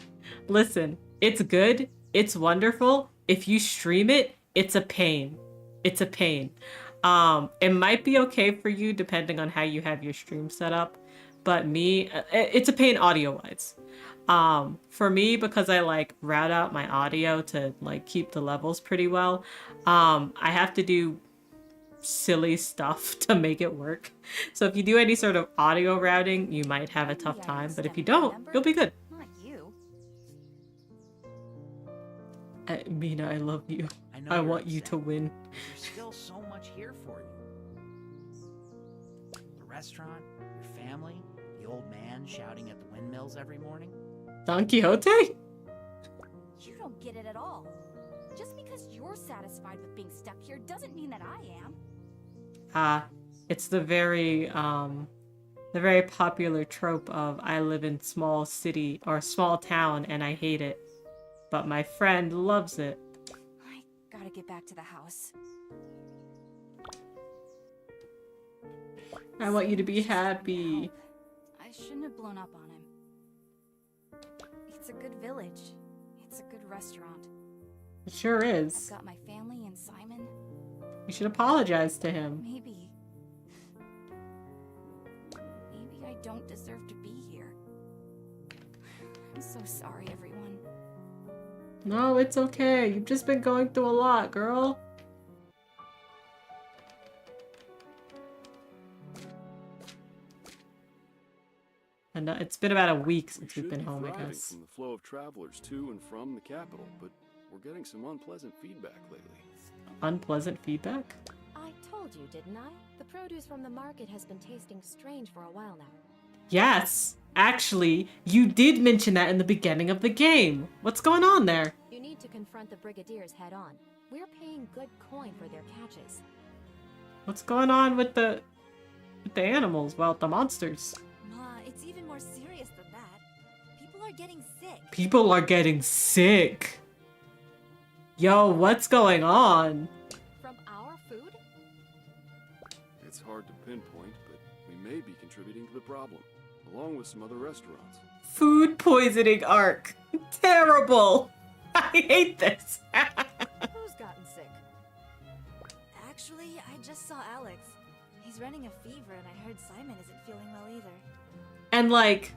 Listen, it's good. It's wonderful. If you stream it, it's a pain. It's a pain. It might be okay for you depending on how you have your stream set up, but me, it's a pain audio-wise. For me, because I like route out my audio to like keep the levels pretty well, I have to do silly stuff to make it work. So if you do any sort of audio routing, you might have a tough time, but if you don't, you'll be good. Not you. Mina, I love you. know I you're want you upset, to win. but There's still so much here for you. The restaurant, your family, the old man shouting at the windmills every morning. Don Quixote? You don't get it at all. Just because you're satisfied with being stuck here doesn't mean that I am. It's the very popular trope of I live in small city or small town and I hate it, but my friend loves it. I gotta get back to the house. I want you to be happy. I shouldn't have blown up on him. It's a good village. It's a good restaurant. It sure is. I've got my family and Simon. You should apologize to him. Maybe I don't deserve to be here. I'm so sorry, everyone. No, it's okay. You've just been going through a lot, girl. And it's been about a week since we've been home, I guess. From the flow of travelers to and from the capital, but we're getting some unpleasant feedback lately. Unpleasant feedback? I told you, didn't I? The produce from the market has been tasting strange for a while now. Yes! Actually, you did mention that in the beginning of the game. What's going on there? You need to confront the Brigadiers head on. We're paying good coin for their catches. What's going on with the animals? Well, the monsters. Ma, it's even more serious than that. People are getting sick. People are getting sick. Yo, what's going on? From our food? It's hard to pinpoint, but we may be contributing to the problem, along with some other restaurants. Food poisoning arc. Terrible. I hate this. Who's gotten sick? Actually, I just saw Alex. He's running a fever, and I heard Simon isn't feeling well either. And like,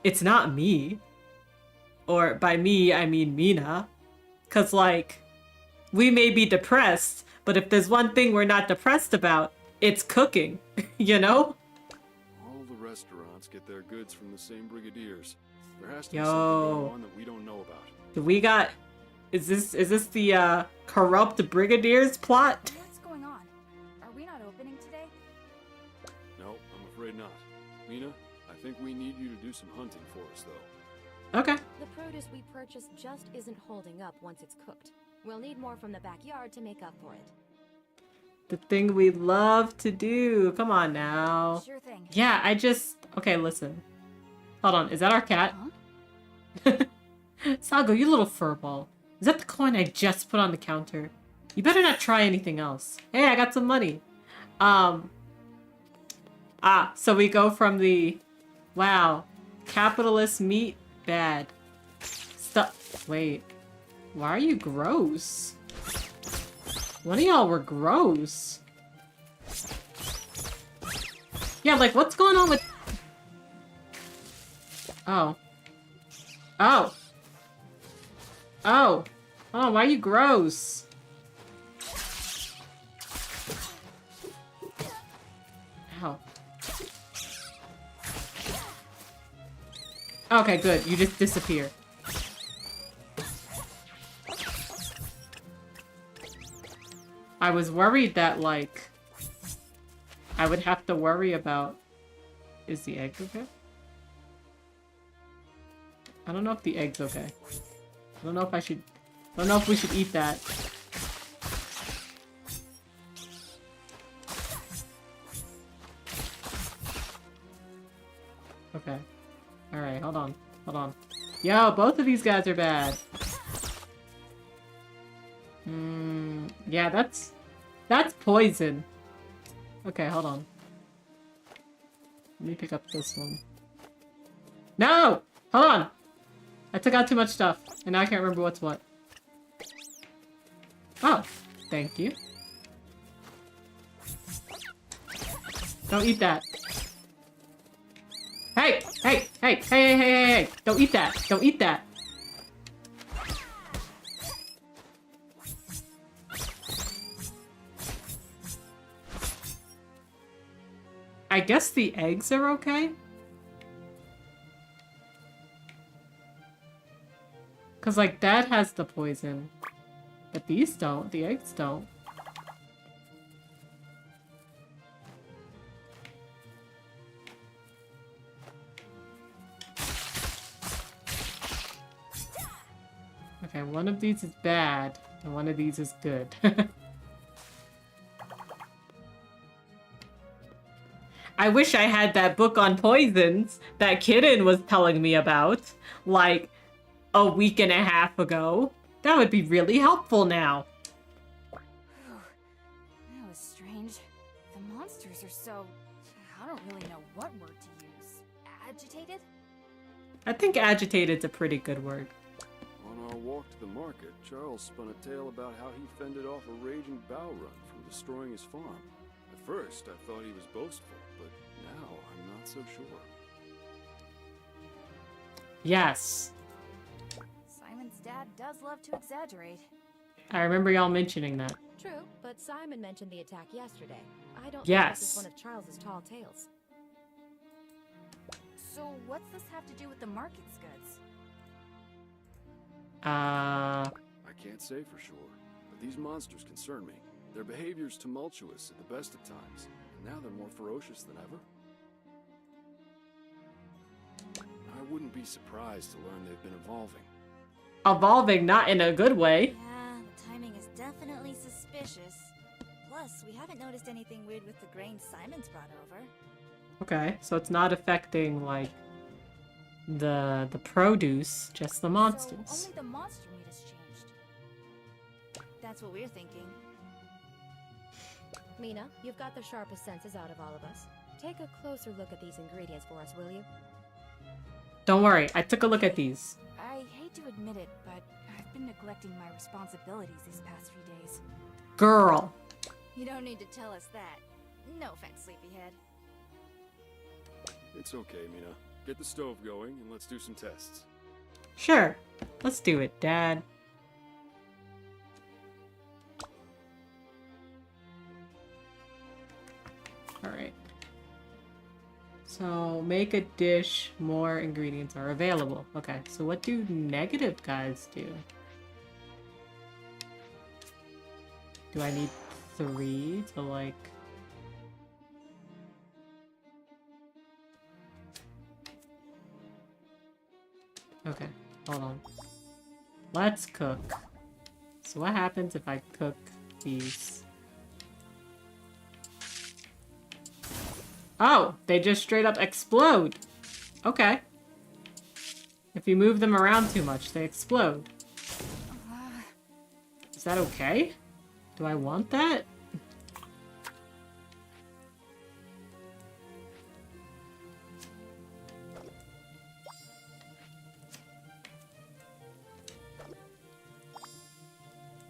it's not me. Or by me, I mean Mina. 'Cause like, we may be depressed, but if there's one thing we're not depressed about, it's cooking, you know? All the restaurants get their goods from the same brigadiers. There has to be Yo. something going on that we don't know about. We got... Is this the corrupt brigadiers plot? What's going on? Are we not opening today? No, I'm afraid not. Mina, I think we need you to do some hunting for us, though. Okay. The produce we purchased just isn't holding up once it's cooked. We'll need more from the backyard to make up for it. The thing we love to do. Come on now. Sure thing. Yeah, Okay, listen. Hold on, is that our cat? Huh? Sago, you little furball. Is that the coin I just put on the counter? You better not try anything else. Hey, I got some money. So we go from the... Wow. Capitalist meat, bad. Wait. Why are you gross? One of y'all were gross. Yeah, like, what's going on with... Oh. Oh. Oh. Oh, why are you gross? Ow. Okay, good. You just disappear. I was worried that, like... I would have to worry about... Is the egg okay? I don't know if the egg's okay. I don't know if I should... I don't know if we should eat that. Okay. Alright, hold on. Hold on. Yo, both of these guys are bad. Yeah, that's poison. Okay, hold on. Let me pick up this one. No! Hold on! I took out too much stuff, and now I can't remember what's what. Oh, thank you. Don't eat that. Hey! Hey! Hey! Hey! Hey! Hey! Hey! Hey! Don't eat that! Don't eat that! I guess the eggs are okay? Cause like that has the poison. But these don't. The eggs don't. Okay, one of these is bad, and one of these is good. I wish I had that book on poisons that Kitten was telling me about, like, a week and a half ago. That would be really helpful now. That was strange. The monsters are so... I don't really know what word to use. Agitated? I think agitated's a pretty good word. On our walk to the market, Charles spun a tale about how he fended off a raging bow run from destroying his farm. At first, I thought he was boastful, but now I'm not so sure. Yes. Simon's dad does love to exaggerate. I remember y'all mentioning that. True, but Simon mentioned the attack yesterday. I don't Yes. think this is one of Charles's tall tales. So what's this have to do with the market's goods? I can't say for sure, but these monsters concern me. Their behavior's tumultuous at the best of times, and now they're more ferocious than ever. I wouldn't be surprised to learn they've been evolving. Evolving, not in a good way. Yeah, the timing is definitely suspicious. Plus, we haven't noticed anything weird with the grain Simon's brought over. Okay, so it's not affecting, like, the produce, just the monsters. So only the monster meat has changed. That's what we're thinking. Mina, you've got the sharpest senses out of all of us. Take a closer look at these ingredients for us, will you? Don't worry, I took a look at these. I hate to admit it, but I've been neglecting my responsibilities these past few days. Girl. You don't need to tell us that. No offense, sleepyhead. It's okay, Mina. Get the stove going and let's do some tests. Sure. Let's do it, Dad. Alright. So, make a dish, more ingredients are available. Okay, so what do negative guys do? Do I need 3 to, like... Okay, hold on. Let's cook. So what happens if I cook these? Oh, they just straight up explode. Okay. If you move them around too much, they explode. Is that okay? Do I want that?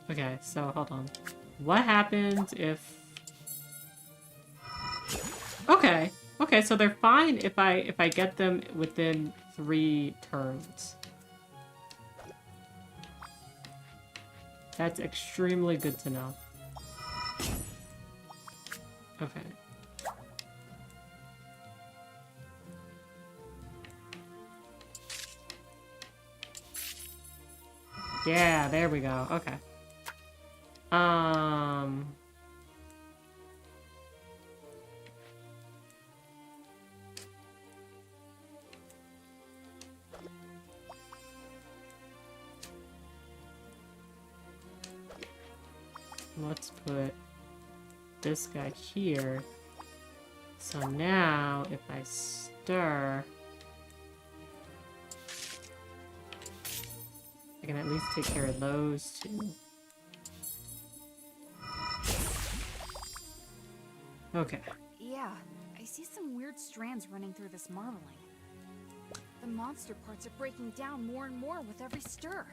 Okay, so hold on. What happens if... Okay. Okay, so they're fine if I get them within 3 turns. That's extremely good to know. Okay. Yeah, there we go. Okay. Let's put this guy here. So now, if I stir, I can at least take care of those two. Okay. Yeah, I see some weird strands running through this marbling. The monster parts are breaking down more and more with every stir.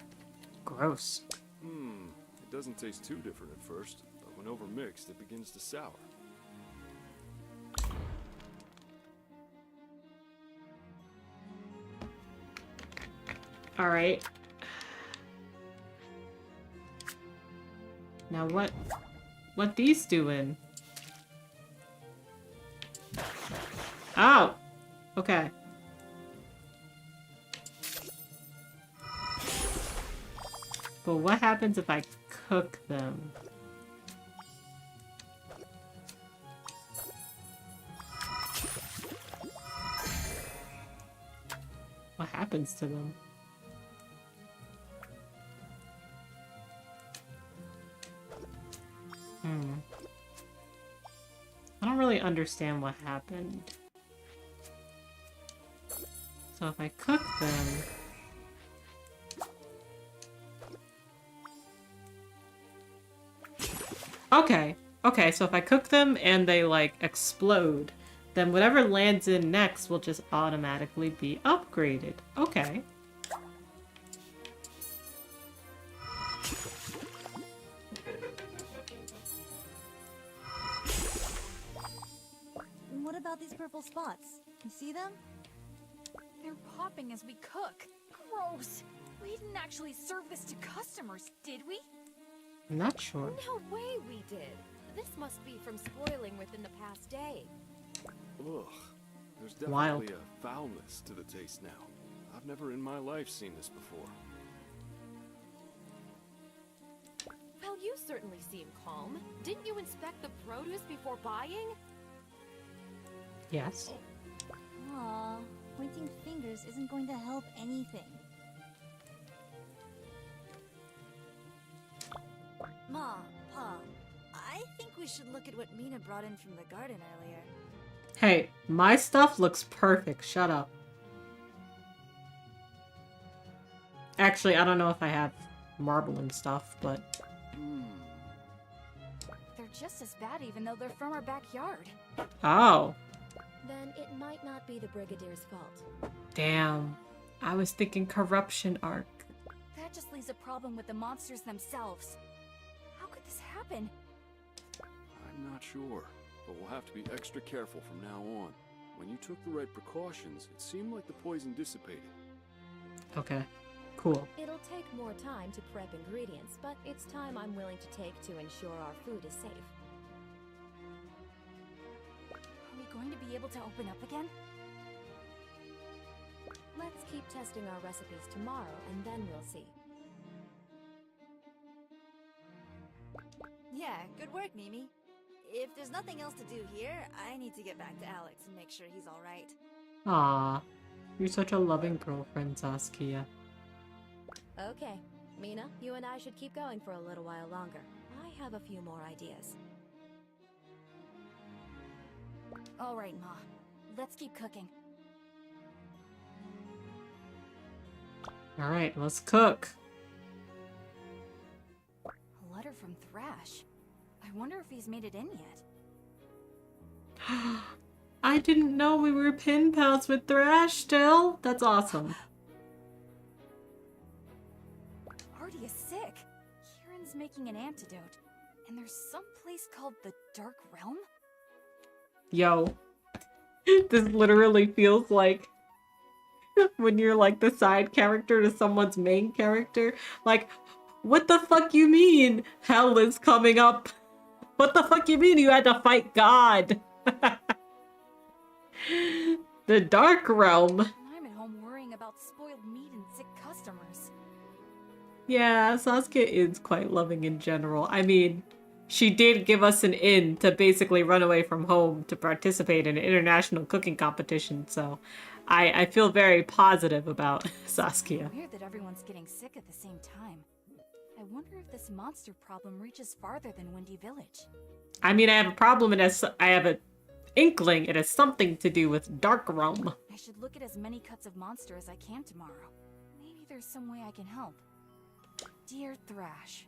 Gross. It doesn't taste too different at first, but when overmixed, it begins to sour. All right. Now what these doing? Oh, okay. But what happens if I cook them? What happens to them? I don't really understand what happened. So if I cook them... Okay, so if I cook them and they, like, explode, then whatever lands in next will just automatically be upgraded. Okay. What about these purple spots? You see them? They're popping as we cook. Gross! We didn't actually serve this to customers, did we? I'm not sure. No way we did. This must be from spoiling within the past day. Ugh. There's definitely Wild. a foulness to the taste now. I've never in my life seen this before. Well, you certainly seem calm. Didn't you inspect the produce before buying? Yes. Aw, pointing fingers isn't going to help anything. Ma, Pa, I think we should look at what Mina brought in from the garden earlier. Hey, my stuff looks perfect. Shut up. Actually, I don't know if I have marble and stuff, but... They're just as bad even though they're from our backyard. Oh. Then it might not be the Brigadier's fault. Damn. I was thinking corruption arc. That just leaves a problem with the monsters themselves. How could this happen? I'm not sure, but we'll have to be extra careful from now on. When you took the right precautions, it seemed like the poison dissipated. Okay. Cool. It'll take more time to prep ingredients, but it's time I'm willing to take to ensure our food is safe. Are we going to be able to open up again? Let's keep testing our recipes tomorrow, and then we'll see. Yeah, good work, Mimi. If there's nothing else to do here, I need to get back to Alex and make sure he's alright. Aw. You're such a loving girlfriend, Saskia. Okay, Mina, you and I should keep going for a little while longer. I have a few more ideas. Alright, Ma. Let's keep cooking. Alright, let's cook. A letter from Thrash. I wonder if he's made it in yet. I didn't know we were pen pals with Thrash still. That's awesome. Artie is sick. Kieran's making an antidote. And there's some place called the Dark Realm? Yo. This literally feels like when you're like the side character to someone's main character. Like, what the fuck you mean hell is coming up? What the fuck you mean you had to fight God? The Dark Realm. I'm at home worrying about spoiled meat and sick customers. Yeah, Saskia is quite loving in general. I mean, she did give us an in to basically run away from home to participate in an international cooking competition, so I feel very positive about Saskia. Weird that everyone's getting sick at the same time. I wonder if this monster problem reaches farther than Windy Village. I mean, I have a problem. I have an inkling. It has something to do with Dark Realm. I should look at as many cuts of monster as I can tomorrow. Maybe there's some way I can help. Dear Thrash.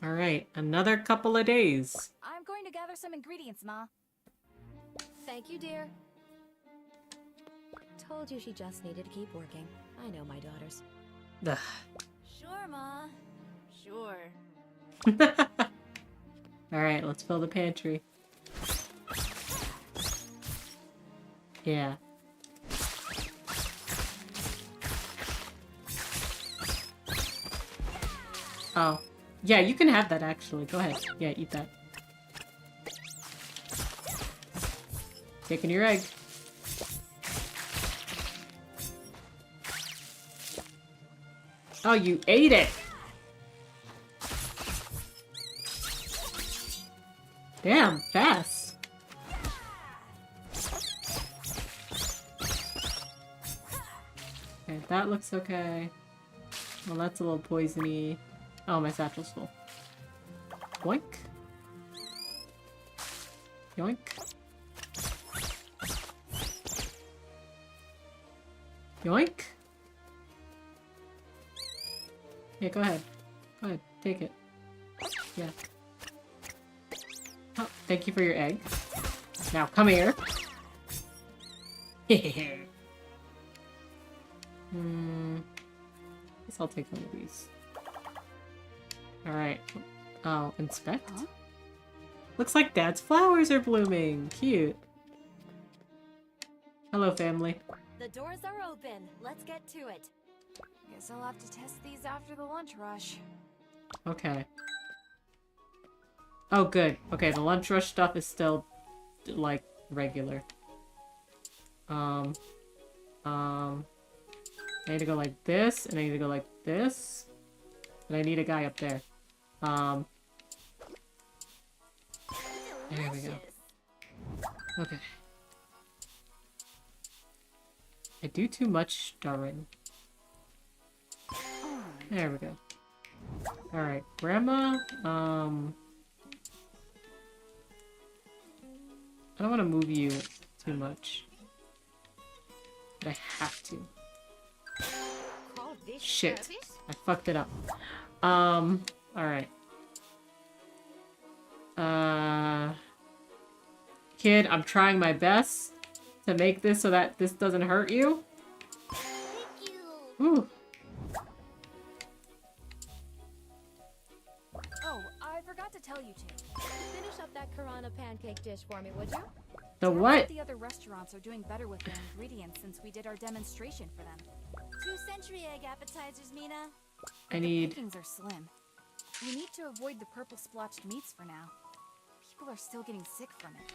All right, another couple of days. I'm going to gather some ingredients, Ma. Thank you, dear. Told you she just needed to keep working. I know my daughters. Ugh. Sure, Ma. Sure. All right, let's fill the pantry. Yeah. Oh. Yeah, you can have that actually. Go ahead. Yeah, eat that. Taking your egg. Oh, you ate it! Damn, fast. Okay, that looks okay. Well, that's a little poisony. Oh, my satchel's full. Yoink. Yoink. Yoink. Yeah, go ahead. Go ahead, take it. Yeah. Oh, thank you for your egg. Now, come here. Guess I'll take one of these. Alright. Oh, inspect? Huh? Looks like Dad's flowers are blooming. Cute. Hello, family. The doors are open. Let's get to it. Guess I'll have to test these after the lunch rush. Okay. Oh, good. Okay, the lunch rush stuff is still, like, regular. I need to go like this, and I need to go like this. And I need a guy up there. There we go. Okay. I do too much stirring. There we go. Alright, Grandma, I don't want to move you too much. But I have to. Shit. I fucked it up. Alright. Kid, I'm trying my best to make this so that this doesn't hurt you. Thank you. Ooh. Oh, I forgot to tell you two. Finish up that Karana pancake dish for me, would you? The what? The other restaurants are doing better with their ingredients since we did our demonstration for them. 2 century egg appetizers, Mina. I need... The pickings are slim. We need to avoid the purple splotched meats for now. People are still getting sick from it.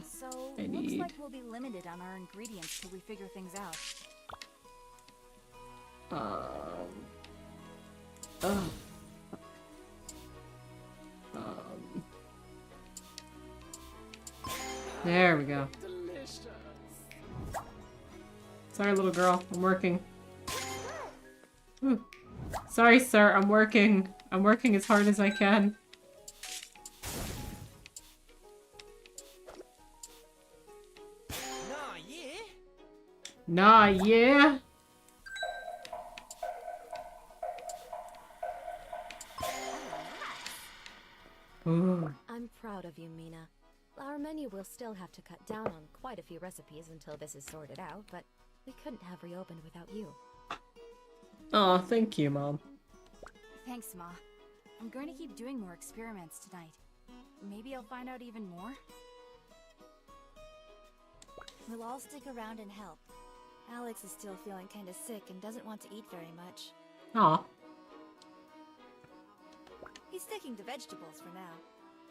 So, looks like we'll be limited on our ingredients till we figure things out. There we go. Sorry, little girl. I'm working. Ooh. Sorry, sir. I'm working. I'm working as hard as I can. Nah, yeah. Nah, yeah. Ooh. I'm proud of you, Mina. Our menu will still have to cut down on quite a few recipes until this is sorted out, but we couldn't have reopened without you. Oh, thank you, Mom. Thanks, Ma. I'm going to keep doing more experiments tonight. Maybe I'll find out even more. We'll all stick around and help. Alex is still feeling kinda sick and doesn't want to eat very much. Aw. He's sticking to vegetables for now.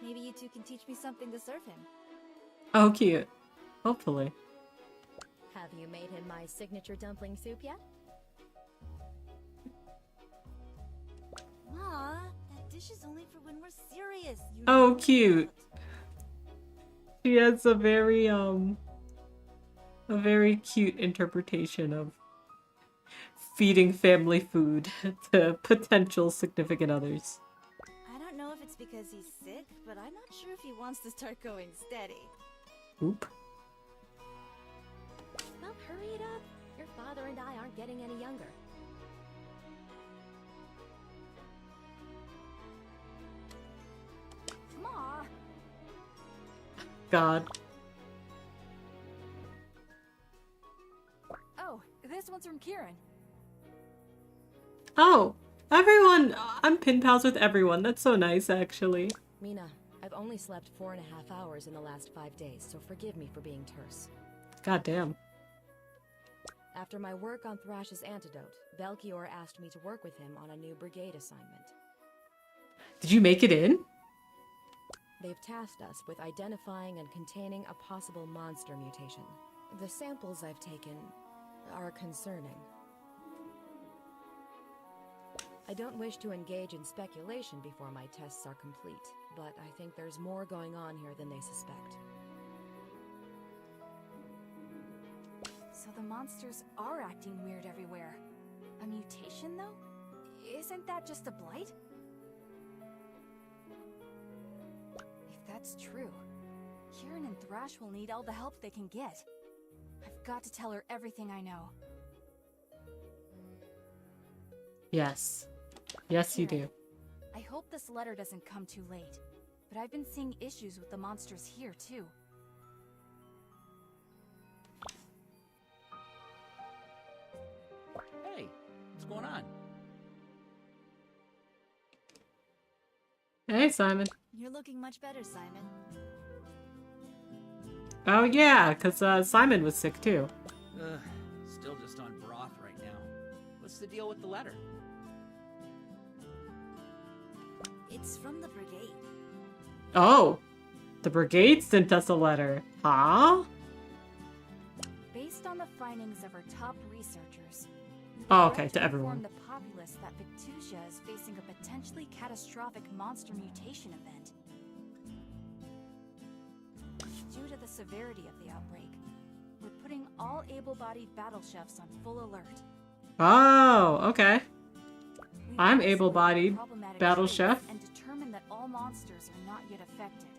Maybe you two can teach me something to serve him. Oh, cute. Hopefully. Have you made him my signature dumpling soup yet? Ma, that dish is only for when we're serious. You Oh, cute. She has a very, A very cute interpretation of feeding family food to potential significant others. I don't know if it's because he's sick, but I'm not sure if he wants to start going steady. Oop. Well, hurry it up. Your father and I aren't getting any younger. Ma! God. Oh, this one's from Kieran. Oh, everyone! I'm pin pals with everyone. That's so nice, actually. Mina, I've only slept 4.5 hours in the last 5 days, so forgive me for being terse. God damn. After my work on Thrash's antidote, Belchior asked me to work with him on a new brigade assignment. Did you make it in? They've tasked us with identifying and containing a possible monster mutation. The samples I've taken are concerning. I don't wish to engage in speculation before my tests are complete, but I think there's more going on here than they suspect. So the monsters are acting weird everywhere. A mutation, though? Isn't that just a blight? If that's true, Kieran and Thrash will need all the help they can get. I've got to tell her everything I know. Yes. Yes, you do. I hope this letter doesn't come too late, but I've been seeing issues with the monsters here, too. Hey, what's going on? Hey, Simon. You're looking much better, Simon. Oh, yeah, because Simon was sick, too. Still just on broth right now. What's the deal with the letter? It's from the brigade. Oh, the brigade sent us a letter. Huh? Based on the findings of our top researchers, Oh, okay, to everyone. inform the populace that P2U is facing a potentially catastrophic monster mutation event. Due to the severity of the outbreak, we're putting all able-bodied battle chefs on full alert. Oh, okay. We've I'm isolated able-bodied problematic battle traits chef. and determined that all monsters are not yet affected,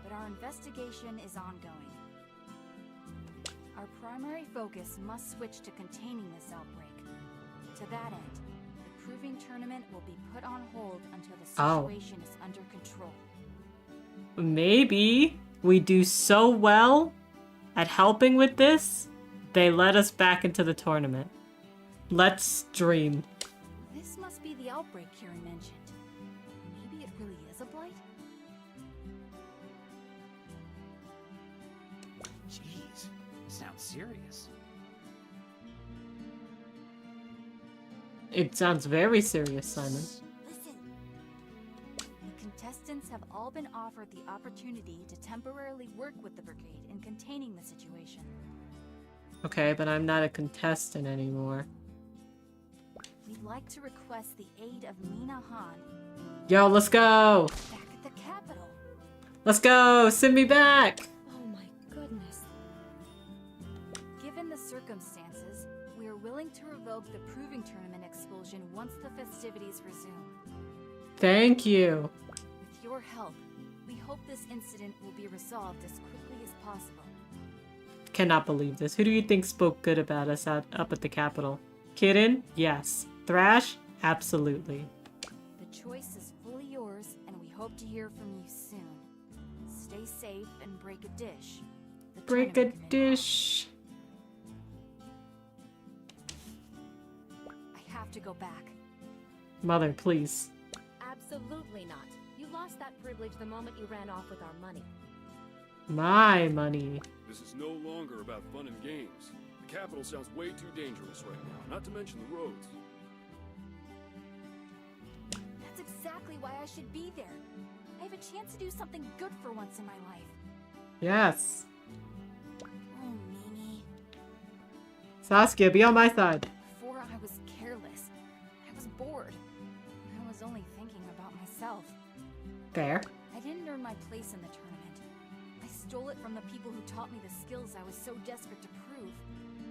but our investigation is ongoing. Our primary focus must switch to containing this outbreak. To that end, the proving tournament will be put on hold until the situation is under control. Maybe we do so well at helping with this, they let us back into the tournament. Let's dream. This must be the outbreak Kieran mentioned. Maybe it really is a blight? Jeez, sounds serious. It sounds very serious, Simon. Listen. The contestants have all been offered the opportunity to temporarily work with the brigade in containing the situation. Okay, but I'm not a contestant anymore. We'd like to request the aid of Mina Han Yo, let's go! back at the capital. Let's go! Send me back! Oh my goodness. Given the circumstances, we are willing to revoke the proving tournament expulsion once the festivities resume. Thank you. With your help, we hope this incident will be resolved as quickly as possible. Cannot believe this. Who do you think spoke good about us up at the Capitol? Kitten? Yes. Thrash? Absolutely. The choice is fully yours, and we hope to hear from you soon. Stay safe and break a dish. The Break a tournament committee. dish. I have to go back. Mother, please. Absolutely not. You lost that privilege the moment you ran off with our money. My money. This is no longer about fun and games. The capital sounds way too dangerous right now, not to mention the roads. That's exactly why I should be there. I have a chance to do something good for once in my life. Yes. Oh, Mimi. Saskia, be on my side. Before I was careless. I was bored. I was only thinking about myself. Fair. I didn't earn my place in the tournament. I stole it from the people who taught me the skills I was so desperate to prove.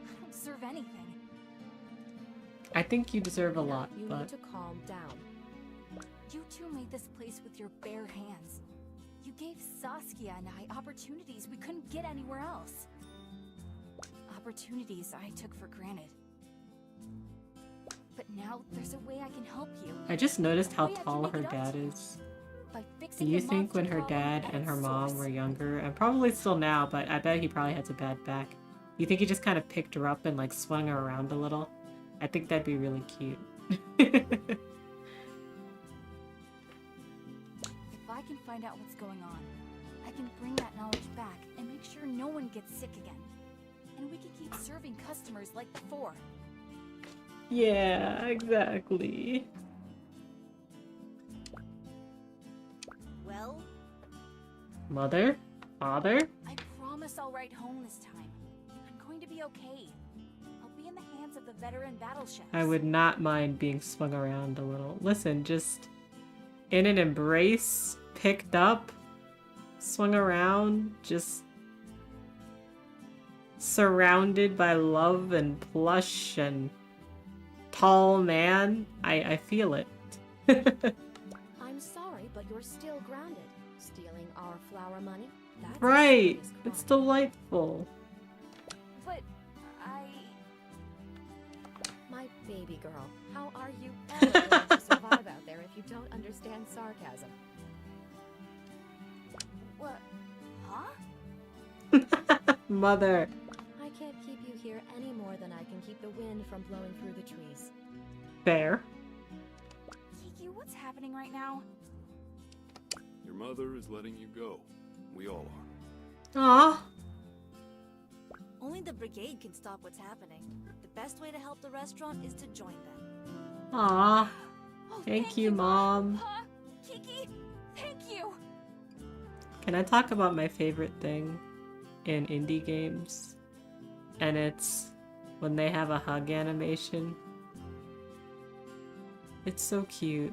I don't deserve anything. I think you deserve a lot, You but... need to calm down. You two made this place with your bare hands. You gave Saskia and I opportunities we couldn't get anywhere else. Opportunities I took for granted. But now there's a way I can help you. I just noticed how A way I can tall make her it up dad to you. is. By Do fixing you the think when monster her problem dad at and her its mom source. were younger, and probably still now, but I bet he probably has a bad back. You think he just kind of picked her up and like swung her around a little? I think that'd be really cute. If I can find out what's going on, I can bring that knowledge back and make sure no one gets sick again. And we can keep serving customers like before. Yeah, exactly. Well, Mother? Father? I promise I'll write home this time. I'm going to be okay. I'll be in the hands of the veteran battle chefs. I would not mind being swung around a little. Listen, just in an embrace, picked up, swung around, just surrounded by love and plush and tall man. I feel it. I'm sorry, but you're still grounded. Stealing our flower money? That's a Right. serious It's crime. delightful. But I... My baby girl, how are you ever going to survive out there if you don't understand sarcasm? What? Huh? Mother. I can't keep you here any more than I can keep the wind from blowing through the trees. Fair. Kiki, what's happening right now? Your mother is letting you go. We all are. Aw. Only the brigade can stop what's happening. The best way to help the restaurant is to join them. Aw. Oh, Thank you, Mom. Huh? Kiki, thank you! Can I talk about my favorite thing in indie games? And it's when they have a hug animation. It's so cute.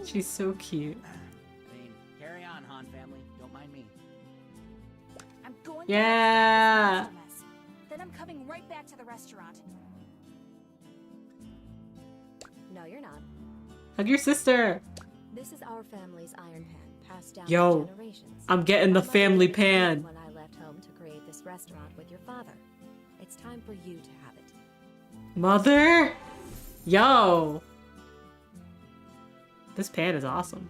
She's so cute. I mean, carry on, Han family. Don't mind me. I'm going Yeah. to stop this monster mess. Then I'm coming right back to the restaurant. No, you're not. Hug your sister. This is our family's iron pan, passed down Yo, for generations. I'm getting the My mother family gave it to me pan. When I left home to create this restaurant with your father. It's time for you to have it. Mother? Yo. This pan is awesome.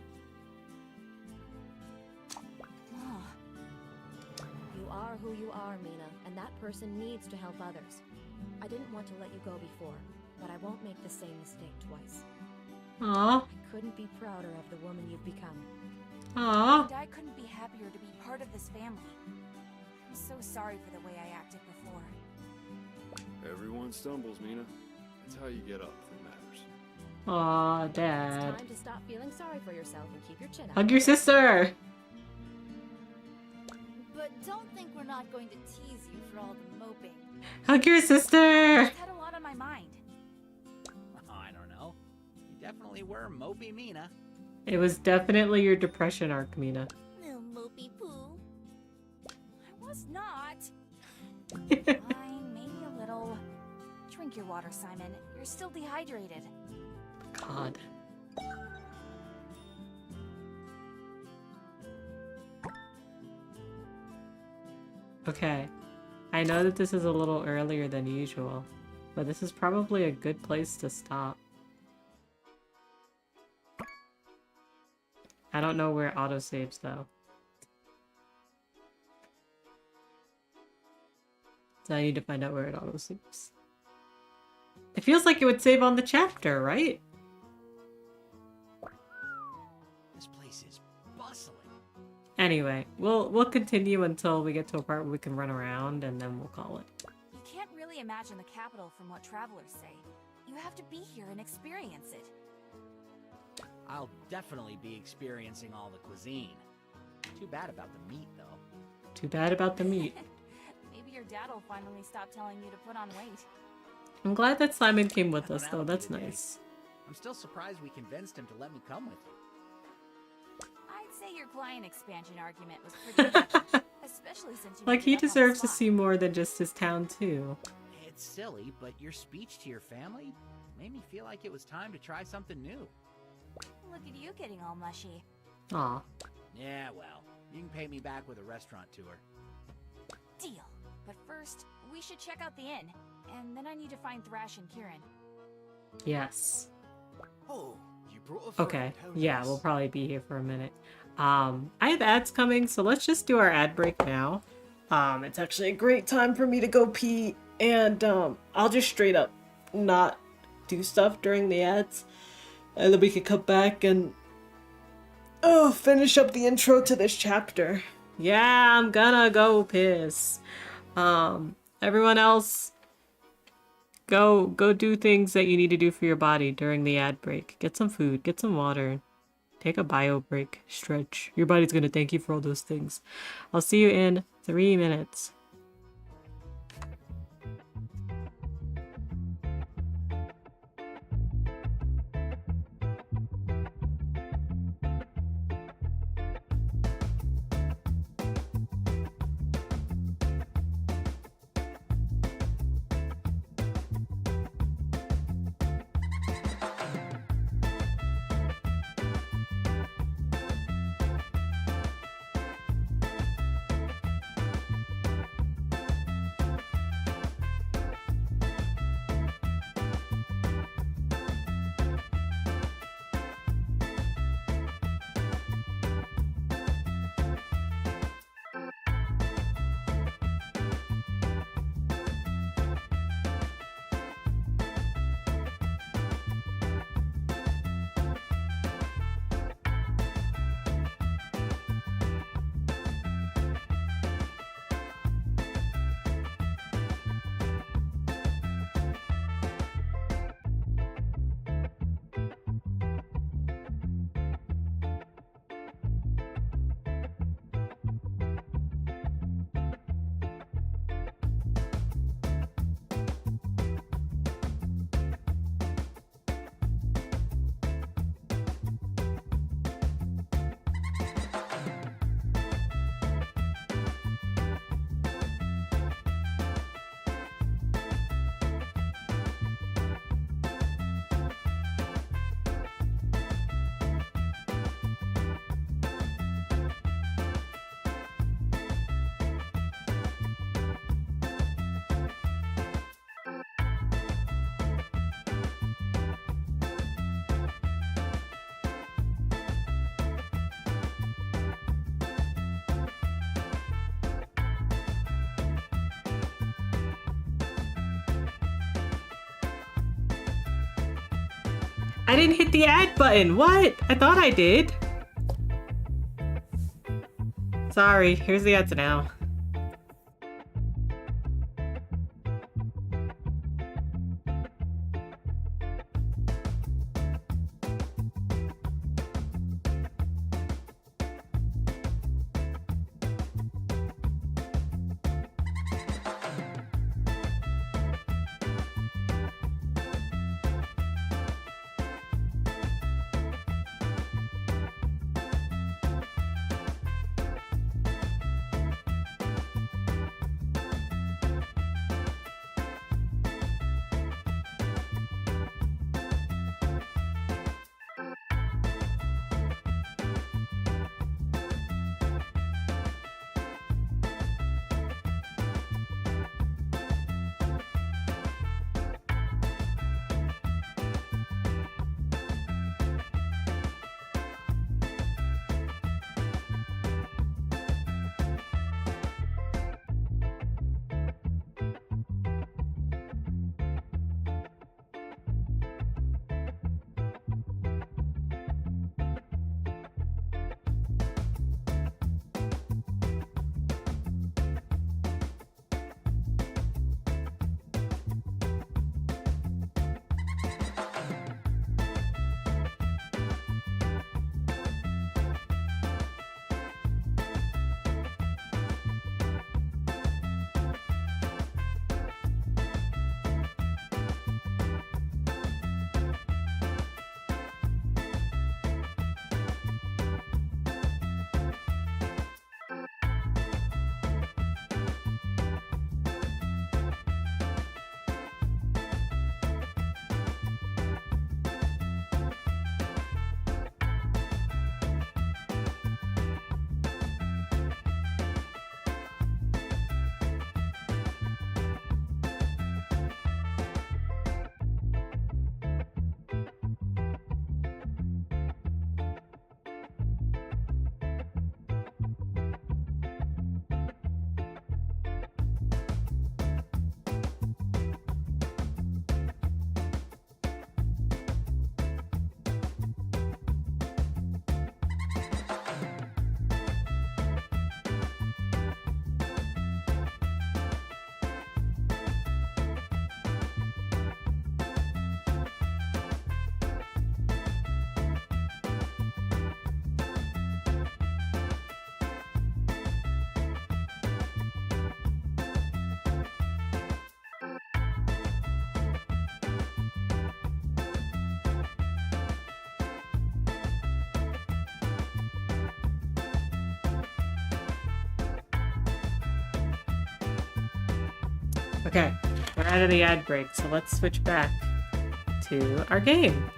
You are who you are, Mina, and that person needs to help others. I didn't want to let you go before, but I won't make the same mistake twice. Aw. I couldn't be prouder of the woman you've become. Aw. And I couldn't be happier to be part of this family. I'm so sorry for the way I acted before. Everyone stumbles, Mina. It's how you get up that matters. Aw, It's Dad. time to stop feeling sorry for yourself and keep your chin up. Hug your sister. But don't think we're not going to tease you for all the moping. Hug your I sister. just had a lot on my mind. Oh, I don't know. You definitely were mopey Mina. It was definitely your depression arc, Mina. Little mopey poo. I was not. Fine, maybe a little. Drink your water, Simon. You're still dehydrated. God. Okay. I know that this is a little earlier than usual, but this is probably a good place to stop. I don't know where autosaves though. So I need to find out where it autosaves. It feels like it would save on the chapter, right? This place is bustling. Anyway, we'll continue until we get to a part where we can run around, and then we'll call it. You can't really imagine the capital from what travelers say. You have to be here and experience it. I'll definitely be experiencing all the cuisine. Too bad about the meat, though. Too bad about the meat. Maybe your dad will finally stop telling you to put on weight. I'm glad that Simon came with Well, us, that'll though. be That's the day. nice. I'm still surprised we convinced him to let me come with you. I'd say say your client expansion argument was pretty good, especially since you Like, made he it up on the deserves to spot. see more than just his town, too. It's silly, but your speech to your family made me feel like it was time to try something new. Look at you getting all mushy. Aw. Yeah, well, you can pay me back with a restaurant tour. Deal. But first, we should check out the inn. And then I need to find Thrash and Kieran. Yes. Oh, you brought a friend. Okay. How Yeah, nice. we'll probably be here for a minute. I have ads coming, so let's just do our ad break now. It's actually a great time for me to go pee, and I'll just straight up not do stuff during the ads, and then we can come back and finish up the intro to this chapter. Yeah, I'm gonna go piss. Everyone else, go do things that you need to do for your body during the ad break. Get some food, get some water, take a bio break, stretch. Your body's gonna thank you for all those things. I'll see you in 3 minutes. I didn't hit the ad button. What? I thought I did. Sorry, here's the ads now. Okay, we're out of the ad break, so let's switch back to our game.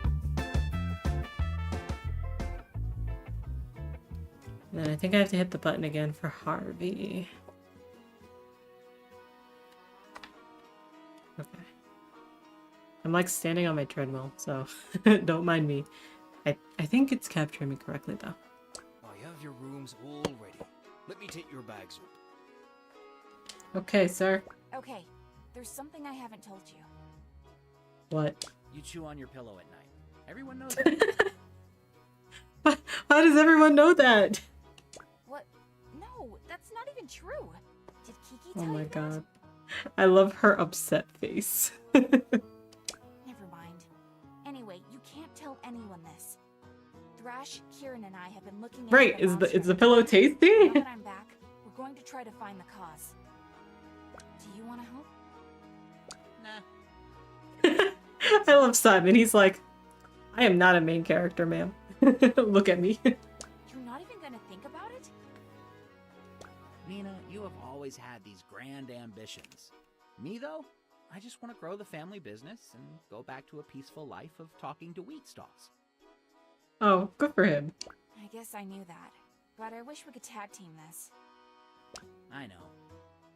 And then I think I have to hit the button again for Harvey. Okay. I'm like standing on my treadmill, so don't mind me. I think it's capturing me correctly though. I have your rooms all ready. Let me take your bags up. Okay, sir. Okay, there's something I haven't told you. What? You chew on your pillow at night. Everyone knows that. How does everyone know that? What? No, that's not even true. Did Kiki Oh tell my you that? god. I love her upset face. Never mind. Anyway, you can't tell anyone this. Thrash, Kieran, and I have been looking into Right, the is the monster. pillow tasty? Now that I'm back, we're going to try to find the cause. Do you want to help? Nah. I love Simon. He's like, I am not a main character, ma'am. Look at me. You're not even gonna think about it? Mina, you have always had these grand ambitions. Me, though, I just want to grow the family business and go back to a peaceful life of talking to wheat stalls. Oh, good for him. I guess I knew that. But I wish we could tag team this. I know.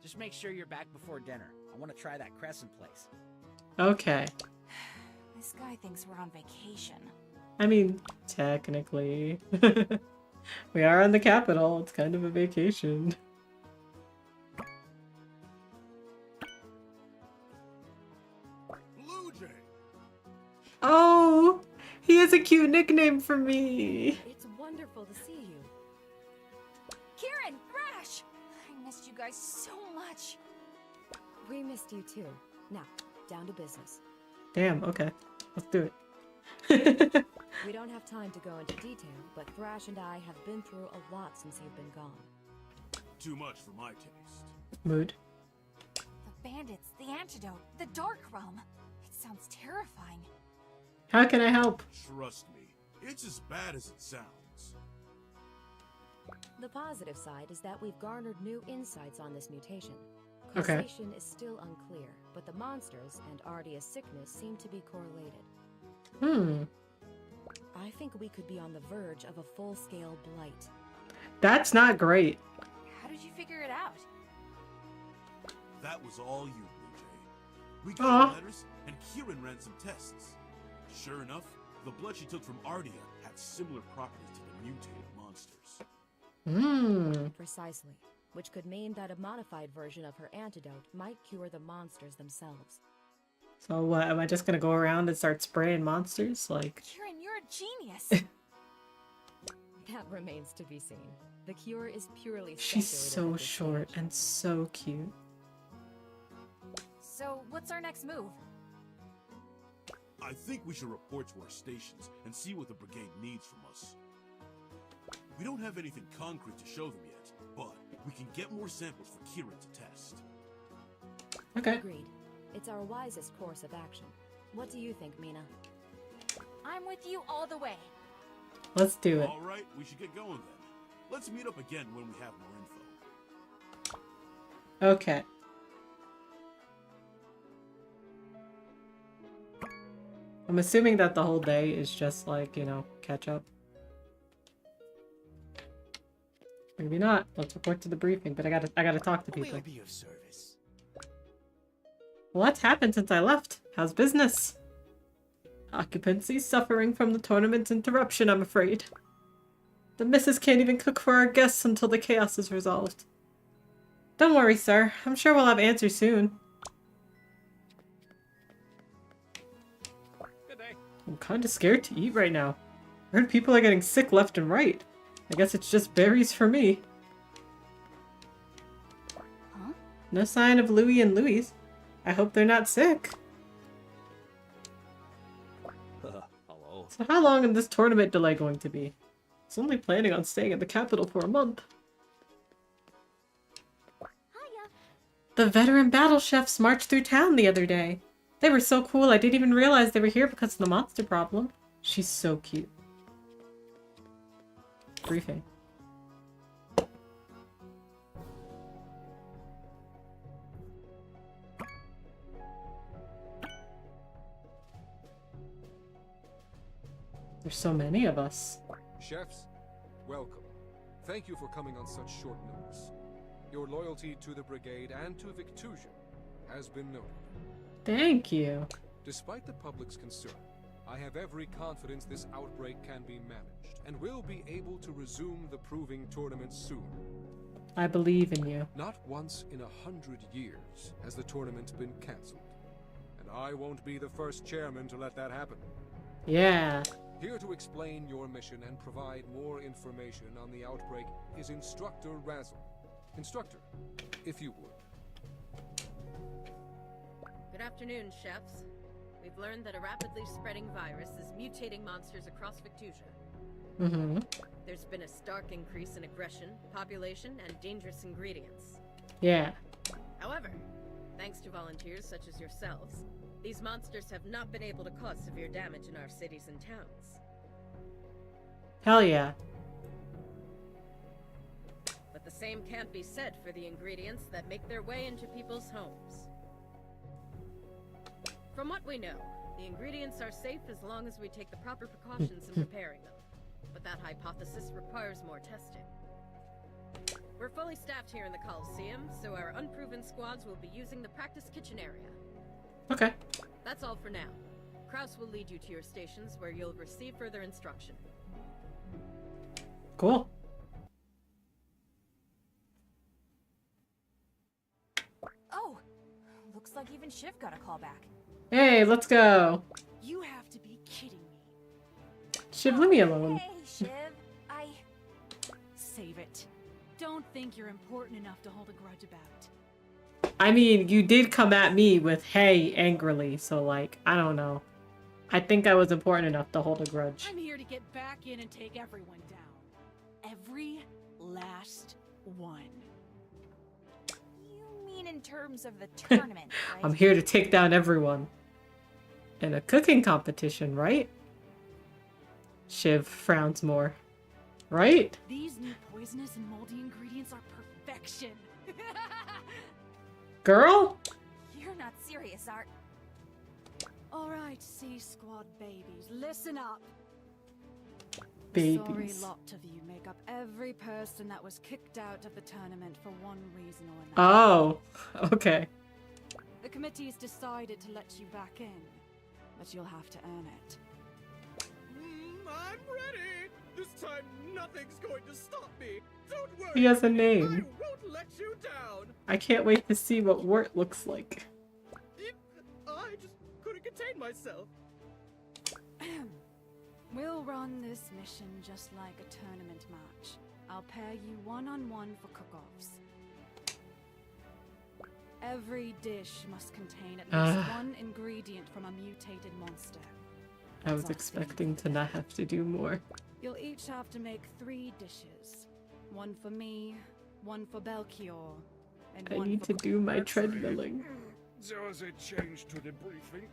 Just make sure you're back before dinner. I want to try that crescent place. Okay. This guy thinks we're on vacation. I mean, technically. We are on the capital. It's kind of a vacation. Blue Jay! Oh! He has a cute nickname for me! It's wonderful to see you. Kieran! Thrash! I missed you guys so much. We missed you too. Now, down to business. Damn, okay. Let's do it. We don't have time to go into detail, but Thrash and I have been through a lot since you've been gone. Too much for my taste. Mood. The bandits, the antidote, the dark realm. It sounds terrifying. How can I help? Trust me, it's as bad as it sounds. The positive side is that we've garnered new insights on this mutation. Okay. Causation is still unclear, but the monsters and Ardia's sickness seem to be correlated. Hmm. I think we could be on the verge of a full-scale blight. That's not great. How did you figure it out? That was all you, Blue Jay. We Aw. got the letters, and Kieran ran some tests. Sure enough, the blood she took from Ardia had similar properties to the mutated monsters. Hmm. Precisely. Which could mean that a modified version of her antidote might cure the monsters themselves. So what, am I just gonna go around and start spraying monsters? Like... Kieran, you're a genius. That remains to be seen. The cure is purely She's speculative so at this short stage. and so cute. So, what's our next move? I think we should report to our stations and see what the brigade needs from us. We don't have anything concrete to show them yet, but we can get more samples for Kieran to test. Okay. Agreed. It's our wisest course of action. What do you think, Mina? I'm with you all the way. Let's do it. All right, we should get going then. Let's meet up again when we have more info. Okay. I'm assuming that the whole day is just like, you know, catch up. Maybe not. Let's report to the briefing, but I gotta talk to people. We'll be of service. What's happened since I left? How's business? Occupancy suffering from the tournament's interruption, I'm afraid. The missus can't even cook for our guests until the chaos is resolved. Don't worry, sir. I'm sure we'll have answers soon. Good day. I'm kinda scared to eat right now. I heard people are getting sick left and right. I guess it's just berries for me. Huh? No sign of Louie and Louise. I hope they're not sick. Hello. So how long is this tournament delay going to be? I was only planning on staying at the capital for a month. Hiya. The veteran battle chefs marched through town the other day. They were so cool I didn't even realize they were here because of the monster problem. She's so cute. Briefing. There's so many of us. Chefs, welcome. Thank you for coming on such short notice. Your loyalty to the Brigade and to Victusia has been noted. Thank you. Despite the public's concern, I have every confidence this outbreak can be managed, and will be able to resume the proving tournament soon. I believe in you. Not once in 100 years has the tournament been cancelled, and I won't be the first chairman to let that happen. Yeah. Here to explain your mission and provide more information on the outbreak is Instructor Razzle. Instructor, if you would. Good afternoon, chefs. We've learned that a rapidly spreading virus is mutating monsters across Victusia. Mm-hmm. There's been a stark increase in aggression, population, and dangerous ingredients. Yeah. However, thanks to volunteers such as yourselves, these monsters have not been able to cause severe damage in our cities and towns. Hell yeah. But the same can't be said for the ingredients that make their way into people's homes. From what we know, the ingredients are safe as long as we take the proper precautions in preparing them. But that hypothesis requires more testing. We're fully staffed here in the Coliseum, so our unproven squads will be using the practice kitchen area. Okay. That's all for now. Kraus will lead you to your stations where you'll receive further instruction. Cool. Oh, looks like even Shiv got a call back. Hey, let's go. You have to be kidding me. Shiv, leave me alone. Hey, Shiv. Save it. Don't think you're important enough to hold a grudge about. I mean, you did come at me with hey angrily, so like, I don't know. I think I was important enough to hold a grudge. I'm here to get back in and take everyone down. Every last one. You mean in terms of the tournament, right? I'm here to take down everyone. In a cooking competition, right? Shiv frowns more. Right? These new poisonous and moldy ingredients are perfection. Girl? You're not serious, Art. Alright, C Squad babies, listen up. Babies. Sorry lot of you make up every person that was kicked out of the tournament for one reason or another. Oh, okay. The committee's decided to let you back in, but you'll have to earn it. I'm ready! This time nothing's going to stop me! Don't worry! He has a I name. won't let you down! I can't wait to see what Wart looks like. I just couldn't contain myself. We'll run this mission just like a tournament match. I'll pair you one-on-one for cook-offs. Every dish must contain at least one ingredient from a mutated monster. I was expecting to not have to do more. You'll each have to make 3 dishes. One for me, one for Belchior, and I one need for to do my treadmilling. There was a change to the briefing.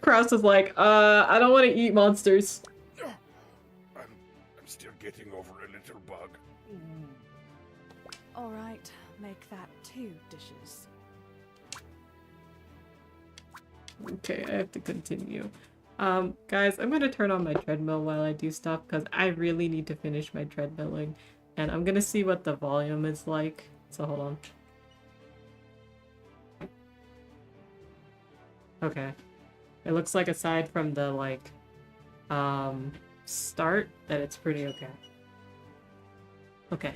Kraus is like, I don't want to eat monsters. I'm still getting over a little bug. Alright, make that 2 dishes. Okay, I have to continue. Guys, I'm gonna turn on my treadmill while I do stuff because I really need to finish my treadmilling. And I'm gonna see what the volume is like. So hold on. Okay. It looks like aside from the like start that it's pretty okay. Okay.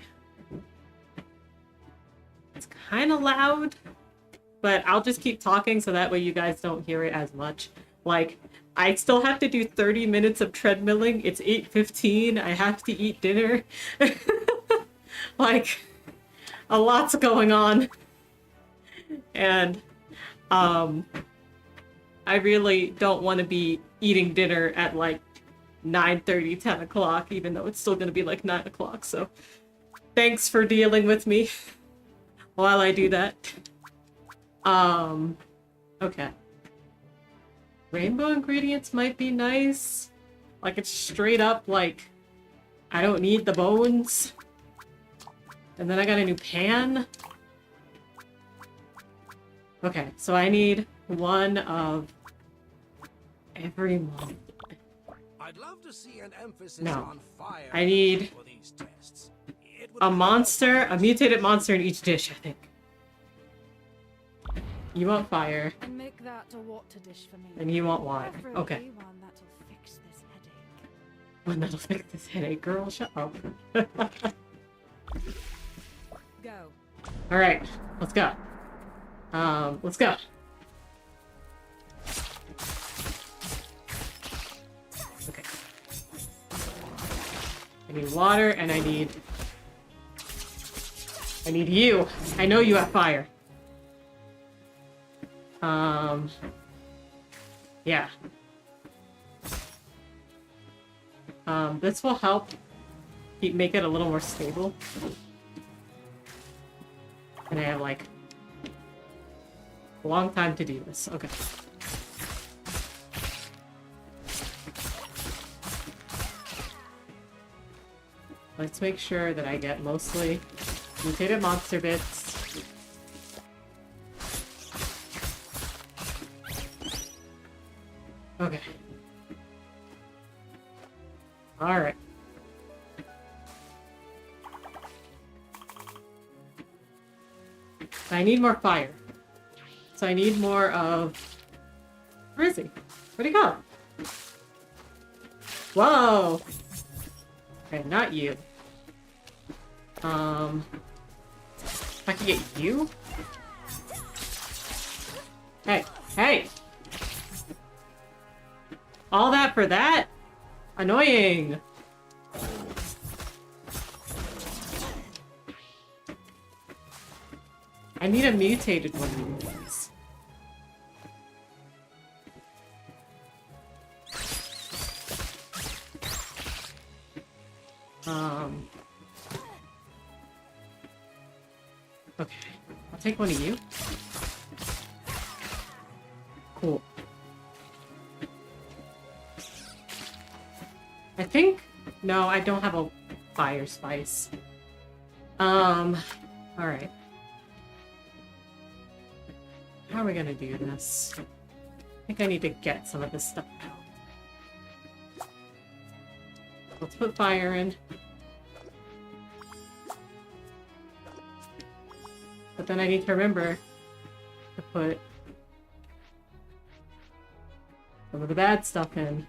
It's kind of loud, but I'll just keep talking so that way you guys don't hear it as much. Like, I still have to do 30 minutes of treadmilling. It's 8:15. I have to eat dinner. Like, a lot's going on. And, I really don't want to be eating dinner at like 9:30, 10 o'clock, even though it's still going to be like 9 o'clock. So, thanks for dealing with me while I do that. Okay. Rainbow ingredients might be nice. Like, it's straight up, like, I don't need the bones. And then I got a new pan. Okay, so I need one of every month. I'd love to see an emphasis No. on fire I need for these tests. It would a be monster, a mutated monster in each dish, I think. You want fire, And make that a water dish for me. and you want water. Preferably Okay. one that'll fix this headache. One that'll fix this headache, girl. Shut up. Go. Alright, let's go. Let's go. Okay. I need water, and I need you. I know you have fire. Yeah. This will help make it a little more stable. And I have, like, a long time to do this. Okay. Let's make sure that I get mostly mutated monster bits. Okay. Alright. I need more fire. So I need more of... Where is he? Where'd he go? Whoa! Okay, not you. I can get you? Hey, hey! All that for that? Annoying! I need a mutated one of these. Okay. I'll take one of you. Cool. I think... No, I don't have a fire spice. Alright. How are we gonna do this? I think I need to get some of this stuff out. Let's put fire in. But then I need to remember to put some of the bad stuff in.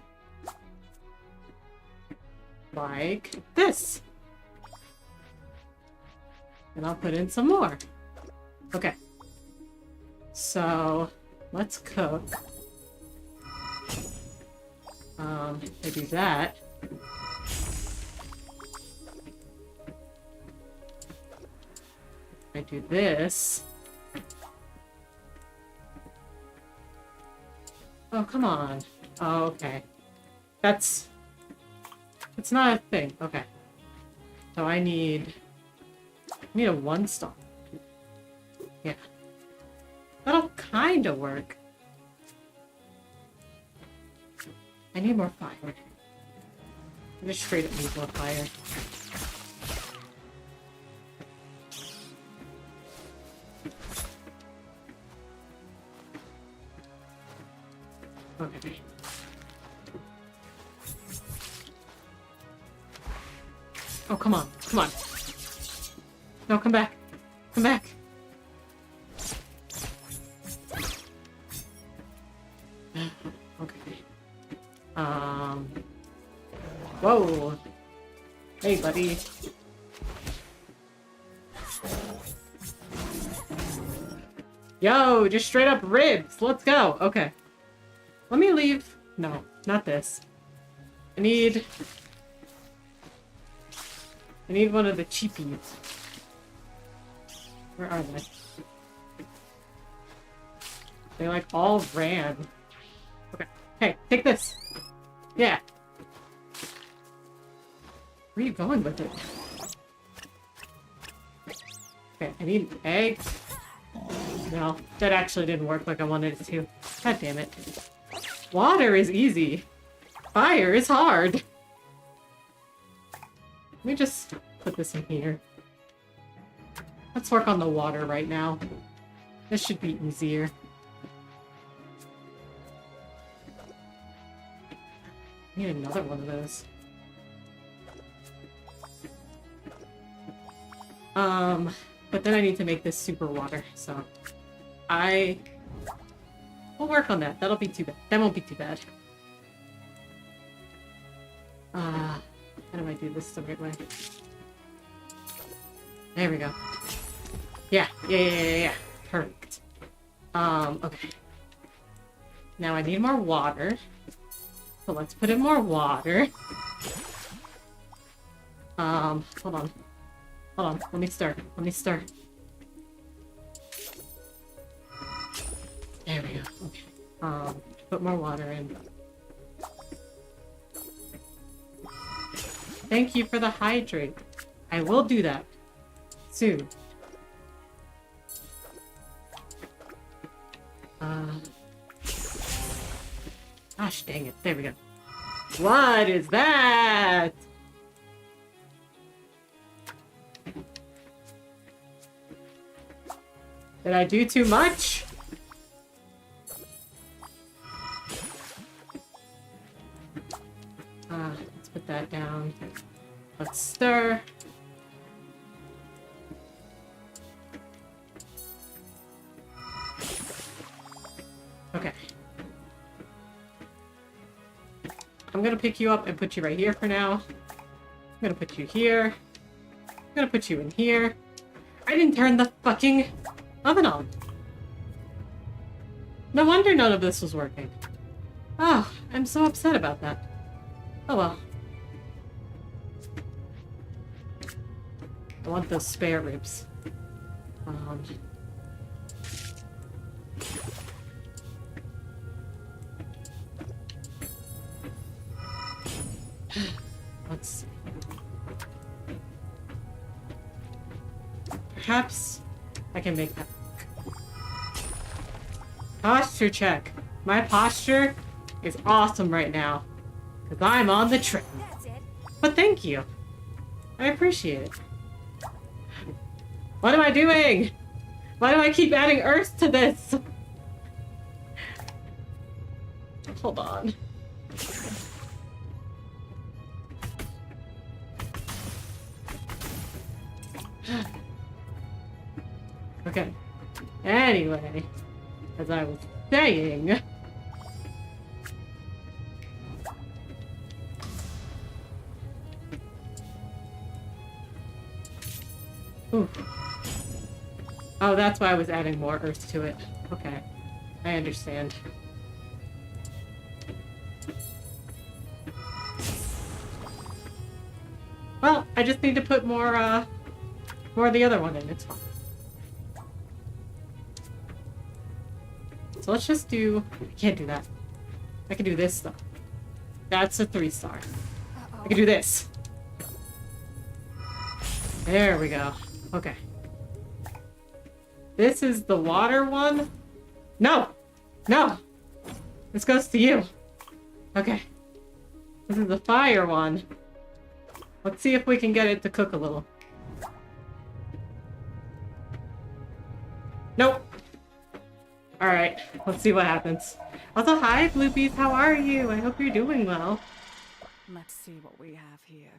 Like this. And I'll put in some more. Okay. So, let's cook. I do that. I do this. Oh, come on. Oh, okay. It's not a thing. Okay. So I need a one stop. Yeah. That'll kinda work. I need more fire. I just straight up need more fire. Okay. Oh, come on. Come on. No, come back. Come back. Okay. Whoa. Hey, buddy. Yo, just straight up ribs. Let's go. Okay. Let me leave. No, not this. I need one of the cheapies. Where are they? They like all ran. Okay. Hey, take this. Yeah. Where are you going with it? Okay, I need an egg. No, that actually didn't work like I wanted it to. God damn it. Water is easy. Fire is hard. Let me just put this in here. Let's work on the water right now. This should be easier. I need another one of those. But then I need to make this super water, so we'll work on that. That'll be too bad. That won't be too bad. How do I do this the right way? There we go. Yeah. Perfect. Okay. Now I need more water. So let's put in more water. Hold on. Let me start. There we go. Okay. Put more water in. Thank you for the hydrate. I will do that soon. Gosh dang it. There we go. What is that? Did I do too much? Let's put that down. Let's stir. Okay. I'm gonna pick you up and put you right here for now. I'm gonna put you here. I'm gonna put you in here. I didn't turn the fucking oven on. No wonder none of this was working. Oh, I'm so upset about that. Oh well. I want those spare ribs. Let's see. Perhaps I can make that work. Posture check. My posture is awesome right now. Because I'm on the train. That's it. But thank you. I appreciate it. What am I doing? Why do I keep adding earth to this? Hold on. Okay. Anyway, as I was saying... Ooh. Oh, that's why I was adding more earth to it. Okay. I understand. Well, I just need to put more of the other one in. It's fine. So let's just do... I can't do that. I can do this, though. That's a 3-star. I can do this. There we go. Okay. This is the water one? No! No! This goes to you. Okay. This is the fire one. Let's see if we can get it to cook a little. Nope. Alright, let's see what happens. Also, hi, Bloopies, how are you? I hope you're doing well. Let's see what we have here.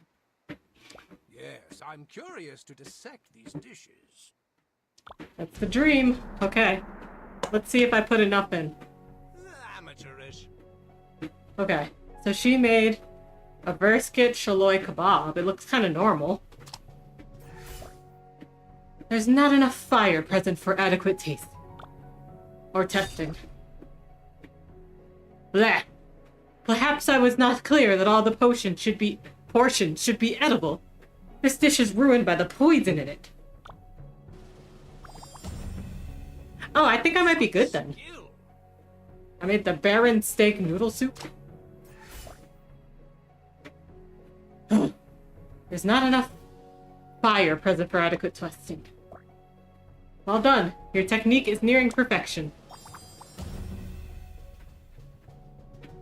Yes, I'm curious to dissect these dishes. That's the dream. Okay. Let's see if I put enough in. Amateurish. Okay, so she made a brisket shaloi kebab. It looks kind of normal. There's not enough fire present for adequate taste. Or testing. Bleh. Perhaps I was not clear that all the portions should be edible. This dish is ruined by the poison in it. Oh, I think I might be good then. I made the Baron steak noodle soup. There's not enough fire present for adequate testing. Well done. Your technique is nearing perfection.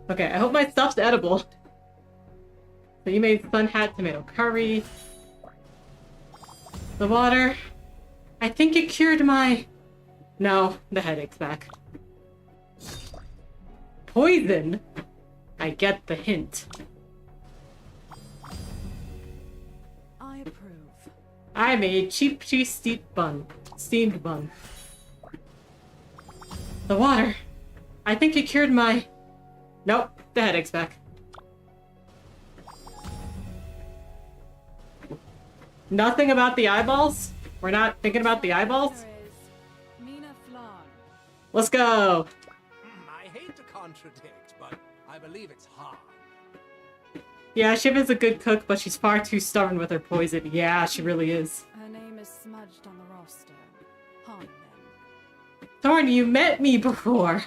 Okay, I hope my stuff's edible. So you made sun hat tomato curry. The water. I think it cured my... No, the headache's back. Poison? I I get the hint. I approve. I made cheap cheese steamed bun. The water. I think it cured my... Nope, the headache's back. Nothing about the eyeballs? We're not thinking about the eyeballs? There is Mina Flan. Let's go! I hate to contradict, but I believe it's hard. Yeah, Shiv is a good cook, but she's far too stubborn with her poison. Yeah, she really is. Her name is smudged on the roster. Han then. Thorn, you met me before!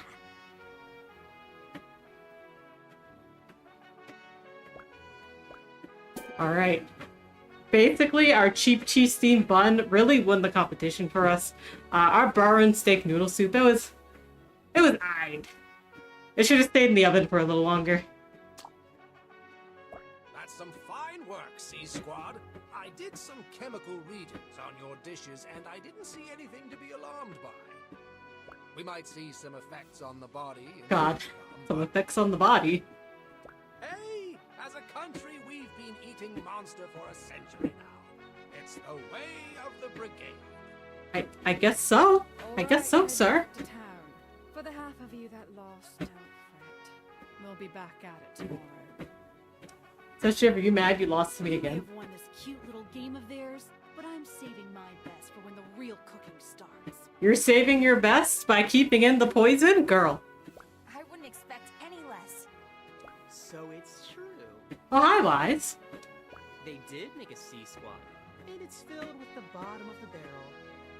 Alright. Basically, our cheap cheese steamed bun really won the competition for us. Our brown steak noodle soup, it was aight. It should have stayed in the oven for a little longer. That's some fine work, Sea Squad. I did some chemical readings on your dishes, and I didn't see anything to be alarmed by. We might see some effects on the body. God, some effects on the body. Hey, as a country, we've been eating monster for a century now. It's the way of the brigade. I guess so. I guess so, sir. To town. For the half of you that lost, don't fret. We'll be back at it tomorrow. So, Shiv, are you mad you lost to me again? They've won this cute little game of theirs, but I'm saving my best for when the real cooking starts. You're saving your best by keeping in the poison? Girl. I wouldn't expect any less. So it's true. Oh, hi, Wise. They did make a sea squad, and it's filled with the bottom of the barrel.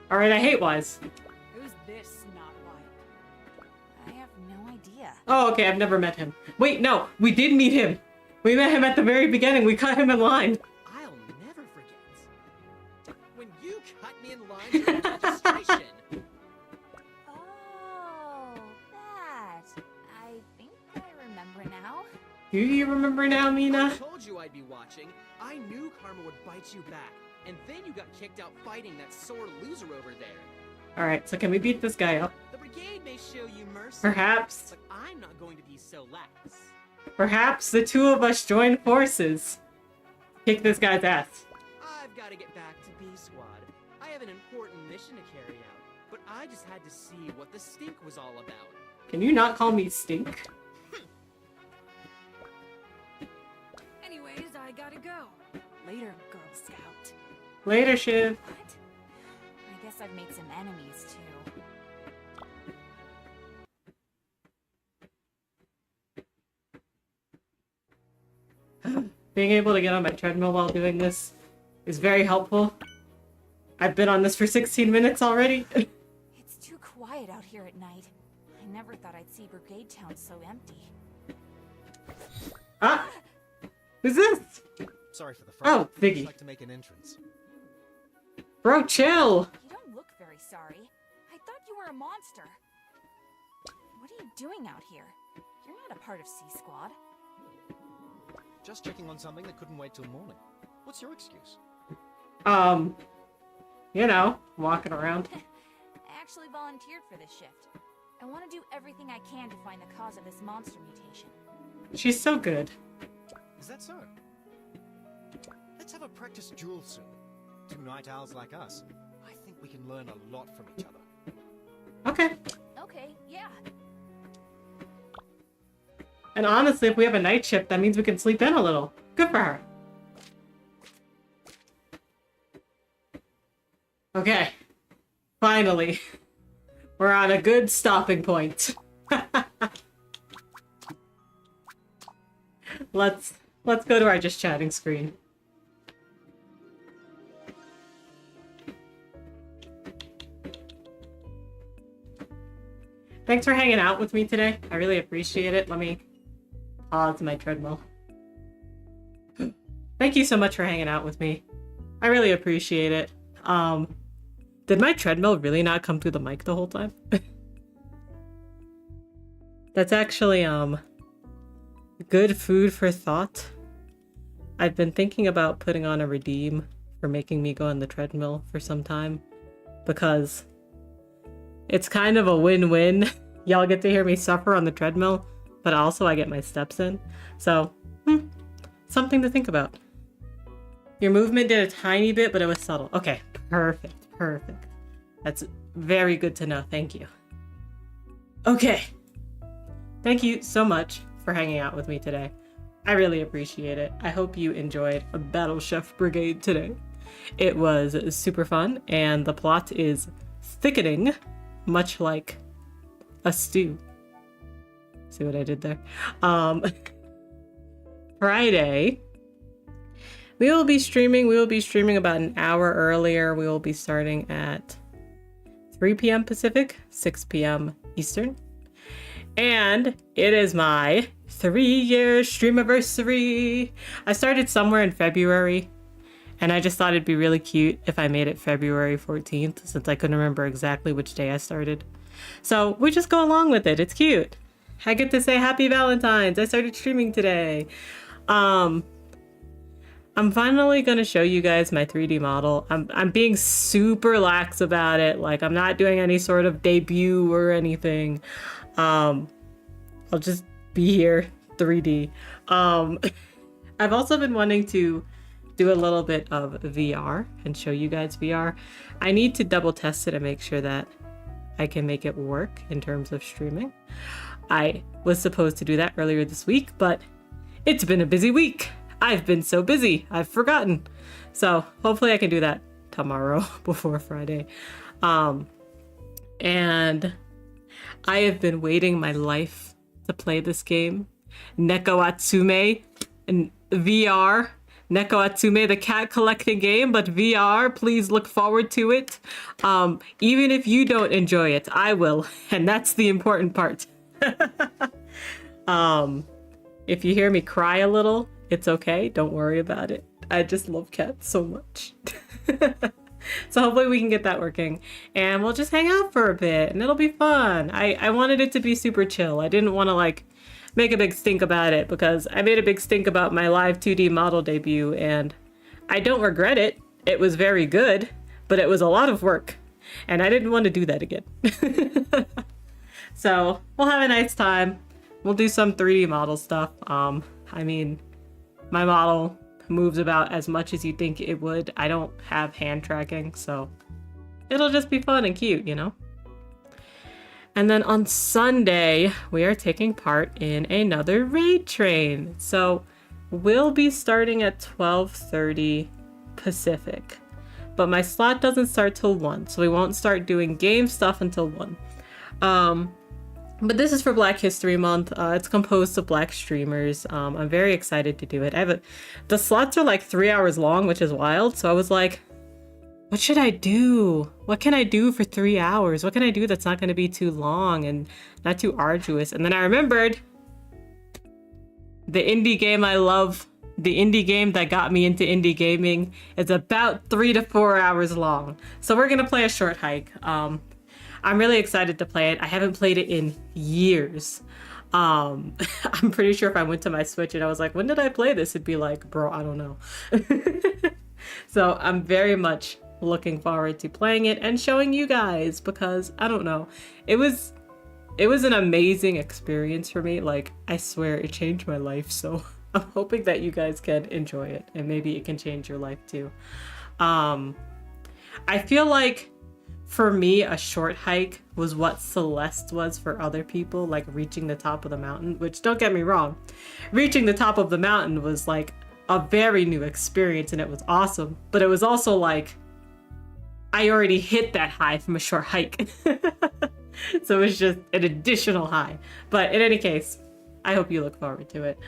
Alright, I hate Wise. Who's this not like? I have no idea. Oh, okay, I've never met him. Wait, no, we did meet him. We met him at the very beginning. We cut him in line. I'll never forget when you cut me in line during registration. Oh, that. I think I remember now. Do you remember now, Mina? I told you I'd be watching. I knew Karma would bite you back, and then you got kicked out fighting that sore loser over there. Alright, so can we beat this guy up? The brigade may show you mercy, Perhaps. but I'm not going to be so lax. Perhaps the two of us join forces. Kick this guy's ass. I've got to get back to B Squad. I have an important mission to carry out, but I just had to see what the stink was all about. Can you not call me Stink? Anyways, I gotta go. Later, Girl Scout. Later, Shiv. What? I guess I've made some enemies too. Being able to get on my treadmill while doing this is very helpful. I've been on this for 16 minutes already. It's too quiet out here at night. I never thought I'd see Brigade Town so empty. Ah! Who's this? Sorry for the fright. Oh, Ziggy. I'd like to make an entrance. Bro, chill! You don't look very sorry. I thought you were a monster. What are you doing out here? You're not a part of C Squad. Just checking on something that couldn't wait till morning. What's your excuse? You know, walking around. I actually volunteered for this shift. I want to do everything I can to find the cause of this monster mutation. She's so good. Is that so? Let's have a practice duel soon. Two night owls like us. I think we can learn a lot from each other. Okay. Okay, yeah. And honestly, if we have a night shift, that means we can sleep in a little. Good for her. Okay. Finally. We're on a good stopping point. Let's go to our just chatting screen. Thanks for hanging out with me today. I really appreciate it. Let me pause my treadmill. Thank you so much for hanging out with me. I really appreciate it. Did my treadmill really not come through the mic the whole time? That's actually, good food for thought. I've been thinking about putting on a redeem for making me go on the treadmill for some time, because it's kind of a win-win. Y'all get to hear me suffer on the treadmill, but also I get my steps in. So, something to think about. Your movement did a tiny bit, but it was subtle. Okay, perfect, perfect. That's very good to know. Thank you. Okay. Thank you so much for hanging out with me today. I really appreciate it. I hope you enjoyed Battle Chef Brigade today. It was super fun, and the plot is thickening, much like a stew. See what I did there? Friday, we will be streaming. We will be streaming about an hour earlier. We will be starting at 3 p.m. Pacific, 6 p.m. Eastern. And it is my 3-year streamiversary. I started somewhere in February, and I just thought it'd be really cute if I made it February 14th, since I couldn't remember exactly which day I started. So we just go along with it. It's cute. I get to say Happy Valentine's. I started streaming today. I'm finally gonna show you guys my 3D model. I'm being super lax about it. Like, I'm not doing any sort of debut or anything. I'll just be here 3D. I've also been wanting to do a little bit of VR and show you guys VR. I need to double test it and make sure that I can make it work in terms of streaming. I was supposed to do that earlier this week, but it's been a busy week. I've been so busy, I've forgotten. So hopefully I can do that tomorrow before Friday. And I have been waiting my life to play this game. Neko Atsume in VR. Neko Atsume, the cat collecting game, but VR, please look forward to it. Even if you don't enjoy it, I will. And that's the important part. If you hear me cry a little, it's okay. Don't worry about it. I just love cats so much. So hopefully we can get that working, and we'll just hang out for a bit, and it'll be fun. I wanted it to be super chill. I didn't want to like make a big stink about it, because I made a big stink about my live 2D model debut, and I don't regret it. It was very good, but it was a lot of work, and I didn't want to do that again. So we'll have a nice time. We'll do some 3D model stuff. I mean, my model moves about as much as you think it would. I don't have hand tracking, so it'll just be fun and cute, you know? And then on Sunday, we are taking part in another raid train. So we'll be starting at 12:30 Pacific, but my slot doesn't start till 1, so we won't start doing game stuff until 1. But this is for Black History Month. It's composed of Black streamers. I'm very excited to do it. The slots are like 3 hours long, which is wild. So I was like, what should I do? What can I do for 3 hours? What can I do that's not going to be too long and not too arduous? And then I remembered the indie game I love, the indie game that got me into indie gaming. It's about 3 to 4 hours long. So we're going to play a short hike. I'm really excited to play it. I haven't played it in years. I'm pretty sure if I went to my Switch and I was like, when did I play this? It'd be like, bro, I don't know. So I'm very much looking forward to playing it and showing you guys, because I don't know. It was an amazing experience for me. Like, I swear it changed my life. So I'm hoping that you guys can enjoy it, and maybe it can change your life too. I feel like for me, a short hike was what Celeste was for other people, like reaching the top of the mountain, which, don't get me wrong, reaching the top of the mountain was like a very new experience and it was awesome. But it was also like, I already hit that high from a short hike. So it was just an additional high. But in any case, I hope you look forward to it.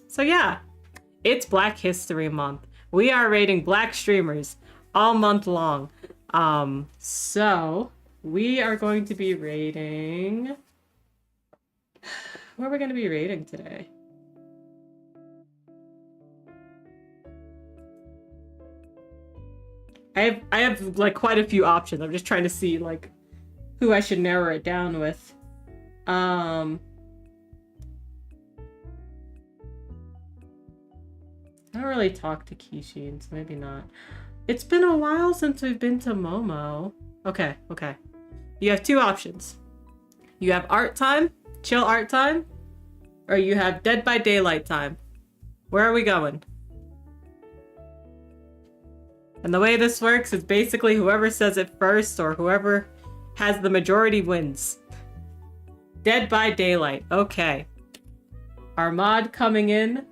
So yeah, it's Black History Month. We are rating Black streamers all month long. So we are going to be rating, what are we going to be rating today? I have like quite a few options. I'm just trying to see like who I should narrow it down with. I don't really talk to Kishin, so maybe not. It's been a while since we've been to Momo. Okay. You have two options. You have art time, chill art time, or you have Dead by Daylight time. Where are we going? And the way this works is basically whoever says it first or whoever has the majority wins. Dead by Daylight. Okay. Our mod coming in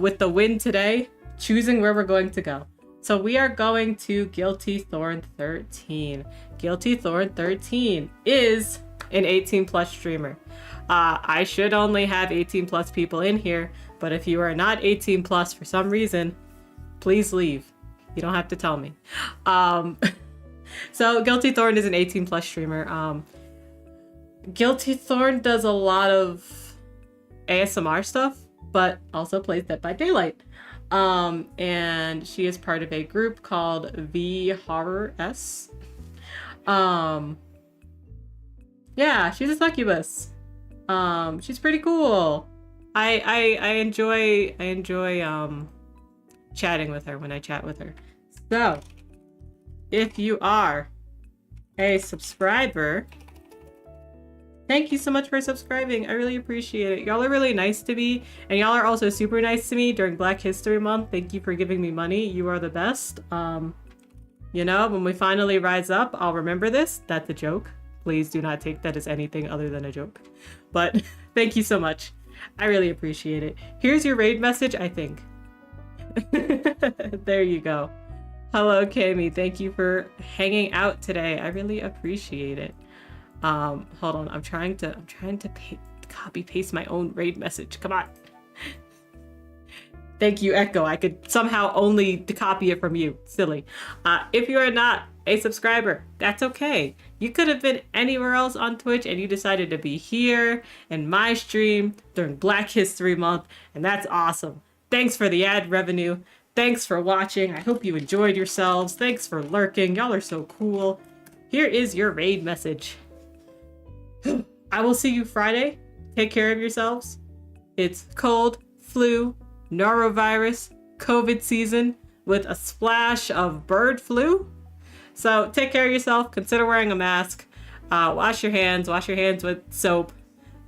with the win today, choosing where we're going to go. So we are going to Guilty Thorn 13. Guilty Thorn 13 is an 18 plus streamer. I should only have 18 plus people in here, but if you are not 18 plus for some reason, please leave. You don't have to tell me. So Guilty Thorn is an 18 plus streamer. Guilty Thorn does a lot of ASMR stuff, but also plays Dead by Daylight. And she is part of a group called V Horror S. Yeah, she's a succubus. She's pretty cool. I enjoy chatting with her when I chat with her. So, if you are a subscriber, thank you so much for subscribing. I really appreciate it. Y'all are really nice to me, and y'all are also super nice to me during Black History Month. Thank you for giving me money. You are the best. You know, when we finally rise up, I'll remember this. That's a joke. Please do not take that as anything other than a joke. But thank you so much. I really appreciate it. Here's your raid message, I think. There you go. Hello, Kami. Thank you for hanging out today. I really appreciate it. Hold on. I'm trying to copy paste my own raid message. Come on. Thank you, Echo. I could somehow only copy it from you. Silly. If you are not a subscriber, that's okay. You could have been anywhere else on Twitch and you decided to be here in my stream during Black History Month, and that's awesome. Thanks for the ad revenue. Thanks for watching. I hope you enjoyed yourselves. Thanks for lurking. Y'all are so cool. Here is your raid message. I will see you Friday. Take care of yourselves. It's cold, flu, norovirus, COVID season with a splash of bird flu. So take care of yourself. Consider wearing a mask. Wash your hands. Wash your hands with soap.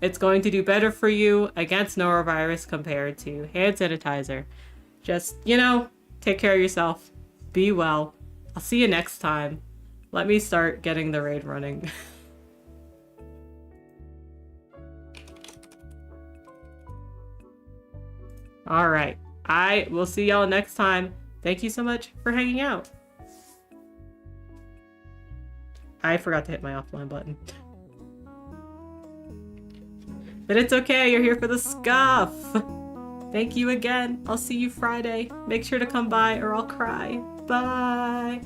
It's going to do better for you against norovirus compared to hand sanitizer. Just, you know, take care of yourself. Be well. I'll see you next time. Let me start getting the raid running. All right. I will see y'all next time. Thank you so much for hanging out. I forgot to hit my offline button. But it's okay. You're here for the scuff. Thank you again. I'll see you Friday. Make sure to come by or I'll cry. Bye.